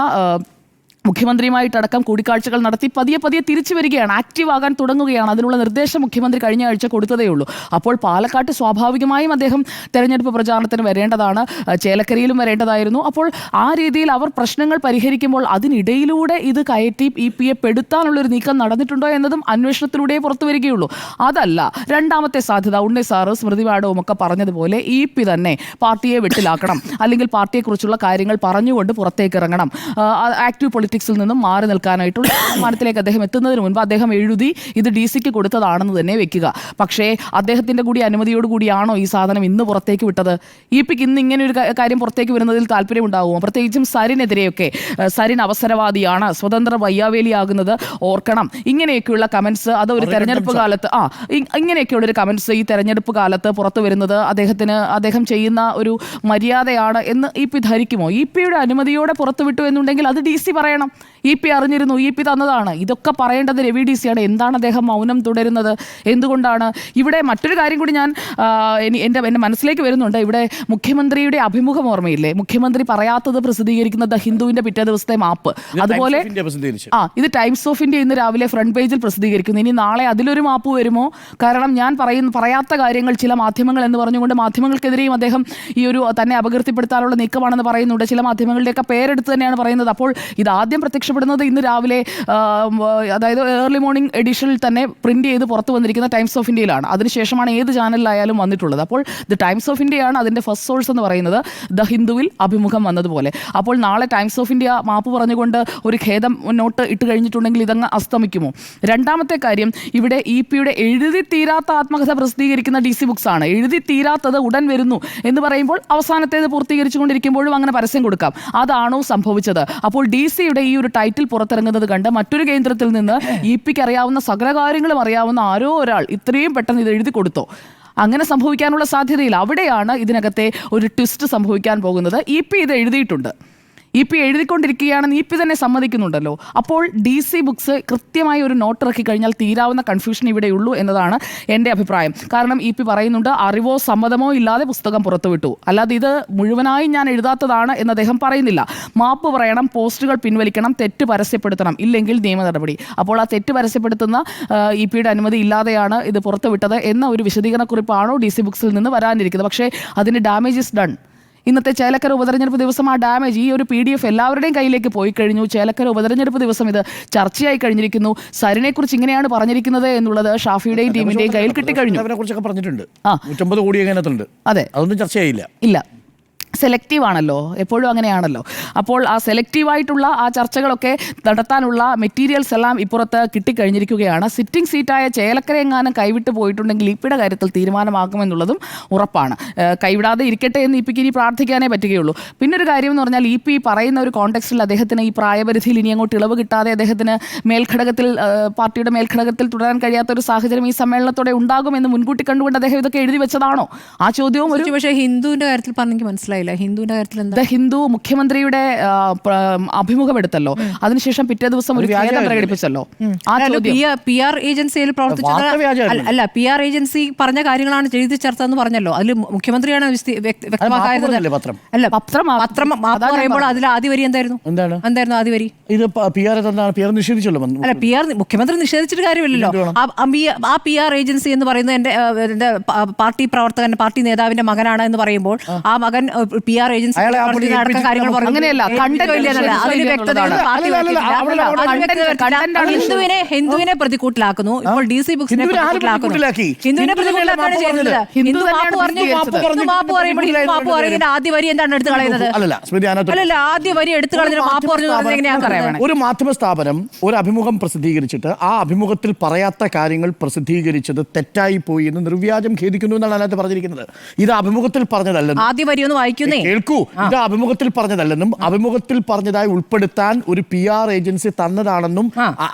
മുഖ്യമന്ത്രിയുമായിട്ടടക്കം കൂടിക്കാഴ്ചകൾ നടത്തി പതിയെ തിരിച്ചു വരികയാണ്, ആക്റ്റീവ് ആകാൻ തുടങ്ങുകയാണ്. അതിനുള്ള നിർദ്ദേശം മുഖ്യമന്ത്രി കഴിഞ്ഞ ആഴ്ച കൊടുത്തതേ ഉള്ളൂ. അപ്പോൾ പാലക്കാട്ട് സ്വാഭാവികമായും അദ്ദേഹം തെരഞ്ഞെടുപ്പ് പ്രചാരണത്തിന് വരേണ്ടതാണ്, ചേലക്കരയിലും വരേണ്ടതായിരുന്നു. അപ്പോൾ ആ രീതിയിൽ അവർ പ്രശ്നങ്ങൾ പരിഹരിക്കുമ്പോൾ അതിനിടയിലൂടെ ഇത് കയറ്റി EP-യെ പെടുത്താനുള്ളൊരു നീക്കം നടന്നിട്ടുണ്ടോ എന്നതും അന്വേഷണത്തിലൂടെ പുറത്തു വരികയുള്ളൂ. അതല്ല രണ്ടാമത്തെ സാധ്യത, ഉണ്ണി സാറ് സ്മൃതി മാഡവും ഒക്കെ പറഞ്ഞതുപോലെ EP തന്നെ പാർട്ടിയെ വെട്ടിലാക്കണം, അല്ലെങ്കിൽ പാർട്ടിയെക്കുറിച്ചുള്ള കാര്യങ്ങൾ പറഞ്ഞുകൊണ്ട് പുറത്തേക്ക് ഇറങ്ങണം, ആക്റ്റീവ് പൊളിറ്റിക്സിൽ നിന്നും മാറി നിൽക്കാനായിട്ടുള്ള തീരുമാനത്തിലേക്ക് അദ്ദേഹം എത്തുന്നതിന് മുൻപ് അദ്ദേഹം എഴുതി ഇത് DCക്ക് കൊടുത്തതാണെന്ന് തന്നെ വെക്കുക. പക്ഷേ അദ്ദേഹത്തിൻ്റെ കൂടി അനുമതിയോടുകൂടിയാണോ ഈ സാധനം ഇന്ന് പുറത്തേക്ക് വിട്ടത്? EP-ക്ക് ഇന്ന് ഇങ്ങനെ ഒരു കാര്യം പുറത്തേക്ക് വരുന്നതിൽ താല്പര്യമുണ്ടാകുമോ? പ്രത്യേകിച്ചും സരിനെതിരെയൊക്കെ, സരിൻ അവസരവാദിയാണ്, സ്വതന്ത്ര വയ്യാവേലിയാകുന്നത് ഓർക്കണം, ഇങ്ങനെയൊക്കെയുള്ള കമൻസ് അത് ഒരു തെരഞ്ഞെടുപ്പ് കാലത്ത് ഇങ്ങനെയൊക്കെയുള്ളൊരു കമൻസ് ഈ തെരഞ്ഞെടുപ്പ് കാലത്ത് പുറത്തു വരുന്നത് അദ്ദേഹം ചെയ്യുന്ന ഒരു മര്യാദയാണ് എന്ന് EP ധരിക്കുമോ? EP-യുടെ അനുമതിയോടെ പുറത്തുവിട്ടു എന്നുണ്ടെങ്കിൽ അത് DC പറയണം. EP അറിഞ്ഞിരുന്നു, EP തന്നതാണ്. ഇതൊക്കെ പറയേണ്ടത് രവി DCയാണ്. എന്താണ് അദ്ദേഹം മൗനം തുടരുന്നത്? എന്തുകൊണ്ടാണ്? ഇവിടെ മറ്റൊരു കാര്യം കൂടി ഞാൻ എൻ്റെ മനസ്സിലേക്ക് വരുന്നുണ്ട്. ഇവിടെ മുഖ്യമന്ത്രിയുടെ അഭിമുഖം ഓർമ്മയില്ലേ? മുഖ്യമന്ത്രി പറയാത്തത് പ്രസിദ്ധീകരിക്കുന്ന ദ ഹിന്ദുവിൻ്റെ പിറ്റേ ദിവസത്തെ മാപ്പ്. അതുപോലെ ഇത് ടൈംസ് ഓഫ് ഇന്ത്യ ഇന്ന് രാവിലെ ഫ്രണ്ട് പേജിൽ പ്രസിദ്ധീകരിക്കുന്നു. ഇനി നാളെ അതിലൊരു മാപ്പ് വരുമോ? കാരണം ഞാൻ പറയാത്ത കാര്യങ്ങൾ ചില മാധ്യമങ്ങൾ എന്ന് പറഞ്ഞുകൊണ്ട് മാധ്യമങ്ങൾക്കെതിരെയും അദ്ദേഹം ഈ ഒരു തന്നെ അപകീർത്തിപ്പെടുത്താനുള്ള നീക്കമാണെന്ന് പറയുന്നുണ്ട്. ചില മാധ്യമങ്ങളുടെയൊക്കെ പേരെടുത്ത് തന്നെയാണ് പറയുന്നത്. അപ്പോൾ ഇത് ആദ്യം പ്രത്യക്ഷപ്പെടുന്നത് ഇന്ന് രാവിലെ, അതായത് ഏർലി മോർണിംഗ് എഡിഷനിൽ തന്നെ പ്രിന്റ് ചെയ്ത് പുറത്തു വന്നിരിക്കുന്ന ടൈംസ് ഓഫ് ഇന്ത്യയിലാണ്. അതിനുശേഷമാണ് ഏത് ചാനലിലായാലും വന്നിട്ടുള്ളത്. അപ്പോൾ ദ ടൈംസ് ഓഫ് ഇന്ത്യയാണ് അതിൻ്റെ ഫസ്റ്റ് സോഴ്സ് എന്ന് പറയുന്നത്. ദ ഹിന്ദുവിൽ അഭിമുഖം വന്നതുപോലെ അപ്പോൾ നാളെ ടൈംസ് ഓഫ് ഇന്ത്യ മാപ്പ് പറഞ്ഞുകൊണ്ട് ഒരു ഖേദം നോട്ട് ഇട്ട് കഴിഞ്ഞിട്ടുണ്ടെങ്കിൽ ഇതങ്ങ് അസ്തമിക്കുമോ? രണ്ടാമത്തെ കാര്യം, ഇവിടെ EP-യുടെ എഴുതി തീരാത്ത ആത്മകഥ പ്രസിദ്ധീകരിക്കുന്ന DC ബുക്സ് ആണ്. എഴുതി തീരാത്തത് ഉടൻ വരുന്നു എന്ന് പറയുമ്പോൾ അവസാനത്തേത് പൂർത്തീകരിച്ചുകൊണ്ടിരിക്കുമ്പോഴും അങ്ങനെ പരസ്യം കൊടുക്കാം. അതാണോ സംഭവിച്ചത്? അപ്പോൾ DC-യുടെ ഈ ഒരു ടൈറ്റിൽ പുറത്തിറങ്ങുന്നത് കണ്ട് മറ്റൊരു കേന്ദ്രത്തിൽ നിന്ന് EP-ക്ക് അറിയാവുന്ന സകല കാര്യങ്ങളും അറിയാവുന്ന ആരോ ഒരാൾ ഇത്രയും പെട്ടെന്ന് ഇത് എഴുതി കൊടുത്തോ? അങ്ങനെ സംഭവിക്കാനുള്ള സാധ്യതയില്ല. അവിടെയാണ് ഇതിനകത്തെ ഒരു ട്വിസ്റ്റ് സംഭവിക്കാൻ പോകുന്നത്. EP ഇത് എഴുതിയിട്ടുണ്ട്, EP എഴുതിക്കൊണ്ടിരിക്കുകയാണെന്ന് EP തന്നെ സമ്മതിക്കുന്നുണ്ടല്ലോ. അപ്പോൾ DC ബുക്സ് കൃത്യമായി ഒരു നോട്ട് ഇറക്കി കഴിഞ്ഞാൽ തീരാവുന്ന കൺഫ്യൂഷൻ ഇവിടെയുള്ളൂ എന്നതാണ് എൻ്റെ അഭിപ്രായം. കാരണം EP പറയുന്നുണ്ട് അറിവോ സമ്മതമോ ഇല്ലാതെ പുസ്തകം പുറത്തുവിട്ടു, അല്ലാതെ ഇത് മുഴുവനായും ഞാൻ എഴുതാത്തതാണ് എന്ന് അദ്ദേഹം പറയുന്നില്ല. മാപ്പ് പറയണം, പോസ്റ്റുകൾ പിൻവലിക്കണം, തെറ്റ് പരസ്യപ്പെടുത്തണം, ഇല്ലെങ്കിൽ നിയമ നടപടി. അപ്പോൾ ആ തെറ്റ് പരസ്യപ്പെടുത്തുന്ന EP-യുടെ അനുമതി ഇല്ലാതെയാണ് ഇത് പുറത്തുവിട്ടത് എന്ന ഒരു വിശദീകരണക്കുറിപ്പാണോ DC ബുക്സിൽ നിന്ന് വരാനിരിക്കുന്നത്. പക്ഷേ അതിന് ഡാമേജ് ഇസ് ഡൺ. ഇന്നത്തെ ചേലക്കര ഉപതെരഞ്ഞെടുപ്പ് ദിവസം ആ ഡാമേജ്, ഈ ഒരു PDF എല്ലാവരുടെയും കയ്യിലേക്ക് പോയി കഴിഞ്ഞു. ചേലക്കര ഉപതെരഞ്ഞെടുപ്പ് ദിവസം ഇത് ചർച്ചയായി കഴിഞ്ഞിരിക്കുന്നു. സരിനെ കുറിച്ച് ഇങ്ങനെയാണ് പറഞ്ഞിരിക്കുന്നത് എന്നുള്ളത് ഷാഫിയുടെയും ടീമിന്റെയും കയ്യിൽ കിട്ടിക്കഴിഞ്ഞു. പറഞ്ഞിട്ടുണ്ട് 150 കോടി. അതെ, അതൊന്നും ചർച്ചയായില്ല. ഇല്ല. സെലക്റ്റീവ് ആണല്ലോ, എപ്പോഴും അങ്ങനെയാണല്ലോ. അപ്പോൾ ആ സെലക്റ്റീവായിട്ടുള്ള ആ ചർച്ചകളൊക്കെ നടത്താനുള്ള മെറ്റീരിയൽസ് എല്ലാം ഇപ്പുറത്ത് കിട്ടിക്കഴിഞ്ഞിരിക്കുകയാണ്. സിറ്റിംഗ് സീറ്റായ ചേലക്കര എങ്ങാനും കൈവിട്ട് പോയിട്ടുണ്ടെങ്കിൽ ഇപ്പിയുടെ കാര്യത്തിൽ തീരുമാനമാകുമെന്നുള്ളതും ഉറപ്പാണ്. കൈവിടാതെ ഇരിക്കട്ടെ എന്ന് ഇപ്പിക്ക് ഇനി പ്രാർത്ഥിക്കാനേ പറ്റുകയുള്ളൂ. പിന്നൊരു കാര്യം എന്ന് പറഞ്ഞാൽ ഇ പറയുന്ന ഒരു കോണ്ടെക്സ്റ്റിൽ അദ്ദേഹത്തിന് ഈ പ്രായപരിധിയിൽ ഇനി അങ്ങോട്ട് ഇളവ് കിട്ടാതെ അദ്ദേഹത്തിന് മേൽഘടകത്തിൽ പാർട്ടിയുടെ മേൽഘടകത്തിൽ തുടരാൻ കഴിയാത്ത ഒരു സാഹചര്യം ഈ സമ്മേളനത്തോടെ ഉണ്ടാകുമെന്ന് മുൻകൂട്ടി കണ്ടുകൊണ്ട് അദ്ദേഹം ഇതൊക്കെ എഴുതി വെച്ചതാണോ? ആ ചോദ്യവും ഒരു പക്ഷേ ഹിന്ദുവിന്റെ കാര്യത്തിൽ പറഞ്ഞെങ്കിൽ മനസ്സിലായില്ല. ഹിന്ദുവിന്റെ കാര്യത്തിൽ എന്താ? ഹിന്ദു മുഖ്യമന്ത്രിയുടെ അഭിമുഖം എടുത്തല്ലോ, അതിനുശേഷം പിറ്റേ ദിവസം ഒരു ഖേദം പ്രകടിപ്പിച്ചല്ലോ. ആ PR ഏജൻസിയിൽ പ്രവർത്തിച്ചത് അല്ല, PR ഏജൻസി പറഞ്ഞ കാര്യങ്ങളാണ് എഴുതി ചേർത്തെന്ന് പറഞ്ഞല്ലോ. അതിൽ മുഖ്യമന്ത്രിയാണ് വ്യക്തമാക്കായിരുന്നത്. അല്ല, പത്രം പറയുമ്പോൾ അതിൽ ആദ്യ വരി എന്തായിരുന്നു ആദ്യ വരി? ഇത് PR നിഷേധിച്ചല്ലോ. അല്ല, മുഖ്യമന്ത്രി നിഷേധിച്ചിട്ട് കാര്യമില്ലല്ലോ. ആ PR ഏജൻസി എന്ന് പറയുന്നത് എന്റെ പാർട്ടി പ്രവർത്തകൻ, പാർട്ടി നേതാവിന്റെ മകനാണ് എന്ന് പറയുമ്പോൾ ആ മകൻ PR ഏജൻസി നടക്കുന്ന കാര്യങ്ങൾ പറഞ്ഞു. അങ്ങനെയല്ല, ഹിന്ദുവിനെ പ്രതികൂട്ടിലാക്കുന്നു. ഇപ്പോൾ DC ബുക്സിനെ ഹിന്ദുവിനെ പ്രതികൂട്ടിലാക്കാണ് ചെയ്യുന്നത്. ഹിന്ദു മാപ്പ് പറയുമ്പോൾ ആദ്യ വരി എന്താണ് എടുത്തു കളയുന്നത്? അല്ലല്ല, ആദ്യ വരി എടുത്തു കളഞ്ഞിട്ട് മാപ്പ് പറഞ്ഞു എങ്ങനെയാണ് പറയാം? ഒരു മാധ്യമ സ്ഥാപനം ഒരു അഭിമുഖം പ്രസിദ്ധീകരിച്ചിട്ട് ആ അഭിമുഖത്തിൽ പറയാത്ത കാര്യങ്ങൾ പ്രസിദ്ധീകരിച്ചത് തെറ്റായി പോയി എന്ന് നിർവ്യാജം ഖേദിക്കുന്നു എന്നാണ് അതിനകത്ത് പറഞ്ഞിരിക്കുന്നത്. ഇത് അഭിമുഖത്തിൽ പറഞ്ഞതല്ലെന്നും ആദ്യ വരി ഒന്ന് വായിക്കുന്നേ കേൾക്കൂ, ഇത് അഭിമുഖത്തിൽ പറഞ്ഞതല്ലെന്നും അഭിമുഖത്തിൽ പറഞ്ഞതായി ഉൾപ്പെടുത്താൻ ഒരു PR ഏജൻസി തന്നതാണെന്നും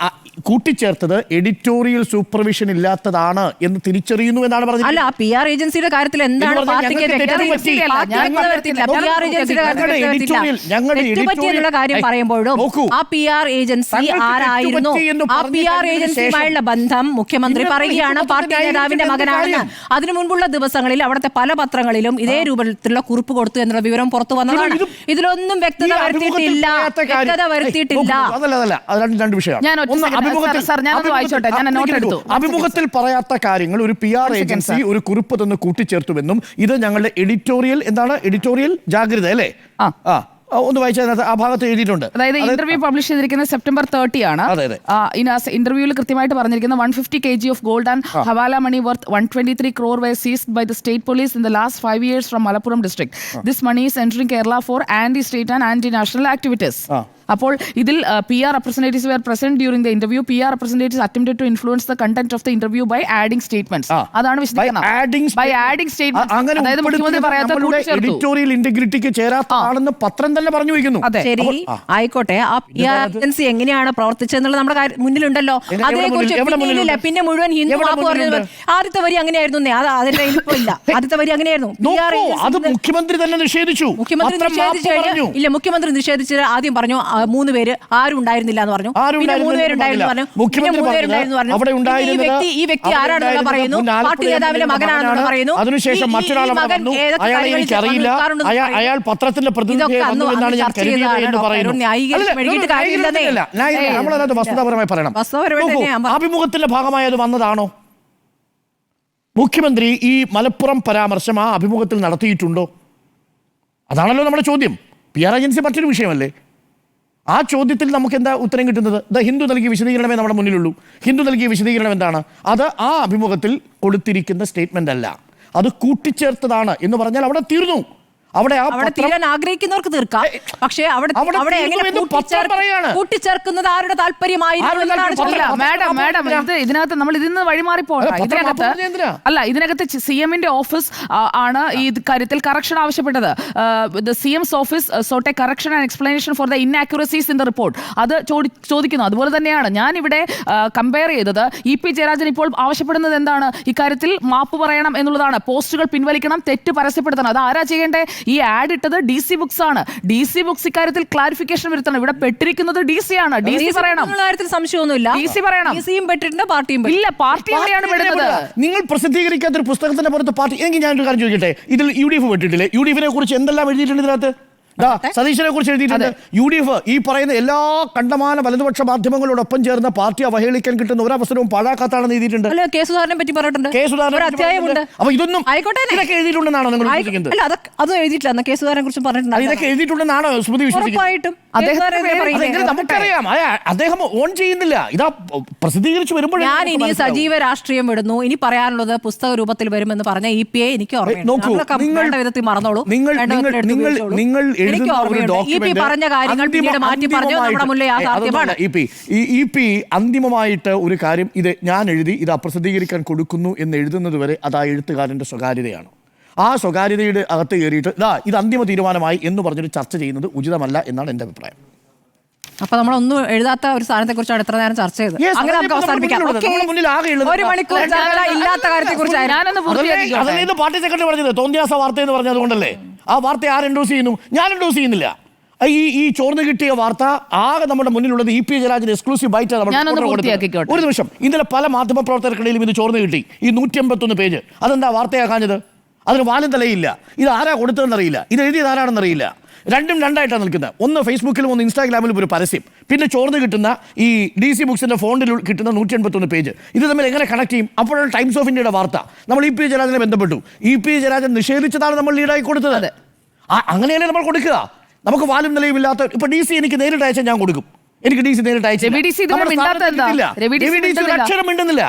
കൂട്ടിച്ചേർത്തത് എഡിറ്റോറിയൽ സൂപ്പർവിഷൻ ഇല്ലാത്തതാണ് എന്ന് തിരിച്ചറിയുന്നു എന്നാണ് പറഞ്ഞത്. അല്ല, PR ഏജൻസിയുടെ കാര്യത്തിൽ എന്താണ് കാര്യം പറയുമ്പോഴും ആ PR ഏജൻസി ആരായിരുന്നു, ആ PR ഏജൻസിയുമായുള്ള ബന്ധം മുഖ്യമന്ത്രി പറയുകയാണ് പാർട്ടി നേതാവിന്റെ മകനാണെന്ന്. അതിനു മുൻപുള്ള ദിവസങ്ങളിൽ അവിടുത്തെ പല പത്രങ്ങളിലും ഇതേ രൂപത്തിലുള്ള കുറിപ്പ് കൊടുത്തു എന്നുള്ള വിവരം പുറത്തു വന്നതാണ്. ഇതിലൊന്നും വ്യക്തത വരുത്തിയിട്ടില്ല. അഭിമുഖത്തിൽ പറയാത്ത കാര്യങ്ങൾ ഒരു PR ഏജൻസി ഒരു കുറിപ്പ് തന്ന് കൂട്ടിച്ചേർത്തുവെന്നും ഇത് ഞങ്ങളുടെ എഡിറ്റോറിയൽ ജാഗ്രത അല്ലേ? ഒന്ന് വായിച്ചാൽ ആ ഭാഗത്ത് എഴുതിയിട്ടുണ്ട്. അതായത് ഇന്റർവ്യൂ പബ്ലിഷ് ചെയ്തിരിക്കുന്നത് September 30 ആണ്. ഇന്റർവ്യൂവിൽ കൃത്യമായിട്ട് പറഞ്ഞിരിക്കുന്നത് 150 kg of gold and hawala money worth 123 crore were seized by the state police in the last 5 years from Malappuram district. This money is entering Kerala for anti-state and anti-national activities. അപ്പോൾ ഇതിൽ PR representatives were present during the interview. PR representatives attempted to influence the content of the interview by adding statements. അതാണ് വിശദീകരണം. By adding statements. അതായത് മുഖ്യമന്ത്രി പറയാത്ത editorial ഇന്റഗ്രിറ്റിക്ക് ചേരാത്തതാണെന്ന് പത്രം തന്നെ പറഞ്ഞു വയ്ക്കുന്നു. ശരി, ആയിക്കോട്ടെ. ആ PR ഏജൻസി എങ്ങനെയാണ് പ്രവർത്തിച്ചതെന്നുള്ളത് നമ്മുടെ മുന്നിലുണ്ടല്ലോ. അതിനെക്കുറിച്ച് പിന്നെ മുഴുവൻ ഹിന്ദു മാപ്പ് പറഞ്ഞത് ആദ്യത്തെ വരി അങ്ങനെയായിരുന്നു. അതിന്റെ ഇല്ല, ആദ്യത്തെ വരി അങ്ങനെയായിരുന്നു. അത് മുഖ്യമന്ത്രി തന്നെ നിഷേധിച്ചു. ഇല്ല, മുഖ്യമന്ത്രി നിഷേധിച്ചത് ആദ്യം പറഞ്ഞു 3 പേര് ആരും ഉണ്ടായിരുന്നില്ല എന്ന് പറഞ്ഞു. പിന്നെ 3 പേരുണ്ടായിരുന്നു പറഞ്ഞു. ഈ വ്യക്തി ആരാണെന്ന് പറയുന്നു, പാർട്ടി നേതാവിന്റെ മകനാണെന്ന് പറയുന്നു. അതിനുശേഷം മറ്റൊരാൾ അയാളെ എനിക്കറിയില്ല, അയാൾ പത്രത്തിന്റെ പ്രതിനിധിയാണെന്ന് ഞാൻ കരുതിയത് എന്ന് പറയുന്നു. നമ്മളത് വസ്തുതാപരമായി പറയണം. അഭിമുഖത്തിന്റെ ഭാഗമായി അത് വന്നതാണോ? മുഖ്യമന്ത്രി ഈ മലപ്പുറം പരാമർശം ആ അഭിമുഖത്തിൽ നടത്തിയിട്ടുണ്ടോ? അതാണല്ലോ നമ്മുടെ ചോദ്യം. PR ഏജൻസി മറ്റൊരു വിഷയമല്ലേ? ആ ചോദ്യത്തിൽ നമുക്ക് എന്താ ഉത്തരം കിട്ടുന്നത്? ഹിന്ദു നൽകിയ വിശദീകരണമേ നമ്മുടെ മുന്നിലുള്ളൂ. ഹിന്ദു നൽകിയ വിശദീകരണം എന്താണ്? അത് ആ അഭിമുഖത്തിൽ കൊടുത്തിരിക്കുന്ന സ്റ്റേറ്റ്മെന്റ് അല്ല, അത് കൂട്ടിച്ചേർത്തതാണ് എന്ന് പറഞ്ഞാൽ അവിടെ തീർന്നു. അവിടെ തീരാൻ ആഗ്രഹിക്കുന്നവർക്ക് തീർക്കാം. പക്ഷേ അവിടെ കൂട്ടിച്ചേർക്കുന്നത് ആരുടെ താല്പര്യമായിരുന്നു? ഇതിനകത്ത് നമ്മൾ ഇതിൽ നിന്ന് വഴിമാറിപ്പോകണം. ഇതിനകത്ത് CM-ന്റെ ഓഫീസ് ആണ് ഈ കാര്യത്തിൽ കറക്ഷൻ ആവശ്യപ്പെട്ടത്. CM's office sought a correction and explanation for the inaccuracies in the report. അത് ചോദിക്കുന്നു. അതുപോലെ തന്നെയാണ് ഞാൻ ഇവിടെ കമ്പയർ ചെയ്തത്. EP ജയരാജൻ ഇപ്പോൾ ആവശ്യപ്പെടുന്നത് എന്താണ്? ഇക്കാര്യത്തിൽ മാപ്പ് പറയണം എന്നുള്ളതാണ്. പോസ്റ്റുകൾ പിൻവലിക്കണം, തെറ്റ് പരസ്യപ്പെടുത്തണം. അത് ആരാ ചെയ്യേണ്ടേ? ഈ ആഡ് ഇട്ടത് DC ബുക്സ് ആണ്. DC ബുക്സ് ഇക്കാര്യത്തിൽ ക്ലാരിഫിക്കേഷൻ വരുത്തണം. ഇവിടെ പെട്ടിരിക്കുന്നത് DC ആണ്. DC പറയണം. സംശയമൊന്നുമില്ല. DC പറയണം. DCയും പെട്ടിട്ടുണ്ട്, പാർട്ടിയും ഇല്ല. പാർട്ടി എവിടെയാണ് പെടുന്നത്? നിങ്ങൾ പ്രസിദ്ധീകരിക്കാത്ത ഒരു പുസ്തകത്തിന്റെ പുറത്ത് പാർട്ടി. എനിക്ക് ഞാനൊരു കാര്യം ചോദിക്കട്ടെ, ഇതിൽ UDF പെട്ടിട്ടില്ലേ? UDF-നെ കുറിച്ച് എന്തെല്ലാം എഴുതിയിട്ടുണ്ട് ഇതിനകത്ത്? സതീശനെ കുറിച്ച് എഴുതിയിട്ടുണ്ട്. UDF ഈ പറയുന്ന എല്ലാ കണ്ടമാന വലതുപക്ഷ മാധ്യമങ്ങളോടൊപ്പം ചേർന്ന പാർട്ടി അവഹേളിക്കാൻ കിട്ടുന്ന ഒരവസരവും പാഴാക്കാത്താണെന്ന് എഴുതിയിട്ടുണ്ട്. അല്ല, കെ സുധാകരനെ പറ്റി പറഞ്ഞിട്ടുണ്ട്. ഒരു അധ്യായമുണ്ട്. അപ്പൊ ഇതൊന്നും ആയിക്കോട്ടെ, ഇതൊക്കെ എഴുതിയിട്ടുണ്ടെന്നാണോ നിങ്ങൾ വിശ്വസിക്കുന്നത്? അല്ല, അത് എഴുതിയിട്ടില്ല. കെ സുധാകരനെ കുറിച്ച് പറഞ്ഞിട്ടുണ്ട്. ഇതൊക്കെ എഴുതിയിട്ടുണ്ടെന്നാണോ സ്മൃതി വിശ്വസിക്കുന്നത്? ഉറപ്പായിട്ടും അതെങ്ങനെ നമുക്കറിയാം. അദ്ദേഹം ഓൺ ചെയ്യുന്നില്ല. ഇതാ പ്രസിദ്ധീകരിച്ച് വരുമ്പോൾ ഞാൻ ഇനി സജീവ രാഷ്ട്രീയം വിടുന്നു, ഇനി പറയാനുള്ളത് പുസ്തക രൂപത്തിൽ വരുമെന്ന് പറഞ്ഞ EPA എനിക്ക് ഓർമ്മയുണ്ട്. വിധത്തിൽ മറന്നോളൂ. നിങ്ങൾ എഴുതുന്ന ഒരു ഡോക്യുമെന്റ് പറഞ്ഞ കാര്യങ്ങൾ പിന്നീട് മാറ്റി പറഞ്ഞു നമ്മുടെ മുന്നിൽ യാഥാർത്ഥ്യമാണ്. EP അന്തിമമായിട്ട് ഒരു കാര്യം ഇത് ഞാൻ എഴുതി ഇത് അപ്രസിദ്ധീകരിക്കാൻ കൊടുക്കുന്നു എന്ന് എഴുതുന്നത് വരെ അത് ആ എഴുത്തുകാരന്റെ സ്വകാര്യതയാണ്. ആ സ്വകാര്യതയുടെ അകത്ത് കയറിയിട്ട് ഇത് അന്തിമ തീരുമാനമായി എന്ന് പറഞ്ഞൊരു ചർച്ച ചെയ്യുന്നത് ഉചിതമല്ല എന്നാണ് എൻ്റെ അഭിപ്രായം. അപ്പൊ നമ്മളൊന്നും എഴുതാത്ത ഒരു സാധനത്തെ കുറിച്ചാണ് എത്ര നേരം ചർച്ച ചെയ്തത്. അങ്ങനെ നമുക്ക് അവസാനിപ്പിക്കാം. ഒരു മണിക്കൂർ ഇല്ലാത്ത കാര്യത്തെ കുറിച്ച് പാർട്ടി സെക്രട്ടറി പറഞ്ഞത് തോന്നിയാസ വാർത്ത എന്ന് പറഞ്ഞത് കൊണ്ടല്ലേ? ആ വാർത്ത ആര് എൻഡോസ് ചെയ്യുന്നു? ഞാൻ എൻഡോസ് ചെയ്യുന്നില്ല. ഈ ചോർന്ന് കിട്ടിയ വാർത്ത ആകെ നമ്മുടെ മുന്നിലുള്ളത് EP ജയരാജൻ എക്സ്ക്ലൂസീവ് ബൈറ്റ്. ഒരു നിമിഷം, ഇന്നലെ പല മാധ്യമ പ്രവർത്തകർക്കിടയിലും ഇത് ചോർന്ന് കിട്ടി. ഈ 151 പേജ് അതെന്താ വാർത്തയാക്കാഞ്ഞത്? അതിന് വാലും തലയില്ല. ഇത് ആരാ കൊടുത്തതെന്നറിയില്ല, ഇത് എഴുതിയത് ആരാണെന്നറിയില്ല. രണ്ടും രണ്ടായിട്ടാണ് നിൽക്കുന്നത്. ഒന്ന് ഫേസ്ബുക്കിലും ഒന്ന് ഇൻസ്റ്റാഗ്രാമിലും ഒരു പരസ്യം, പിന്നെ ചോർന്ന് കിട്ടുന്ന ഈ DC ബുക്സിന്റെ ഫോണ്ടിൽ കിട്ടുന്ന 181 പേജ്. ഇത് തമ്മിൽ എങ്ങനെ കണക്ട് ചെയ്യും? അപ്പോഴാണ് ടൈംസ് ഓഫ് ഇന്ത്യയുടെ വാർത്ത. നമ്മൾ EP ജയരാജനെ ബന്ധപ്പെട്ടു. EP ജയരാജൻ നിഷേധിച്ചതാണ് നമ്മൾ ലീഡായി കൊടുത്തത്. അങ്ങനെയല്ലേ നമ്മൾ കൊടുക്കുക? നമുക്ക് വാലും നിലയും ഇല്ലാത്ത ഇപ്പൊ DC എനിക്ക് നേരിട്ട് അയച്ചാൽ ഞാൻ കൊടുക്കും. എനിക്ക് DC നേരിട്ട് അയച്ചില്ല. അക്ഷരം മിണ്ടുന്നില്ല.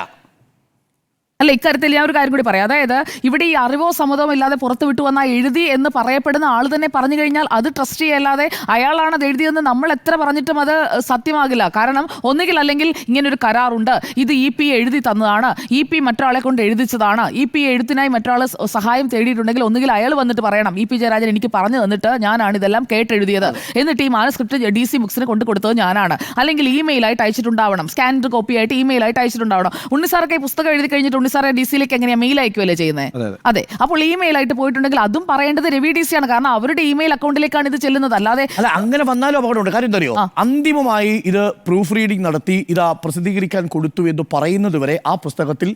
അല്ല, ഇക്കാര്യത്തിൽ ഞാൻ ഒരു കാര്യം കൂടി പറയാം. അതായത് ഇവിടെ ഈ അറിവോ സമ്മതമോ ഇല്ലാതെ പുറത്തു വിട്ടു വന്ന എഴുതി എന്ന് പറയപ്പെടുന്ന ആൾ തന്നെ പറഞ്ഞു കഴിഞ്ഞാൽ അത് ട്രസ്റ്റ് ചെയ്യല്ലാതെ അയാളാണ് അത് എഴുതിയതെന്ന് നമ്മൾ എത്ര പറഞ്ഞിട്ടും അത് സത്യമാകില്ല. കാരണം ഒന്നുകിൽ അല്ലെങ്കിൽ ഇങ്ങനെ ഒരു കരാറുണ്ട്, ഇത് EP എഴുതി തന്നതാണ്, EP മറ്റൊരാളെ കൊണ്ട് എഴുതിച്ചതാണ്, EP എഴുത്തിനായി മറ്റൊരാൾ സഹായം തേടിയിട്ടുണ്ടെങ്കിൽ ഒന്നുകിൽ അയാൾ വന്നിട്ട് പറയണം EP ജയരാജൻ എനിക്ക് പറഞ്ഞു തന്നിട്ട് ഞാനാണ് ഇതെല്ലാം കേട്ടെഴുതിയത്, എന്നിട്ട് ഈ മാനസ്ക്രിപ്റ്റ് DC ബുക്സിന് കൊണ്ടു കൊടുത്തത് ഞാനാണ്, അല്ലെങ്കിൽ ഇമെയിലായിട്ട് അയച്ചിട്ടുണ്ടാവണം, സ്കാൻഡ് കോപ്പി ആയിട്ട് ഇമെയിലായിട്ട് അയച്ചിട്ടുണ്ടാവണം. ഉണ്ണിസാറൊക്കെ പുസ്തകം എഴുതി കഴിഞ്ഞിട്ട് സാറേ DC-യിലേക്ക് എങ്ങനെയാ മെയിൽ അയക്കുമല്ലേ ചെയ്യുന്നത്? അതെ. അപ്പോൾ ഇമെയിൽ ആയിട്ട് പോയിട്ടുണ്ടെങ്കിൽ അതും പറയേണ്ടത് രവി DC ആണ്. കാരണം അവരുടെ ഇമെയിൽ അക്കൗണ്ടിലേക്കാണ് ഇത് ചെല്ലുന്നത്. അല്ലാതെ അങ്ങനെ വന്നാലും അപകടമുണ്ട്. കാര്യം എന്താ അറിയോ? അന്തിമമായി ഇത് പ്രൂഫ് റീഡിംഗ് നടത്തി ഇതാ പ്രസിദ്ധീകരിക്കാൻ കൊടുത്തു എന്ന് പറയുന്നത് വരെ ആ പുസ്തകത്തിൽ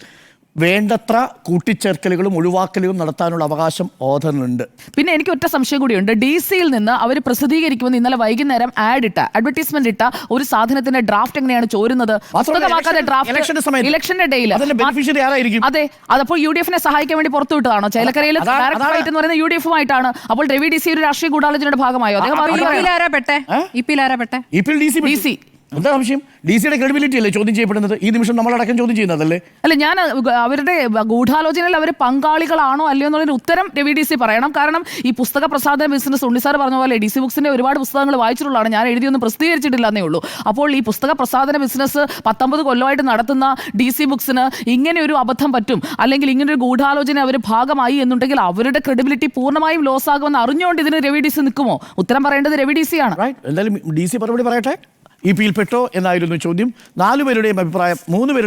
വേണ്ടത്ര കൂട്ടിച്ചേർക്കലുകളും ഒഴിവാക്കലുകളും നടത്താനുള്ള അവകാശം ഓഥറിനുണ്ട്. പിന്നെ എനിക്ക് ഒറ്റ സംശയം കൂടിയുണ്ട്. DC-യിൽ നിന്ന് അവർ പ്രസിദ്ധീകരിക്കുമെന്ന് ഇന്നലെ വൈകുന്നേരം അഡ്വർടൈസ്മെന്റ് ഇട്ട ഒരു സാധനത്തിന്റെ ഡ്രാഫ്റ്റ് എങ്ങനെയാണ് ചോരുന്നത്? ഇലക്ഷന്റെ ഡേയിൽ. അതെ, അതപ്പോൾ UDF-നെ സഹായിക്കാൻ വേണ്ടി പുറത്തുവിട്ടതാണോ? ചേലക്കരയിൽ ഡയറക്ട് ഫൈറ്റ് എന്ന് പറയുന്നത് UDF-ഉമായിട്ടാണ്. അപ്പോൾ രവി DC ഒരു രാഷ്ട്രീയ ഗൂഢാലോചനയുടെ ഭാഗമായോ? DC എന്താ സംശയം? DC-യുടെ ക്രെഡിബിലിറ്റി അല്ലേ ചോദ്യം ചെയ്യപ്പെടുന്നത്? ഈ നിമിഷം നമ്മളടക്കം ചോദ്യം ചെയ്യുന്നതല്ലേ? അല്ല, ഞാൻ അവരുടെ ഗൂഢാലോചനയിൽ അവർ പങ്കാളികളാണോ അല്ലയോ എന്നുള്ളൊരു ഉത്തരം രവി DC പറയണം. കാരണം ഈ പുസ്തക പ്രസാധന ബിസിനസ് ഉണ്ണിസാർ പറഞ്ഞ പോലെ DC ബുക്സിന്റെ ഒരുപാട് പുസ്തകങ്ങൾ വായിച്ചിട്ടുള്ളതാണ്. ഞാൻ എഴുതിയൊന്നും പ്രസിദ്ധീകരിച്ചിട്ടില്ല എന്നേ ഉള്ളൂ. അപ്പോൾ ഈ പുസ്തക പ്രസാധന ബിസിനസ് 19 കൊല്ലമായിട്ട് നടത്തുന്ന DC ബുക്സിന് ഇങ്ങനെ ഒരു അബദ്ധം പറ്റും, അല്ലെങ്കിൽ ഇങ്ങനെ ഒരു ഗൂഢാലോചന അവർ ഭാഗമായി എന്നുണ്ടെങ്കിൽ അവരുടെ ക്രെഡിബിലിറ്റി പൂർണ്ണമായും ലോസ് ആകുമെന്ന് അറിഞ്ഞുകൊണ്ട് ഇതിന് രവി DC നിൽക്കുമോ? ഉത്തരം പറയേണ്ടത് രവി DC ആണ്. എന്തായാലും DC മറുപടി പറയട്ടെ. EP-യിൽ പെട്ടോ എന്നായിരുന്നു ചോദ്യം. 3 പേരുടെ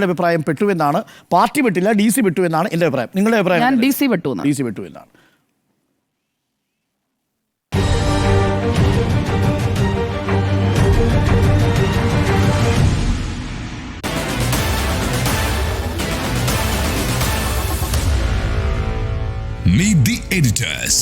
അഭിപ്രായം പെട്ടു എന്നാണ്. പാർട്ടി പെട്ടില്ല, DC പെട്ടു എന്നാണ് എൻ്റെ അഭിപ്രായം. നിങ്ങളുടെ അഭിപ്രായം? ഞാൻ DC പെട്ടു എന്നാണ്. Meet the editors.